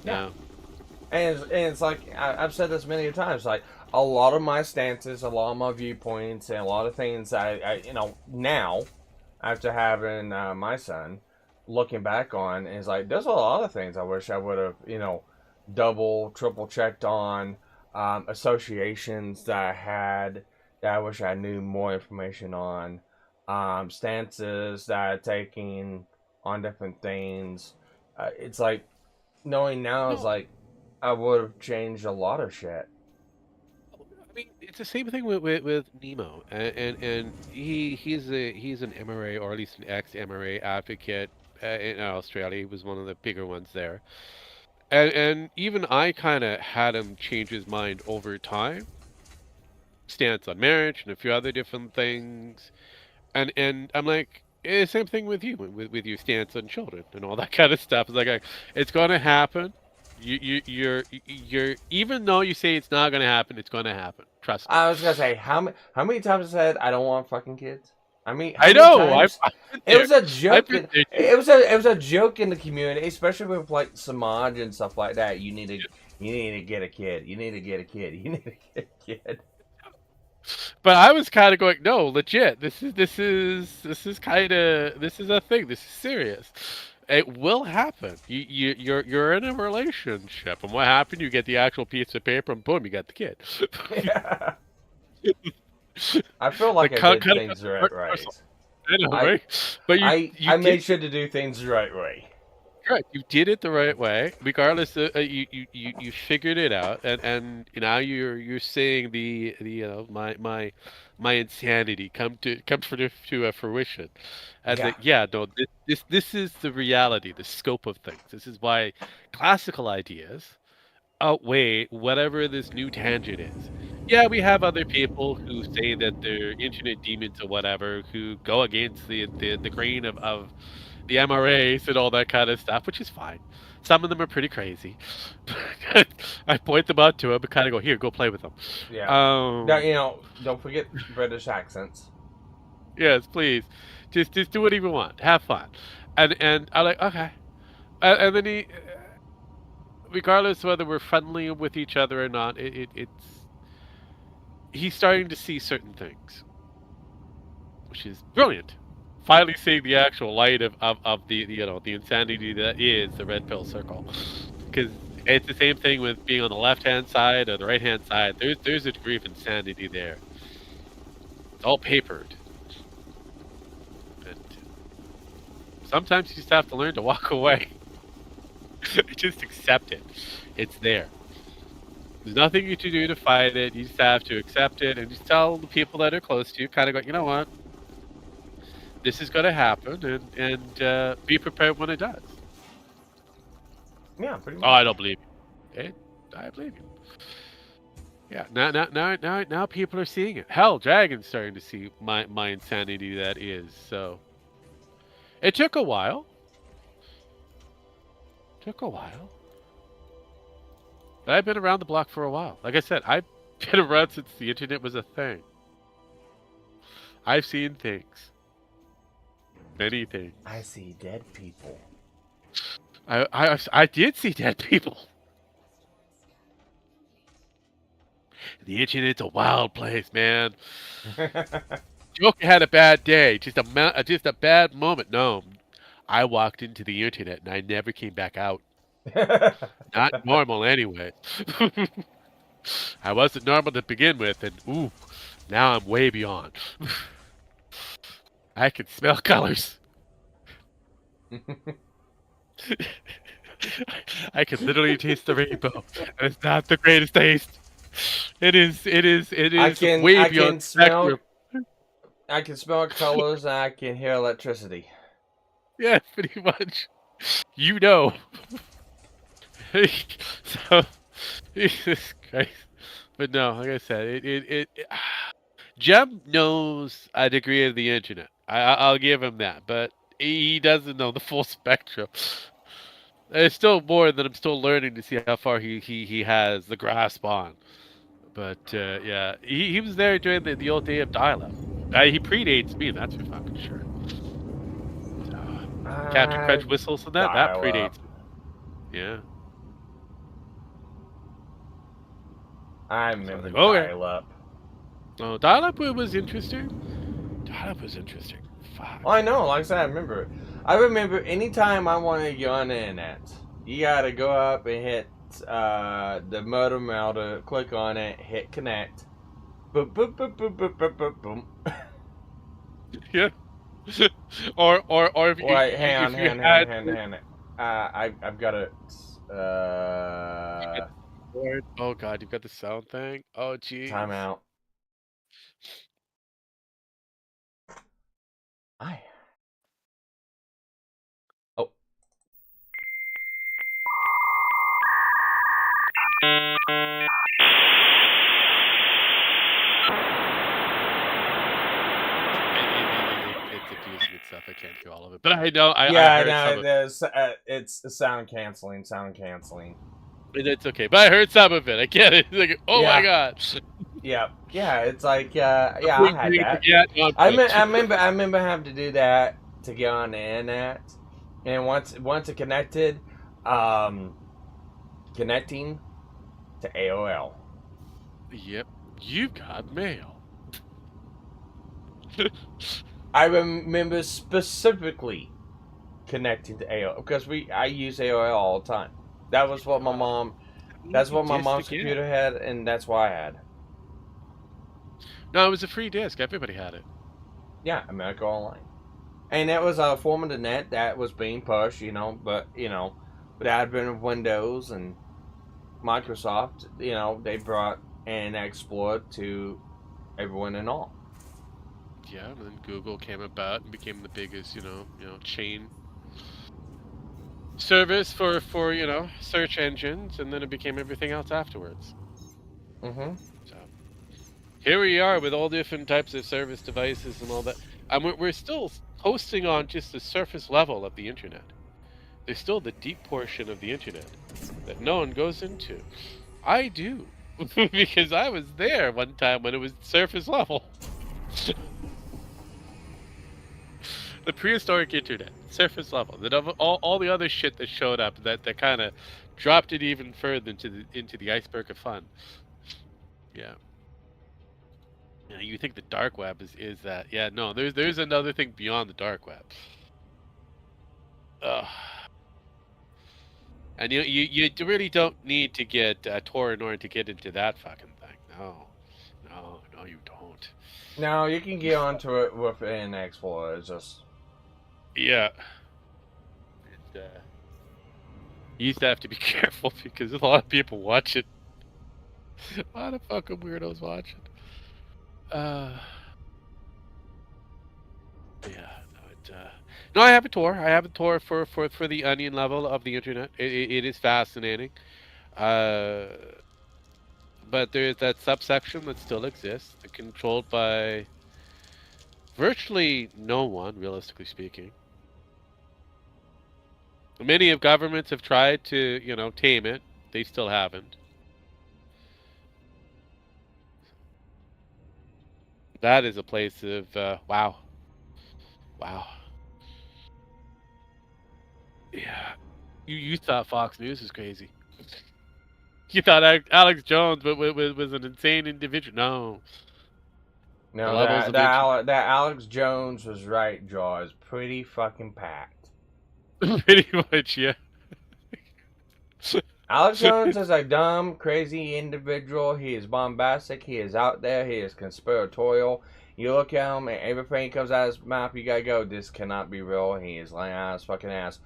Yeah. no. And it's like, I've said this many times, like, a lot of my stances, a lot of my viewpoints, and a lot of things I now, after having my son, looking back on, is like, there's a lot of things I wish I would have, double, triple checked on, associations that I had, that I wish I knew more information on. Stances that I'm taking on different things. It's like knowing now is No, like I would have changed a lot of shit. I mean it's the same thing with Nemo, and he's an MRA, or at least an ex-MRA advocate in Australia. He was one of the bigger ones there, and even I kind of had him change his mind over time. Stance on marriage and a few other different things, and I'm like, same thing with you, with your stance on children and all that kind of stuff. It's like, it's gonna happen. You're even though you say it's not gonna happen, it's gonna happen. Trust me. I was gonna say how many times I said I don't want fucking kids. I mean, how I many know. times I've been it there. was a I've joke. been there too. It was a joke in the community, especially with like Samaj and stuff like that. You need to get a kid. You need to get a kid. You need to get a kid. But I was kind of going, no, legit. This is a thing. This is serious. It will happen. You're in a relationship, and what happened? You get the actual piece of paper, and boom, you got the kid. Yeah. I feel The like I did things the right way. I know, I right? But you I did. made sure to do things the right way. Correct. You did it the right way, regardless. You figured it out, and now you're seeing the my insanity come to a fruition, as Yeah. like, yeah, no, this is the reality, the scope of things. This is why classical ideas outweigh whatever this new tangent is. Yeah, we have other people who say that they're internet demons or whatever, who go against the grain of the MRAs and all that kind of stuff, which is fine. Some of them are pretty crazy. I point them out to them and kind of go, here, go play with them. Yeah. Now, don't forget British accents. Yes, please. Just do whatever you want. Have fun. And I'm like, okay. And then regardless of whether we're friendly with each other or not, it's he's starting to see certain things, which is brilliant. Finally seeing the actual light of the insanity that is the red pill circle, because it's the same thing with being on the left hand side or the right hand side. There's a degree of insanity there. It's all papered, and sometimes you just have to learn to walk away. Just accept it. It's there. There's nothing you can do to fight it. You just have to accept it and just tell the people that are close to you, kind of go, you know what? This is going to happen, and be prepared when it does. Yeah, pretty much. Oh, I don't believe you. I believe you. Yeah, now people are seeing it. Hell, Dragon's starting to see my insanity that is. So it took a while. But I've been around the block for a while. Like I said, I've been around since the internet was a thing. I've seen things. Many things. I see dead people. I did see dead people. The internet's a wild place, man. Joker had a bad day, just a bad moment. No, I walked into the internet and I never came back out. Not normal, anyway. I wasn't normal to begin with, and ooh, now I'm way beyond. I can smell colors. I can literally taste the rainbow, and it's not the greatest taste. It is way beyond spectrum. I can smell colors and I can hear electricity. Yeah, pretty much. You know. So, Jesus Christ. But no, like I said, Jem knows a degree of the internet. I'll give him that, but he doesn't know the full spectrum. There's still more that I'm still learning to see how far he has the grasp on. But yeah, he was there during the old day of dial-up. He predates me, that's for fucking sure. Captain Crunch whistles and that predates me. Yeah. I remember dial-up. Oh, dial-up was interesting. Fuck. Oh, I know. Like I said, I remember it. I remember anytime I wanted to get on the internet, you gotta go up and hit the modem router, click on it, hit connect, Boop, boop, boop, boop, boop, boop, boop, boom. Yeah. or if Wait, hang you on, had hang on. I've got to. oh god, you've got the sound thing. Oh jeez. Time out. I. Oh. It's abusing itself. I can't hear all of it, but I know I Yeah, heard some of it's sound canceling. it's okay. But I heard some of it. I get it. It's like, oh my Yeah, god. yeah. It's like yeah, I had that. Yeah, no, I'm I good. remember having to do that to get on the internet, and once it connected, connecting to AOL. Yep, you got mail. I remember specifically connecting to AOL because I use AOL all the time. That was what my mom. That's what my mom's computer had, and that's why I had. No, it was a free disc. Everybody had it. Yeah, America Online, and that was a form of the net that was being pushed, but with the advent of Windows and Microsoft, they brought an exploit to everyone and all. Yeah, and then Google came about and became the biggest, chain service for search engines, and then it became everything else afterwards. Mm-hmm. So here we are with all different types of service devices and all that. And we're still hosting on just the surface level of the internet. There's still the deep portion of the internet that no one goes into. I do. Because I was there one time when it was surface level. The prehistoric internet, surface level. All the other shit that showed up that kind of dropped it even further into the iceberg of fun. Yeah. Yeah, you think the dark web is that? Yeah, no. There's another thing beyond the dark web. Ugh. And you really don't need to get Tor in order to get into that fucking thing. No, you don't. No, you can get onto it with an Explorer. It's just yeah. You used to have to be careful because a lot of people watch it. A lot of fucking weirdos watch it. Yeah. No, I have a Tor. I have a Tor for the onion level of the internet. It is fascinating. But there's that subsection that still exists, controlled by virtually no one, realistically speaking. Many of governments have tried to, tame it. They still haven't. That is a place of wow. Yeah, you thought Fox News was crazy. You thought Alex Jones was an insane individual. No. no. That Alex Jones was right. Jaw is pretty fucking packed. Pretty much, yeah. Alex Jones is a dumb, crazy individual. He is bombastic. He is out there. He is conspiratorial. You look at him, and everything comes out of his mouth. You gotta go, this cannot be real. He is lying out of his fucking ass.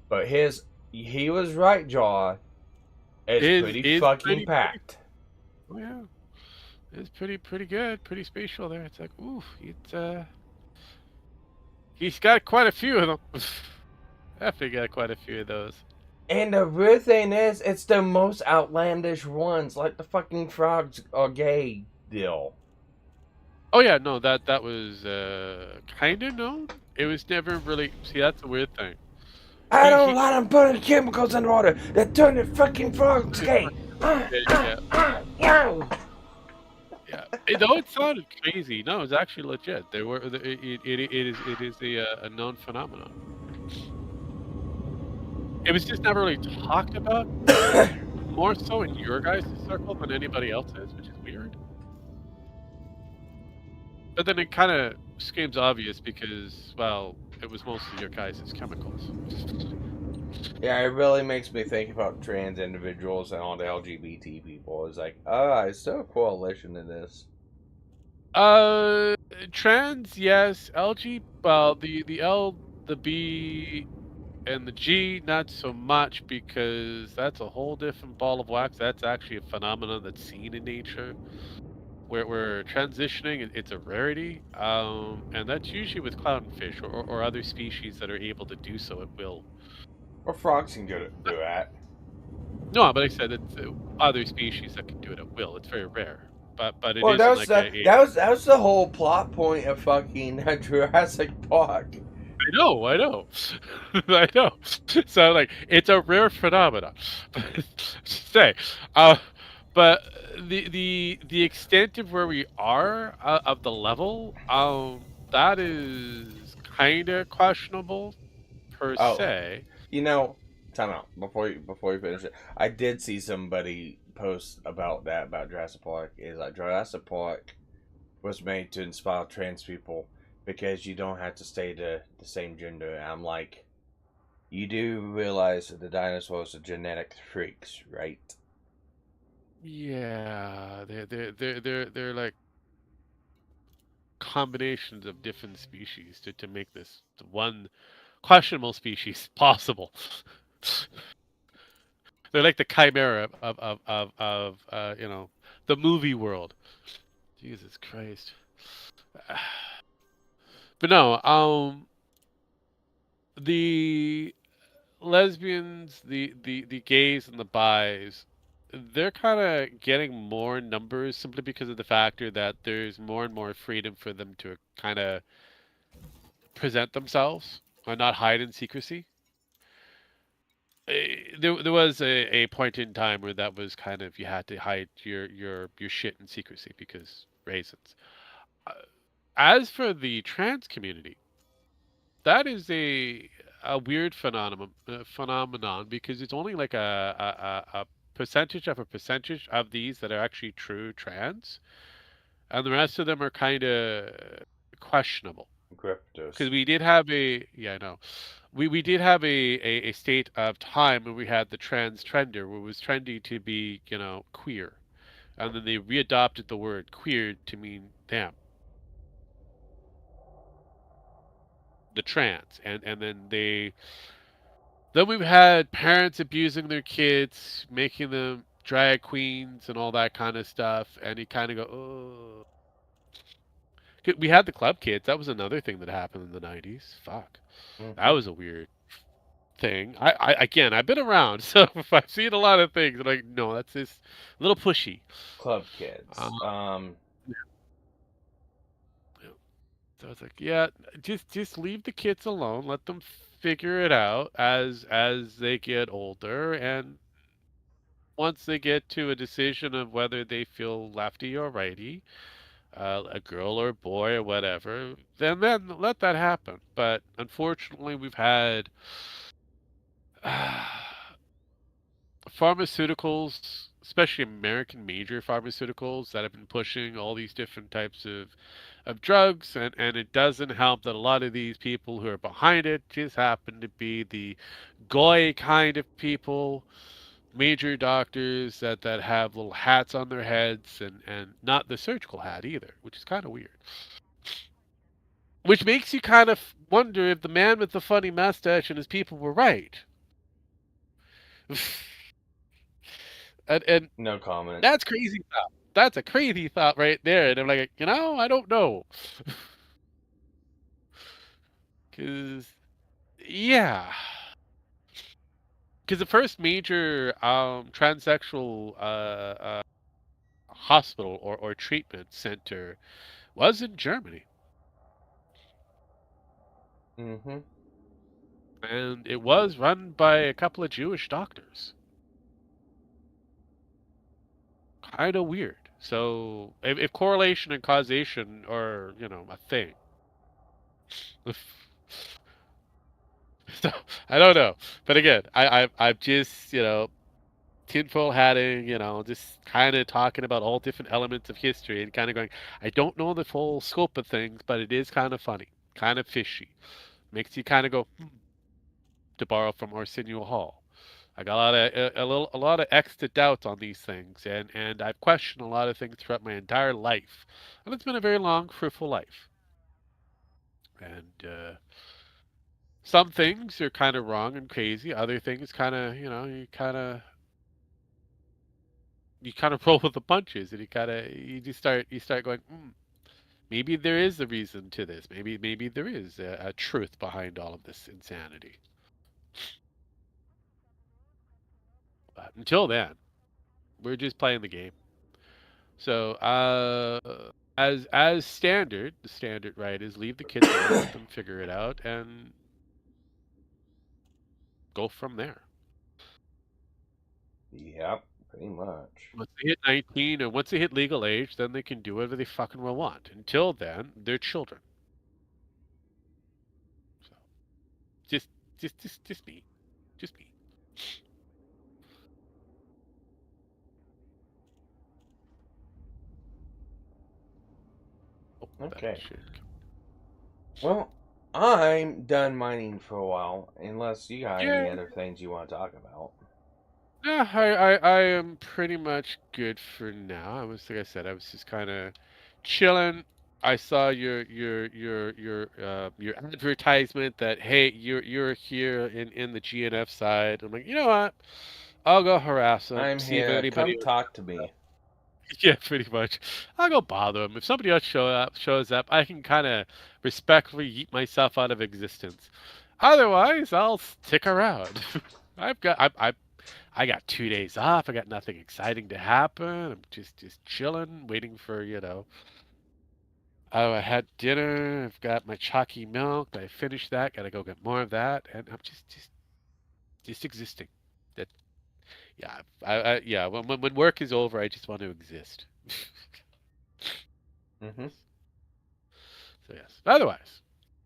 But he was right, Jaw. It's pretty fucking packed. Oh yeah, it's pretty good, pretty spatial there. It's like, ooh, he's got quite a few of them. Definitely got quite a few of those. And the weird thing is, it's the most outlandish ones, like the fucking frogs are gay deal. Oh yeah, no, that was kind of known. It was never really. See, that's a weird thing. I don't let them putting chemicals in the water that turn the fucking frogs gay. Yeah. Though it sounded crazy, no, it's actually legit. It is a known phenomenon. It was just never really talked about, more so in your guys' circle than anybody else's, which is weird. But then it kind of seems obvious because, well, it was mostly your guys' chemicals. Yeah, it really makes me think about trans individuals and all the LGBT people. It's like, is there a correlation to this? Uh, Trans, yes. LG, well, the L, the B, and the G, not so much because that's a whole different ball of wax. That's actually a phenomenon that's seen in nature. Where we're transitioning, it's a rarity, and that's usually with clownfish or other species that are able to do so at will. Or frogs can do that. No, but I said it's other species that can do it at will. It's very rare, but it Well, that isn't was like a that was the whole plot point of fucking Jurassic Park. I know, I know, I know. So like, it's a rare phenomenon. Say, uh, but the extent of where we are of the level, that is kind of questionable per Oh, se. you know, time out before you finish it. I did see somebody post about that about Jurassic Park. Is like Jurassic Park was made to inspire trans people because you don't have to stay the same gender. And I'm like, you do realize that the dinosaurs are genetic freaks, right? Yeah, they're like combinations of different species to make this one questionable species possible. They're like the chimera of the movie world. Jesus Christ. But no, the lesbians, the gays and the bis, they're kind of getting more numbers simply because of the factor that there's more and more freedom for them to kind of present themselves and not hide in secrecy. There was a point in time where that was kind of you had to hide your shit in secrecy because reasons. Uh, As for the trans community, that is a weird phenomenon because it's only like a a percentage of these that are actually true trans, and the rest of them are kind of questionable. Because Cryptos. we did have a yeah, I know. We did have a state of time where we had the trans trender, where it was trendy to be, queer. And then they readopted the word queer to mean damn, the trans. And then we've had parents abusing their kids, making them drag queens and all that kind of stuff. And you kind of go, oh. We had the club kids. That was another thing that happened in the 90s. Fuck. That Mm-hmm. was a weird thing. I again, I've been around, so if I've seen a lot of things, I'm like, no, that's just a little pushy. Club Um, kids. yeah, yeah. So it's like, yeah, just leave the kids alone. Let them figure it out as they get older, and once they get to a decision of whether they feel lefty or righty, a girl or a boy or whatever, then let that happen. But unfortunately, we've had pharmaceuticals, especially American major pharmaceuticals that have been pushing all these different types of drugs, and it doesn't help that a lot of these people who are behind it just happen to be the goy kind of people, major doctors that have little hats on their heads and not the surgical hat either, which is kind of weird. Which makes you kind of wonder if the man with the funny mustache and his people were right. And No comment. that's crazy thought. That's a crazy thought right there. And I'm like, I don't know. Cause yeah. Because the first major transsexual hospital or treatment center was in Germany. Mm-hmm. And it was run by a couple of Jewish doctors. Kind of weird. So if correlation and causation are, a thing. So I don't know. But again, I've just, tinfoil hatting, just kind of talking about all different elements of history and kind of going, I don't know the full scope of things, but it is kind of funny, kind of fishy. Makes you kind of go, to borrow from Arsenio Hall. I got a lot of extra doubts on these things, and I've questioned a lot of things throughout my entire life, and it's been a very long, fruitful life. And some things are kind of wrong and crazy. Other things kind of, you kind of roll with the punches, and you just start going, maybe there is a reason to this. Maybe there is a truth behind all of this insanity. But until then, we're just playing the game. So, as standard, the standard right is leave the kids alone, let them figure it out, and go from there. Yep, pretty much. Once they hit 19 and once they hit legal age, then they can do whatever they fucking will want. Until then, they're children. So, just, just me, just me. Oh, Okay. shit. Well, I'm done mining for a while, unless you got Yeah, any other things you want to talk about. yeah, I am pretty much good for now. Like I said, I was just kind of chilling. I saw your advertisement that hey, you're here in the GNF side. I'm like, you know what? I'll go harass them, I'm see if here. Come anybody. talk to me. Yeah, pretty much. I'll go bother them. If somebody else shows up, I can kind of respectfully yeet myself out of existence. Otherwise, I'll stick around. I've got I got 2 days off. I got nothing exciting to happen. I'm just chilling, waiting for Oh, I had dinner. I've got my chalky milk. I finished that. Got to go get more of that, and I'm just existing. That yeah, yeah. When work is over, I just want to exist. Mm-hmm. So yes. Otherwise,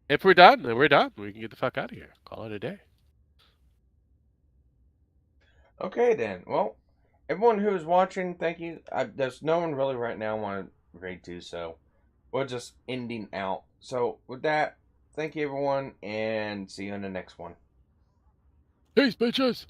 if we're done, then we're done. We can get the fuck out of here. Call it a day. Okay then. Well, everyone who's watching, thank you. There's no one really right now want to grade to, so we're just ending out. So with that, thank you everyone, and see you in the next one. Peace, bitches.